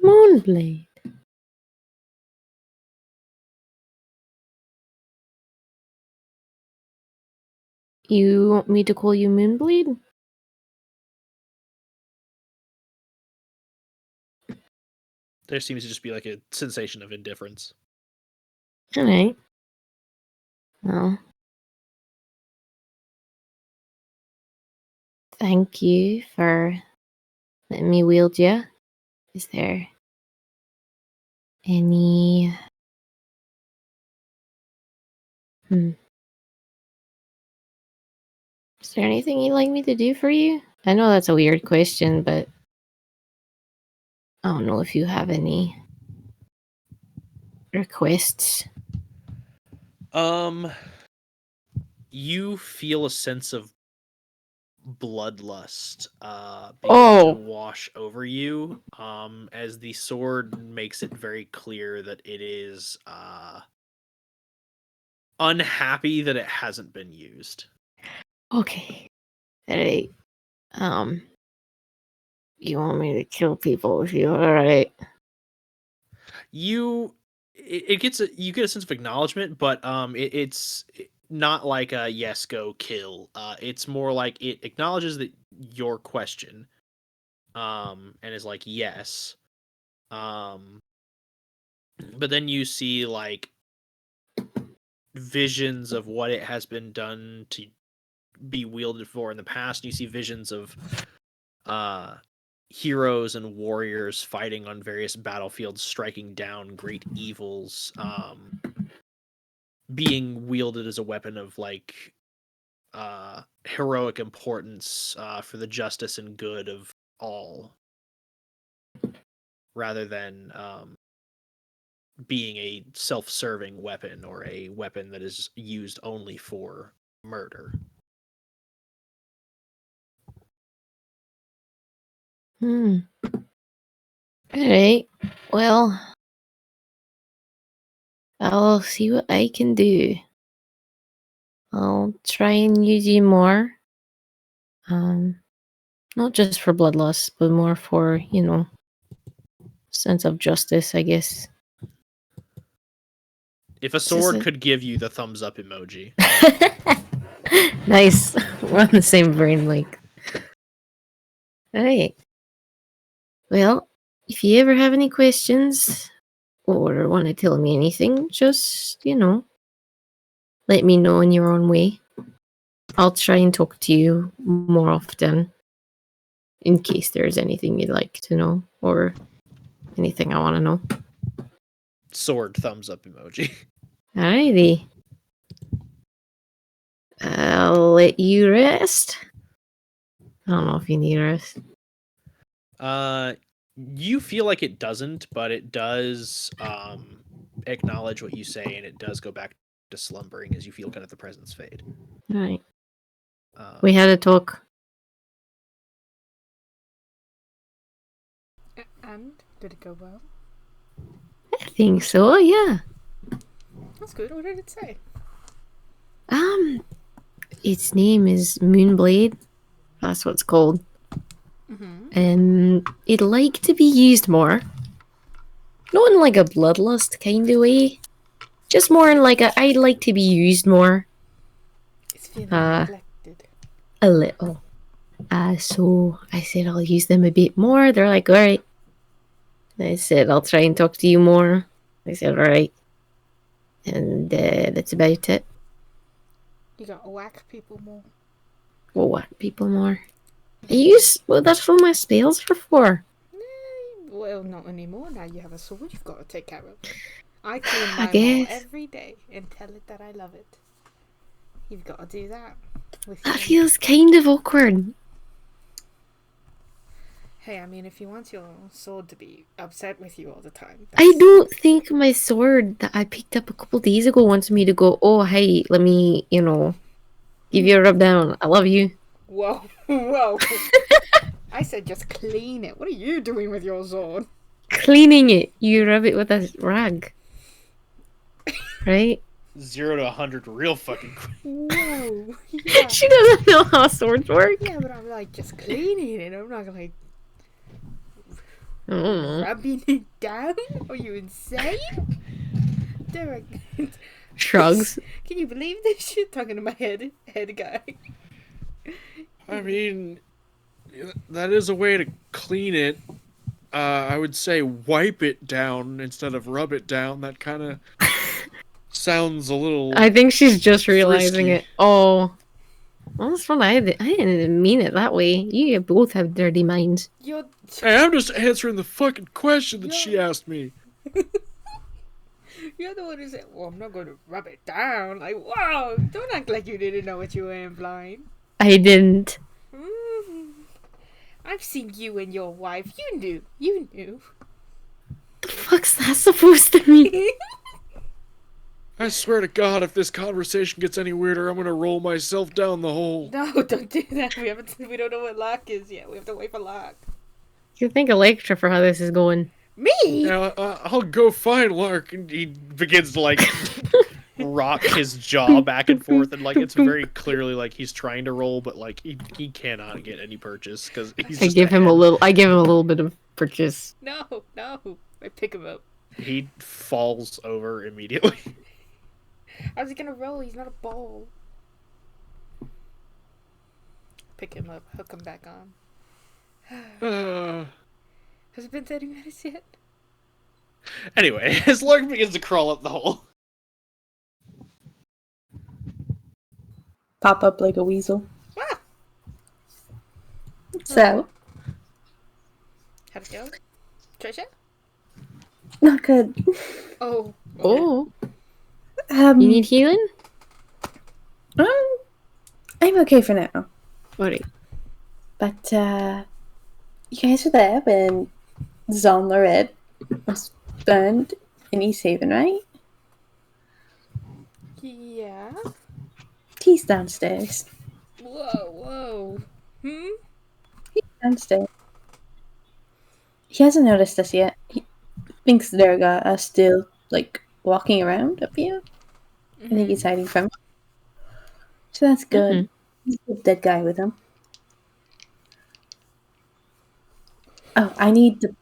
Moonblade. You want me to call you Moonblade? There seems to just be like a sensation of indifference. Alright. Well. Thank you for letting me wield you. Is there any... Is there anything you'd like me to do for you? I know that's a weird question, but I don't know if you have any requests. You feel a sense of bloodlust begin Oh. to wash over you as the sword makes it very clear that it is unhappy that it hasn't been used. Okay. Alright. You want me to kill people with you? Alright. You get a sense of acknowledgement, but it's not like a yes, go kill. It's more like it acknowledges that your question and is like yes. But then you see like visions of what it has been done to be wielded for in the past. You see visions of heroes and warriors fighting on various battlefields, striking down great evils, being wielded as a weapon of like heroic importance for the justice and good of all, rather than being a self-serving weapon or a weapon that is used only for murder. Alright. Well, I'll see what I can do. I'll try and use you more. Not just for bloodlust, but more for, sense of justice, I guess. If a sword could give you the thumbs up emoji. Nice. We're on the same brain link. Alright. Well, if you ever have any questions or want to tell me anything, just, let me know in your own way. I'll try and talk to you more often in case there's anything you'd like to know or anything I want to know. Sword thumbs up emoji. Alrighty. I'll let you rest. I don't know if you need rest. You feel like it doesn't, but it does acknowledge what you say, and it does go back to slumbering as you feel kind of the presence fade. Alright. We had a talk. And did it go well? I think so, yeah. That's good. What did it say? Its name is Moonblade. That's what it's called. It'd like to be used more. Not in like a bloodlust kind of way. Just more in like a I'd like to be used more. It's feeling neglected. A little. So I said I'll use them a bit more. They're like, alright. I said I'll try and talk to you more. I said, alright. And that's about it. You gotta whack people more. We'll whack people more. Well, that's what my spells are for. Well, not anymore. Now you have a sword you've got to take care of. I clean I my maul guess. every day and tell it that I love it. You've got to do that. With That your- feels kind of awkward. Hey, I mean, if you want your sword to be upset with you all the time. I don't think my sword that I picked up a couple days ago wants me to go, oh, hey, let me, give you a rub down. I love you. Whoa, whoa. I said just clean it. What are you doing with your sword? Cleaning it. You rub it with a rag. Right? 0 to 100 real fucking quick. Whoa. Yeah. She doesn't know how swords work. Yeah, but I'm like, just cleaning it. I'm not like I don't know. rubbing it down. Are you insane? Derek, Shrugs. can you believe this shit? Talking to my head guy. I mean, that is a way to clean it. I would say wipe it down instead of rub it down. That kind of sounds a little. I think she's just realizing Frisky. it. Oh. Well, that's fun. I didn't mean it that way. You both have dirty minds. You're Hey, I'm just answering the fucking question that she asked me. you're the one who said, "Well, I'm not going to rub it down." Like, wow! Don't act like you didn't know what you were implying. I didn't. I've seen you and your wife. You knew. You knew. The fuck's that supposed to mean? I swear to God, if this conversation gets any weirder, I'm gonna roll myself down the hole. No, don't do that. We don't know what Lark is yet. We have to wait for Lark. You think Electra for how this is going. Me? Yeah, I'll go find Lark. And he begins to like rock his jaw back and forth, and like it's very clearly like he's trying to roll, but like he cannot get any purchase because he's I just give him a ahead. little bit of purchase. No. I pick him up. He falls over immediately. How's he gonna roll? He's not a ball. Pick him up. Hook him back on. Has it been 30 minutes yet? Anyway, as Lark begins to crawl up the hole. Pop up like a weasel. Ah! So, How'd it go? Trisha? not good. Oh. okay. Oh, Um, you need healing? I'm okay for now. Alright. But, you guys were there when Zon Lored was burned in East Haven, right? Yeah. He's downstairs. Whoa. Downstairs. He hasn't noticed us yet. He thinks Durga are still, like, walking around up here. I think he's hiding from us. So that's good. He's a dead guy with him. Oh, I need the...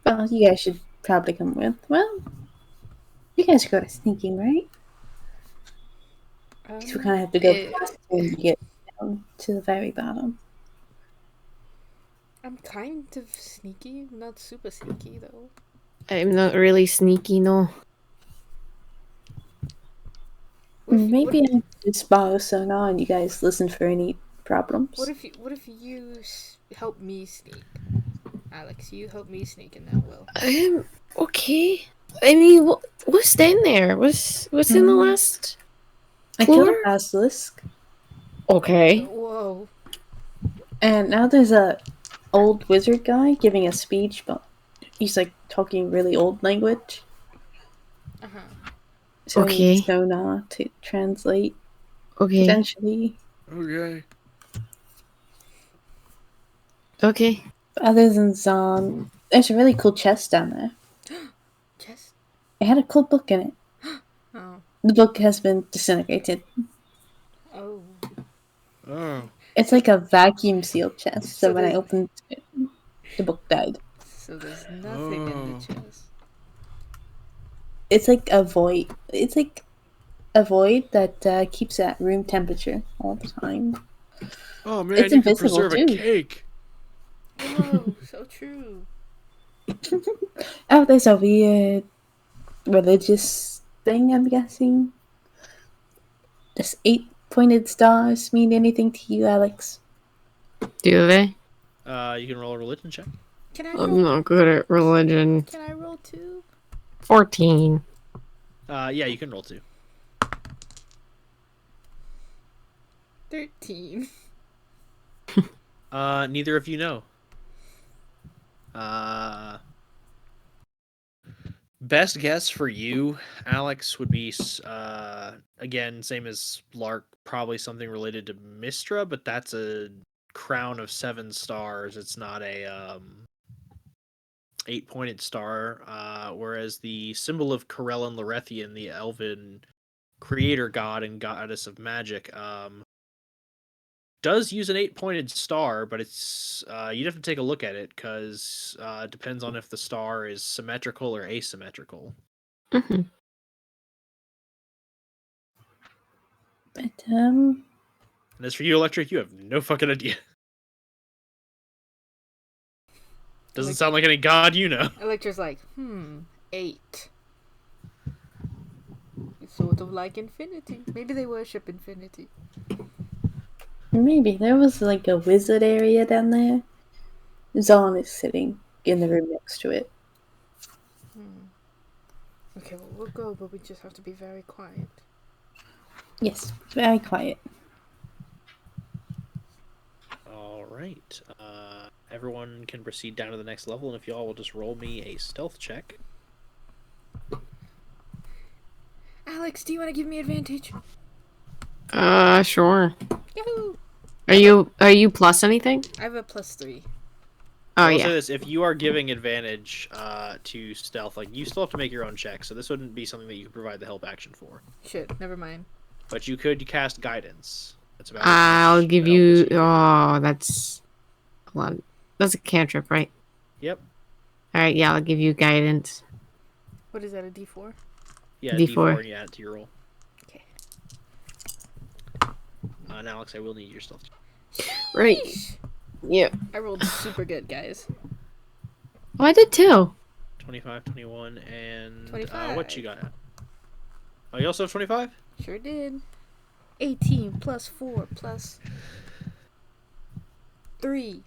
Well, you guys should probably come with. Well, you guys are good at sneaking, right? Because we kind of have to go past him to get down to the very bottom. I'm kind of sneaky, not super sneaky though. I'm not really sneaky, no. Maybe I just borrow sonar and you guys listen for any problems. What if you help me sneak? Alex, you help me sneak and that will. Okay. I mean, what's down there? What's in the last? I killed floor? a basilisk, Okay. Whoa. and now there's a old wizard guy giving a speech, but he's like talking really old language. Uh-huh. So I Okay. need sonar to translate Okay. potentially. Okay. Okay. Other than Zon, there's a really cool chest down there. Chest? It had a cool book in it. Oh. The book has been disintegrated. Oh. Oh. It's like a vacuum sealed chest, so So when I they- opened it, the book died. So there's nothing in the chest. It's like a void. It's like a void that keeps at room temperature all the time. Oh man, It's you can invisible, preserve a too. cake. Whoa, so true. Oh, there's a weird religious thing, I'm guessing. Does 8-pointed stars mean anything to you, Alex? Do they? You can roll a religion check. Can I I'm roll? not good at religion. Can I roll 2? 14. Yeah, you can roll 2. 13. Neither of you know. Best guess for you, Alex, would be again, same as Lark, probably something related to Mistra, but that's a crown of 7 stars. It's not a 8-pointed star. Whereas the symbol of Corellin Larethian, the elven creator god and goddess of magic, does use an 8-pointed star, but it's you'd have to take a look at it because it depends on if the star is symmetrical or asymmetrical. Mm-hmm. But, And as for you, Electric, you have no fucking idea. Doesn't sound like any god you know. Electra's like, 8. It's sort of like infinity. Maybe they worship infinity. maybe. There was like a wizard area down there. Zon is sitting in the room next to it. Okay, well, we'll go, but we just have to be very quiet. Yes, very quiet. All right. Everyone can proceed down to the next level, and if y'all will just roll me a stealth check. Alex, do you want to give me advantage? Sure. Yahoo! Are you plus anything? I have a +3. Oh, I will yeah. say this: if you are giving advantage to stealth, like you still have to make your own check, so this wouldn't be something that you could provide the help action for. Shit, never mind. But you could cast guidance. That's about. I'll as much give help as you. can. Oh, that's a lot. That's a cantrip, right? Yep. All right. Yeah, I'll give you guidance. What is that, a D4? Yeah, D4. D4, and you add it to your roll. Okay. And Alex, I will need your stealth check. Right. Yeah. I rolled super good, guys. Oh, I did too. 25, 21, and 25. what you got? Oh, you also have 25? Sure did. 18 plus 4 plus 3.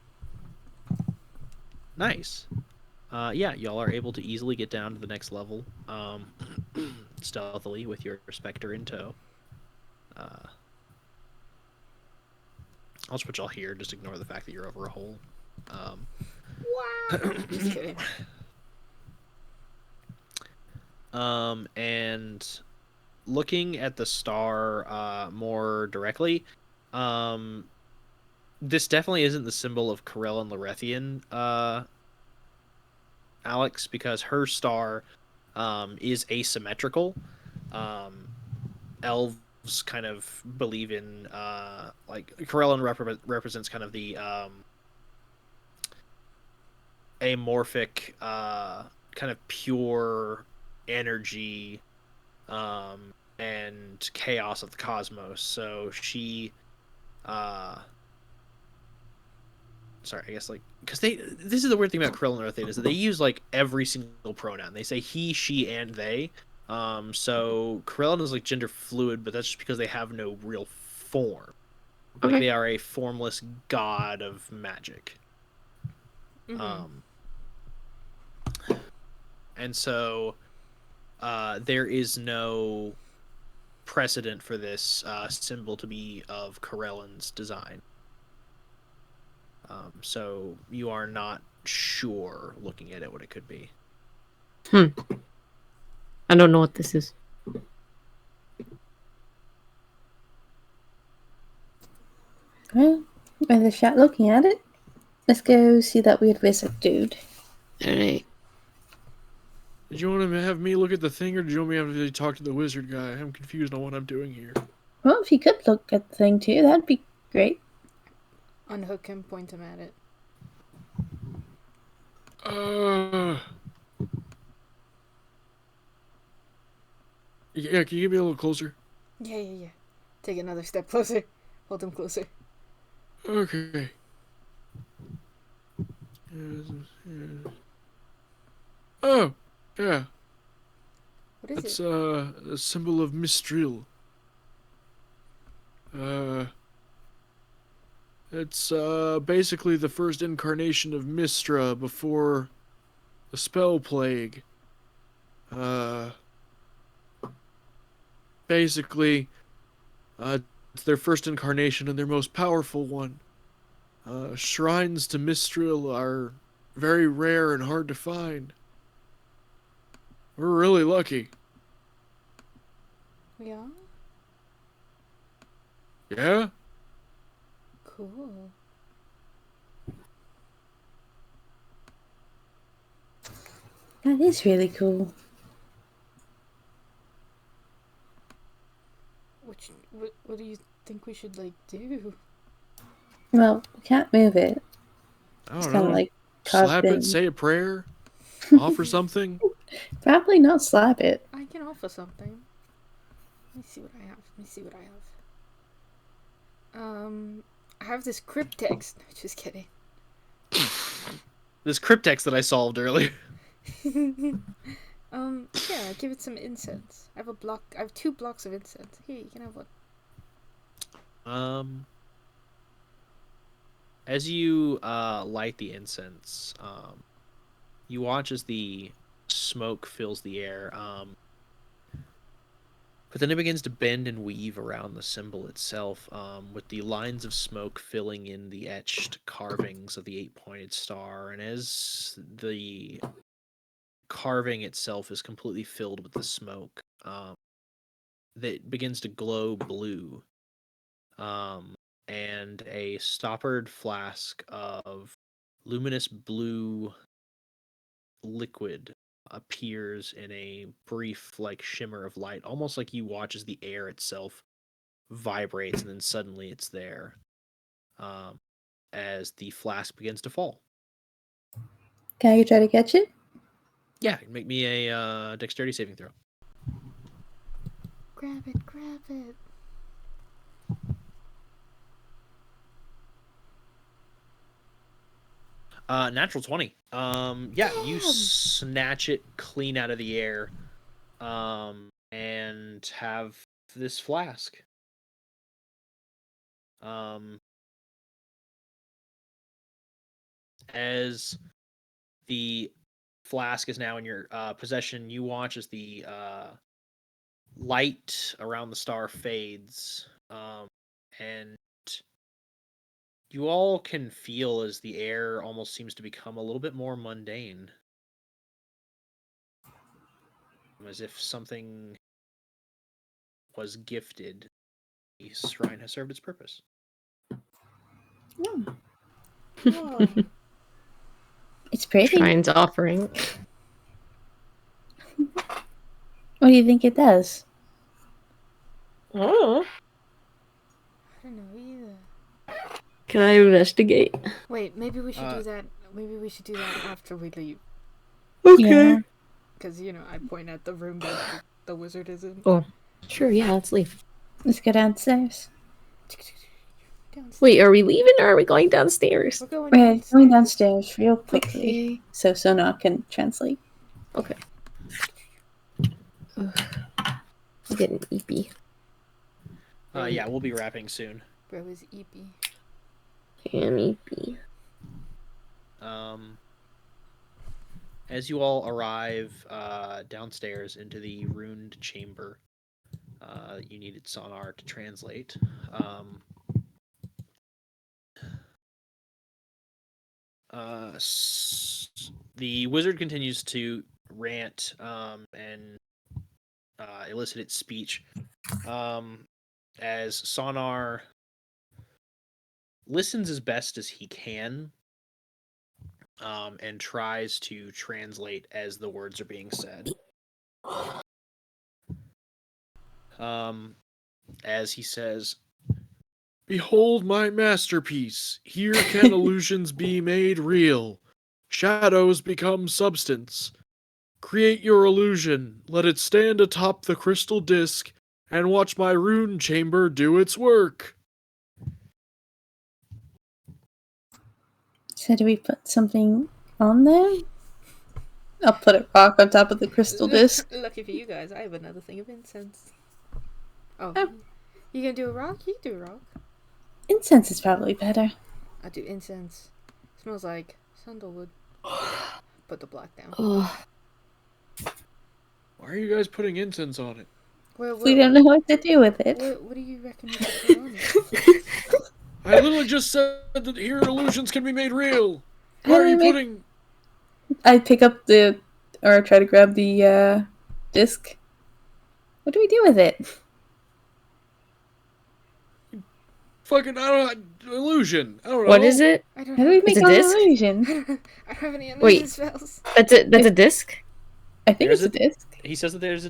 Nice. Yeah, y'all are able to easily get down to the next level, stealthily with your Spectre in tow. I'll just put y'all here. Just ignore the fact that you're over a hole. Wow. Just kidding. And looking at the star more directly, this definitely isn't the symbol of Corellin Larethian, Alex, because her star is asymmetrical. Elves kind of believe in like Corellin represents kind of the amorphic kind of pure energy and chaos of the cosmos. So she sorry, I guess like because this is the weird thing about Corellin Larethian is that they use like every single pronoun. They say he, she, and they. So Corellin is like gender fluid, but that's just because they have no real form. Like Okay. they are a formless god of magic. And so there is no precedent for this symbol to be of Corellin's design. So you are not sure, looking at it, what it could be. I don't know what this is. Well, with the chat looking at it, let's go see that weird wizard dude. All right. Did you want to have me look at the thing, or did you want me to have to talk to the wizard guy? I'm confused on what I'm doing here. Well, if you could look at the thing too, that'd be great. Unhook him, point him at it. Yeah, can you get me a little closer? Yeah. Take another step closer. Hold him closer. Okay. Oh, yeah. What is It's it? a symbol of Mistril. It's basically the first incarnation of Mistra before the spell plague. Basically, it's their first incarnation and their most powerful one. Shrines to Mistril are very rare and hard to find. We're really lucky. Yeah. Yeah? Cool. That is really cool. What do you think we should like do? Well, we can't move it. I It's don't kind of know. like Slap carved it, in. say a prayer, offer something. Probably not slap it. I can offer something. Let me see what I have. I have this cryptex. No, just kidding. This cryptex that I solved earlier. Yeah, give it some incense. I have 2 blocks of incense. Here, you can have one. As you light the incense, you watch as the smoke fills the air. But then it begins to bend and weave around the symbol itself, with the lines of smoke filling in the etched carvings of the 8-pointed star. And as the carving itself is completely filled with the smoke, that begins to glow blue. And a stoppered flask of luminous blue liquid appears in a brief like shimmer of light, almost like you watch as the air itself vibrates and then suddenly it's there, as the flask begins to fall. Can I try to catch it? Yeah, make me a dexterity saving throw. Grab it, grab it. Natural 20. Yeah, you snatch it clean out of the air, and have this flask. As the flask is now in your possession, you watch as the light around the star fades, and you all can feel as the air almost seems to become a little bit more mundane. As if something was gifted. The shrine has served its purpose. Whoa. It's pretty. Shrine's offering. What do you think it does? Oh. I don't know either. Can I investigate? Wait, maybe we should do that. Maybe we should do that after we leave. Yeah. Because, I point at the room that the wizard is in. Oh, sure, yeah, let's leave. Let's go downstairs. Downstairs. Wait, are we leaving or are we going downstairs? We're going We're downstairs. going downstairs real quickly Okay. so Sonar can translate. Okay. I'm getting eepy. Yeah, we'll be wrapping soon. Bro is eepy. I'm eepy. As you all arrive downstairs into the runed chamber, you needed Sonar to translate. The wizard continues to rant and elicit its speech, as Sonar listens as best as he can, and tries to translate as the words are being said. As he says, Behold my masterpiece. Here can illusions be made real. Shadows become substance. Create your illusion. Let it stand atop the crystal disk, and watch my rune chamber do its work. So do we put something on there? I'll put a rock on top of the crystal disc. Lucky for you guys, I have another thing of incense. Oh, Oh. you gonna do a rock? You can do a rock. Incense is probably better. I do incense. Smells like sandalwood. Put the black down. Oh, Why are you guys putting incense on it? Well, We don't know what to do with it. What do you reckon you should put on it? I literally just said that here illusions can be made real. Why How are do you we make- putting? I pick up or try to grab the disc. What do we do with it? Fucking, I don't know, illusion. I don't know. what is it? I don't How do we have, make It's a an disc? illusion? I don't have any illusion Wait. spells. That's a disc? I think There's it's a disc. He says that there's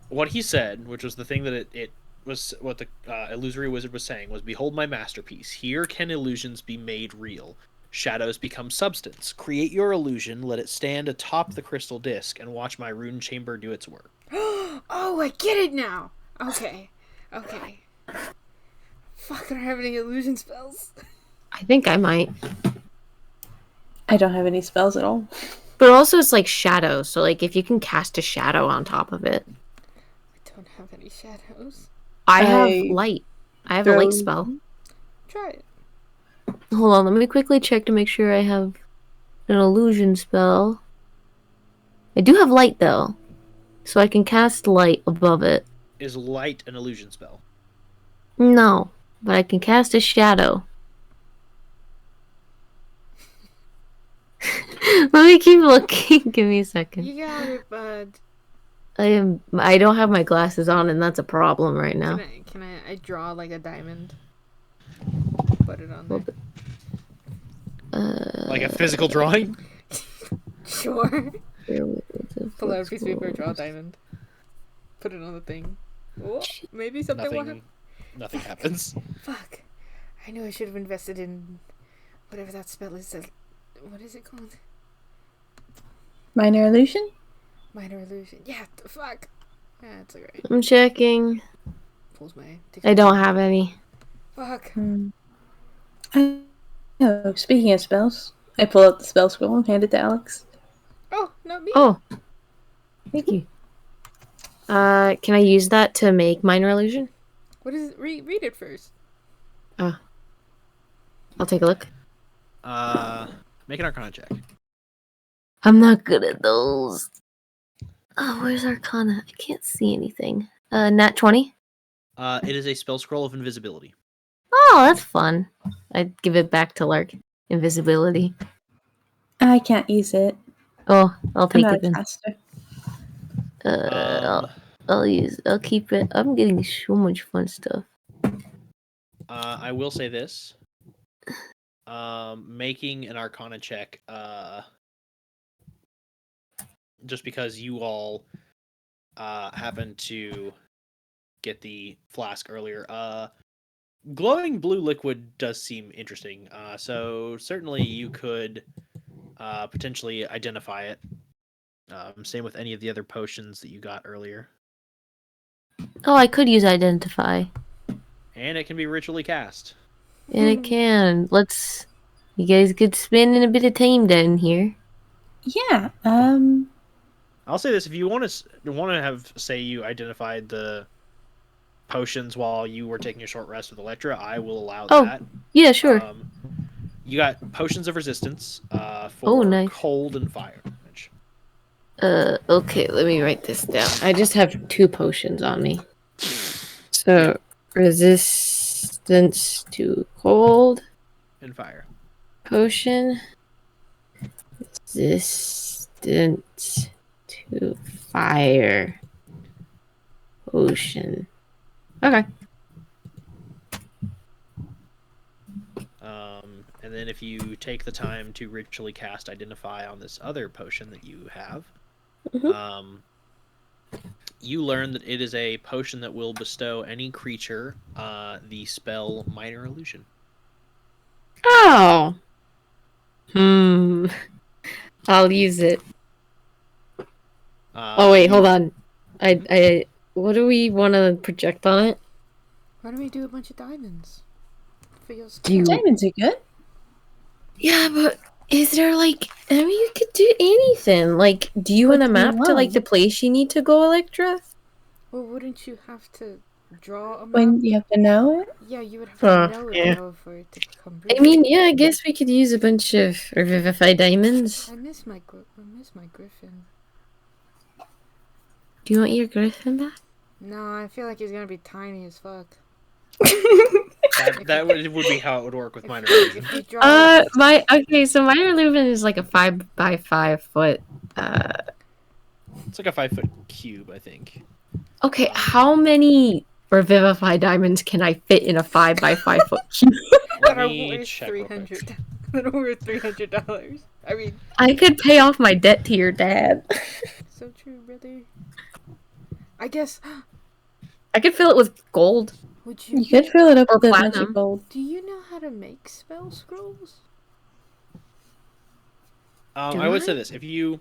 what he said, which was the thing that it was what the illusory wizard was saying was, "Behold my masterpiece. Here can illusions be made real. Shadows become substance. Create your illusion, let it stand atop the crystal disc, and watch my rune chamber do its work." Oh, I get it now. Okay. Fuck, I don't have any illusion spells. I think I might. I don't have any spells at all. But also it's like shadow, so like if you can cast a shadow on top of it. I don't have any shadows. I have I light. I have a light throw- spell. Try it. Hold on, let me quickly check to make sure I have an illusion spell. I do have light though. So I can cast light above it. Is light an illusion spell? No, but I can cast a shadow. Let me keep looking. Give me a second. You got it, bud. I don't have my glasses on and that's a problem right now. Can I draw like a diamond? Put it on Well, there. Like a physical drawing? Sure. Bear with me, Pull out a piece of paper, draw a diamond. Put it on the thing. Oh, maybe something will happen. Nothing happens. Fuck. I knew I should have invested in whatever that spell is. What is it called? Minor illusion? Minor illusion. Yeah, fuck. Yeah, it's alright. I'm checking. Pulls my. I don't have any. Fuck. Oh, speaking of spells, I pull out the spell scroll and hand it to Alex. Oh, not me. Oh. Thank you. Can I use that to make minor illusion? What is it? Read it first. I'll take a look. Make an Arcana check. I'm not good at those. Oh, where's Arcana? I can't see anything. Nat 20? It is a spell scroll of invisibility. Oh, that's fun. I'd give it back to Lark. Invisibility. I can't use it. Oh, I'll I'm take not it a then. caster. I'll keep it. I'm getting so much fun stuff. I will say this. Making an Arcana check, just because you all happened to get the flask earlier. Glowing blue liquid does seem interesting. So certainly you could potentially identify it. Same with any of the other potions that you got earlier. Oh, I could use identify. And it can be ritually cast. And it can. You guys could spend in a bit of time down here. Yeah. I'll say this: if you want to have, say, you identified the potions while you were taking a short rest with Electra, I will allow Oh, that. Yeah, sure. You got potions of resistance for Oh, nice. cold and fire damage. Okay, let me write this down. I just have 2 potions on me. So, resistance to cold And fire. potion. Resistance to fire potion. Okay. And then if you take the time to ritually cast Identify on this other potion that you have, you learn that it is a potion that will bestow any creature the spell Minor Illusion. Oh. I'll use it. Oh wait, hold on. I what do we want to project on it? Why don't we do a bunch of diamonds? For your Do you... Diamonds are good. Yeah, but Is there like? I mean, you could do anything. Like, do you What want a do you map to like want? the place you need to go, Electra? Well, wouldn't you have to draw a map? When you have to know it? Yeah, you would have Huh, to know it yeah. though for it to become I real. mean, yeah, I guess we could use a bunch of Revivify diamonds. I miss my griffin. Do you want your griffin back? No, I feel like he's gonna be tiny as fuck. That would be how it would work with minor If illusion. you draw, So my illusion is like a 5x5 foot. It's like a 5-foot cube, I think. Okay, how many Revivify diamonds can I fit in a 5x5 foot cube? Let that are me worth check real quick. $300. That are worth $300. I mean, I could pay off my debt to your dad. so true, brother. I guess. I could fill it with gold. Would you? You could fill it up Or with a bunch platinum. of gold. Do you know how to make spell scrolls? I would say this: if you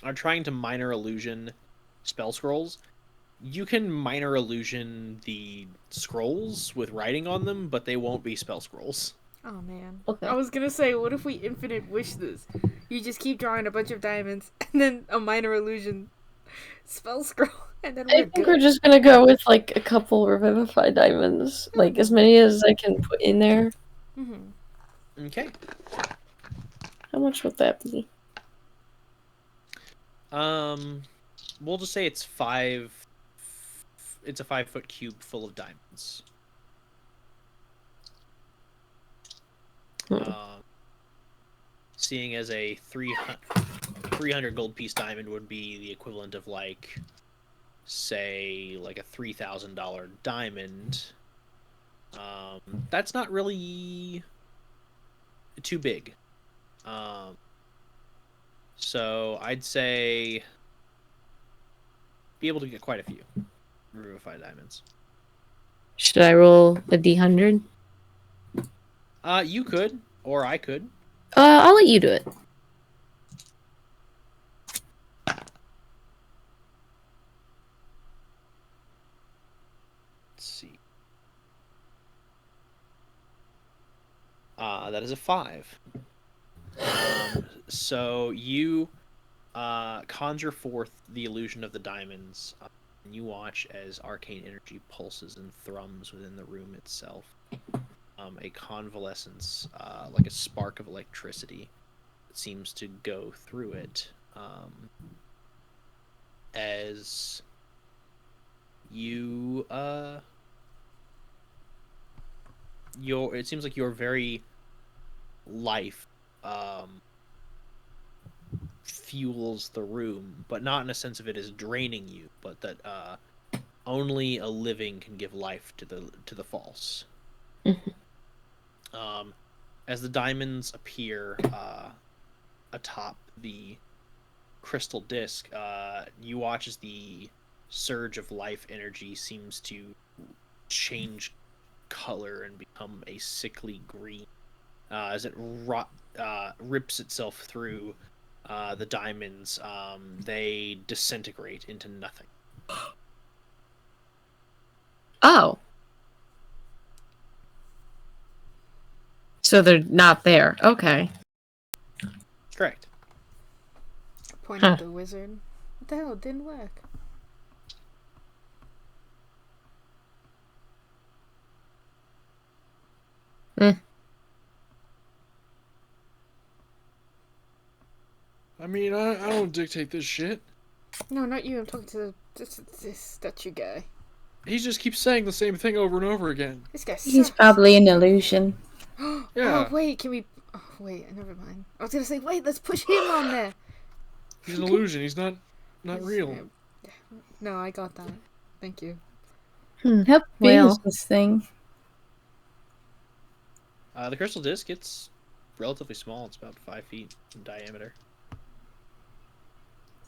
are trying to minor illusion spell scrolls, you can minor illusion the scrolls with writing on them, but they won't be spell scrolls. Oh man. Okay. I was gonna say, what if we infinite wish this? You just keep drawing a bunch of diamonds and then a minor illusion spell scroll, and then we're I think good. we're just gonna go with like a couple Revivify diamonds. Like as many as I can put in there. Mm-hmm. Okay. How much would that be? We'll just say it's 5. It's a 5-foot cube full of diamonds. Hmm. Seeing as a 300 gold piece diamond would be the equivalent of like, say, like a $3,000 diamond. That's not really too big. So I'd say be able to get quite a few Revivify diamonds. Should I roll a D100? You could, or I could. I'll let you do it. Let's see. That is a 5. So you conjure forth the illusion of the diamonds, and you watch as arcane energy pulses and thrums within the room itself. A convalescence, like a spark of electricity, seems to go through it. As you it seems like your very life fuels the room, but not in a sense of it is draining you, but that only a living can give life to the false. As the diamonds appear atop the crystal disc, you watch as the surge of life energy seems to change color and become a sickly green as it rips itself through the diamonds. They disintegrate into nothing. Oh. So they're not there. Okay. Correct. Point at the wizard. What the hell? It didn't work. I mean, I don't dictate this shit. No, not you. I'm talking to this statue guy. He just keeps saying the same thing over and over again. This guy He's sucks. probably an illusion. Yeah. Oh wait, can we? Oh wait, never mind. I was gonna say, wait, let's push him on there. He's an illusion. He's not real. No, I got that. Thank you. How big is Well. this thing? The crystal disc, it's relatively small. It's about 5 feet in diameter.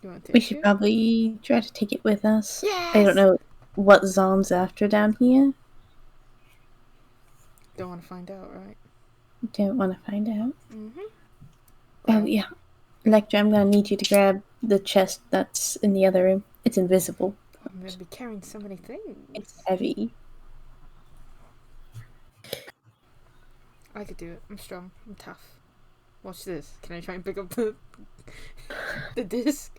You want to We take should it? probably try to take it with us. Yes! I don't know what Zom's after down here. Don't want to find out, right? Don't want to find out. Mm-hmm. Oh, yeah. Electra, I'm gonna need you to grab the chest that's in the other room. It's invisible. I'm gonna be carrying so many things. It's heavy. I could do it. I'm strong. I'm tough. Watch this. Can I try and pick up the disc?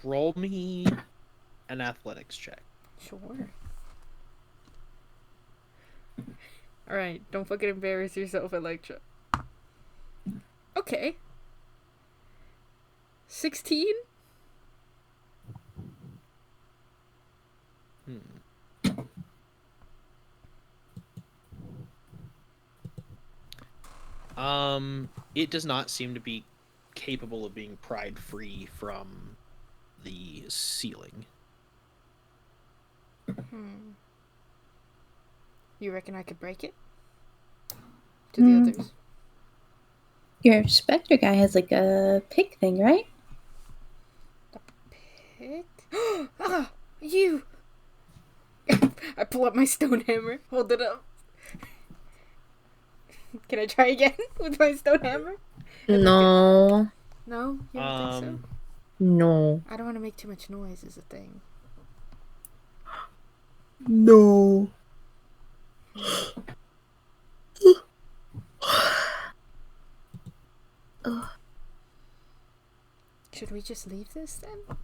Roll me an athletics check. Sure. Alright, don't fucking embarrass yourself, Electra. Okay. 16? It does not seem to be capable of being pried free from the ceiling. You reckon I could break it? To the others? Your Spectre guy has like a pick thing, right? Pick? Ah! You! I pull up my stone hammer, hold it up. Can I try again with my stone hammer? No. No? You don't think so? No. I don't want to make too much noise is a thing. No. Should we just leave this then?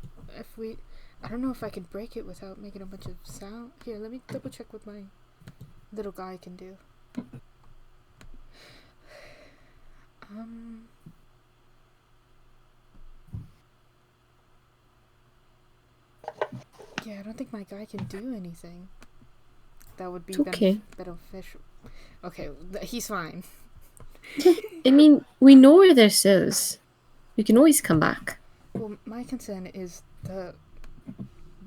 I don't know if I can break it without making a bunch of sound. Here, let me double check what my little guy can do. Yeah, I don't think my guy can do anything. That would be It's okay. beneficial. Okay, he's fine. I mean, we know where this is. We can always come back. Well, my concern is the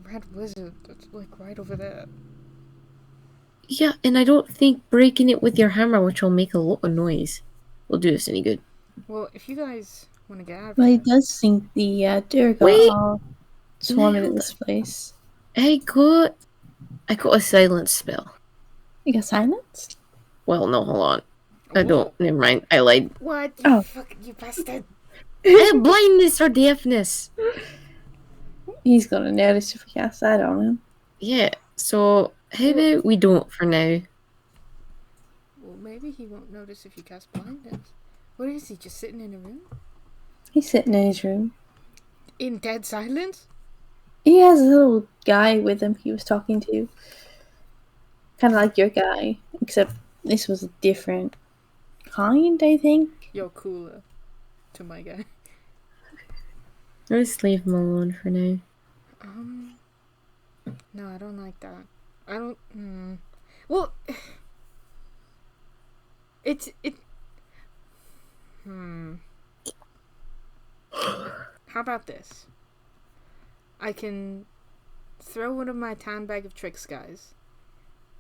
red wizard that's like right over there. Yeah, and I don't think breaking it with your hammer, which will make a lot of noise, will do us any good. Well, if you guys want to get out of Well, here, he does think the Durga Wait. all swarming No. in this place. I got a silence spell. You got silenced? Well, no, hold on. I don't. Never mind. I lied. What? Oh. You bastard! I have blindness or deafness. He's gonna notice if we cast that on him. Yeah. So how about we don't for now? Well, maybe he won't notice if you cast blindness. What is he, just sitting in a room? He's sitting in his room. In dead silence? He has a little guy with him he was talking to. Kind of like your guy, except this was a different kind, I think. You're cooler to my guy. Let's leave him alone for now. No, I don't like that. I don't, Well, How about this? I can throw one of my town bag of tricks guys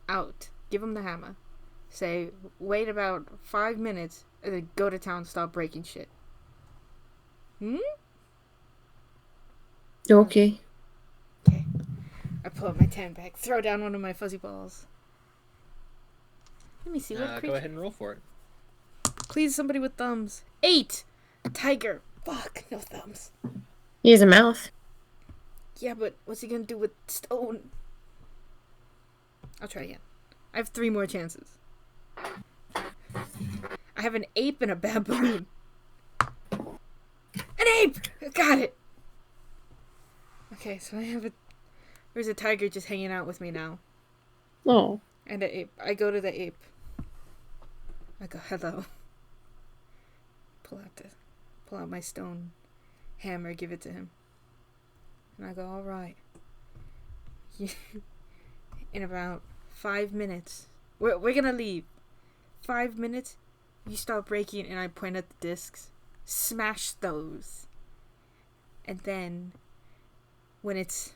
out, give him the hammer, say, wait about 5 minutes, and then go to town, start breaking shit. Okay. Okay. I pull up my town bag, throw down one of my fuzzy balls. Let me see what creature. Go ahead and roll for it. Please, somebody with thumbs. 8! A tiger. Fuck, no thumbs. He has a mouth. Yeah, but what's he gonna do with stone? I'll try again. I have 3 more chances. I have an ape and a baboon. An ape! Got it! Okay, so I have there's a tiger just hanging out with me now. Oh. And an ape. I go to the ape. I go, hello. Pull out my stone hammer, give it to him. And I go, alright. In about 5 minutes. We're gonna leave. 5 minutes, you start breaking, and I point at the discs. Smash those. And then, when it's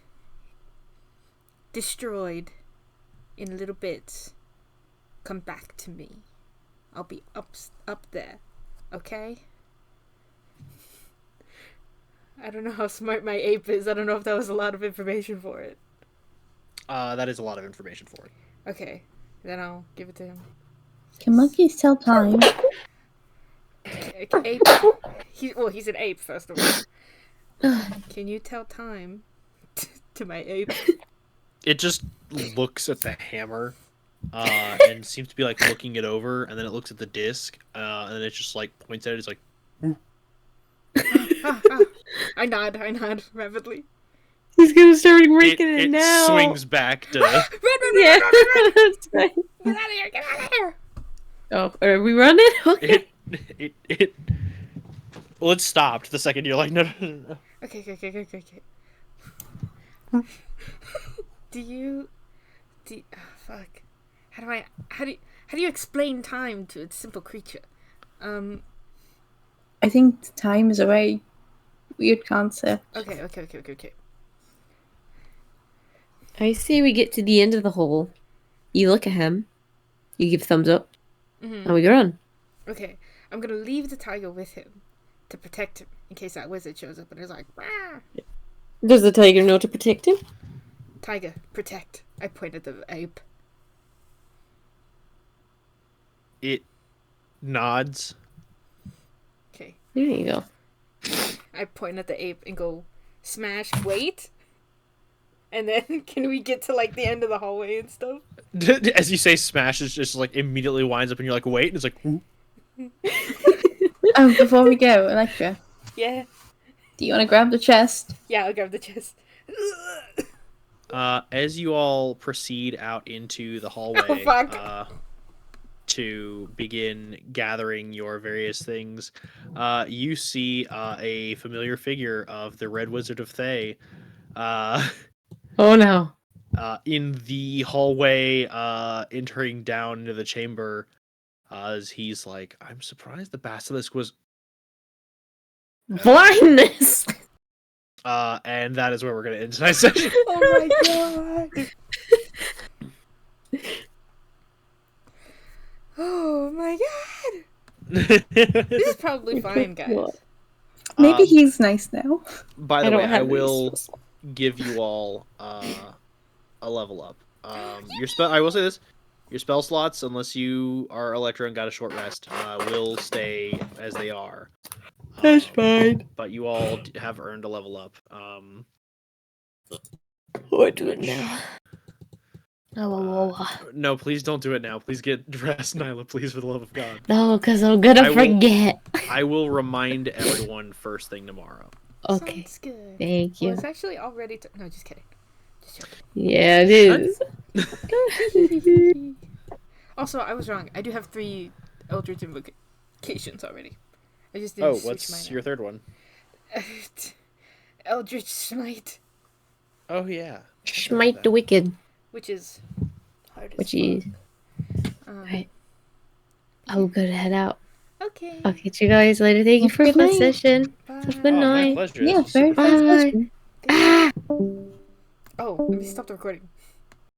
destroyed in little bits, come back to me. I'll be up there. Okay? I don't know how smart my ape is. I don't know if that was a lot of information for it. That is a lot of information for it. Okay. Then I'll give it to him. Can monkeys tell time? Ape. He's an ape, first of all. Can you tell time to my ape? It just looks at the hammer and seems to be like looking it over, and then it looks at the disc, and then it just like points at it. It's like, I nod rapidly. He's gonna start breaking it, it now. swings back to. Run, Yeah, run, run, run, run, that's right. Get out of here, get out of here! Oh, are we running? Okay. It. Well, it stopped the second you're like, no. Okay. Do you... oh, fuck. How do you explain time to a simple creature? I think time is a very weird concept. Okay. I say we get to the end of the hole. You look at him. You give thumbs up, and we go on. Okay, I'm gonna leave the tiger with him to protect him in case that wizard shows up and is like, "Rah!" Does the tiger know to protect him? Tiger, protect. I point at the ape. It nods. Okay, There you go. I point at the ape and go, smash, wait. And then can we get to like the end of the hallway and stuff? As you say, smash is just like immediately winds up, and you're like, wait, and it's like, ooh. Before we go, Electra, Yeah. do you want to grab the chest? Yeah, I'll grab the chest. As you all proceed out into the hallway, fuck. To begin gathering your various things, you see a familiar figure of the Red Wizard of Thay, Oh no. in the hallway, entering down into the chamber, as he's like, I'm surprised the basilisk was. Blindness! And that is where we're going to end tonight's session. Oh my god. Oh my god. This is probably fine, guys. Maybe he's nice now. By I the don't way, I have any will spells. give you all a level up. Your spell. I will say this: your spell slots, unless you are Electra and got a short rest, will stay as they are. That's fine. But you all have earned a level up. What do it now? No, please don't do it now. Please get rest, Nyla. Please, for the love of God. No, because I'm gonna I will- forget. I will remind everyone first thing tomorrow. Okay. Sounds good. Thank Well, you. it's actually all ready to... No, just kidding. Just Yeah, it is. joking. Also, I was wrong. I do have 3 Eldritch Invocations already. I just didn't Oh, switch what's mine your third one? out. Eldritch Smite, Oh yeah. Smite the wicked. which is hard as Which fuck. is. Right. I'm gonna head out. Okay. I'll catch you guys later. Thank you for Good the night. session. Bye. Have a good Oh, my night. pleasure. Yeah, This was very super fun. fun Bye. session. Ah! Oh, let me stop the recording.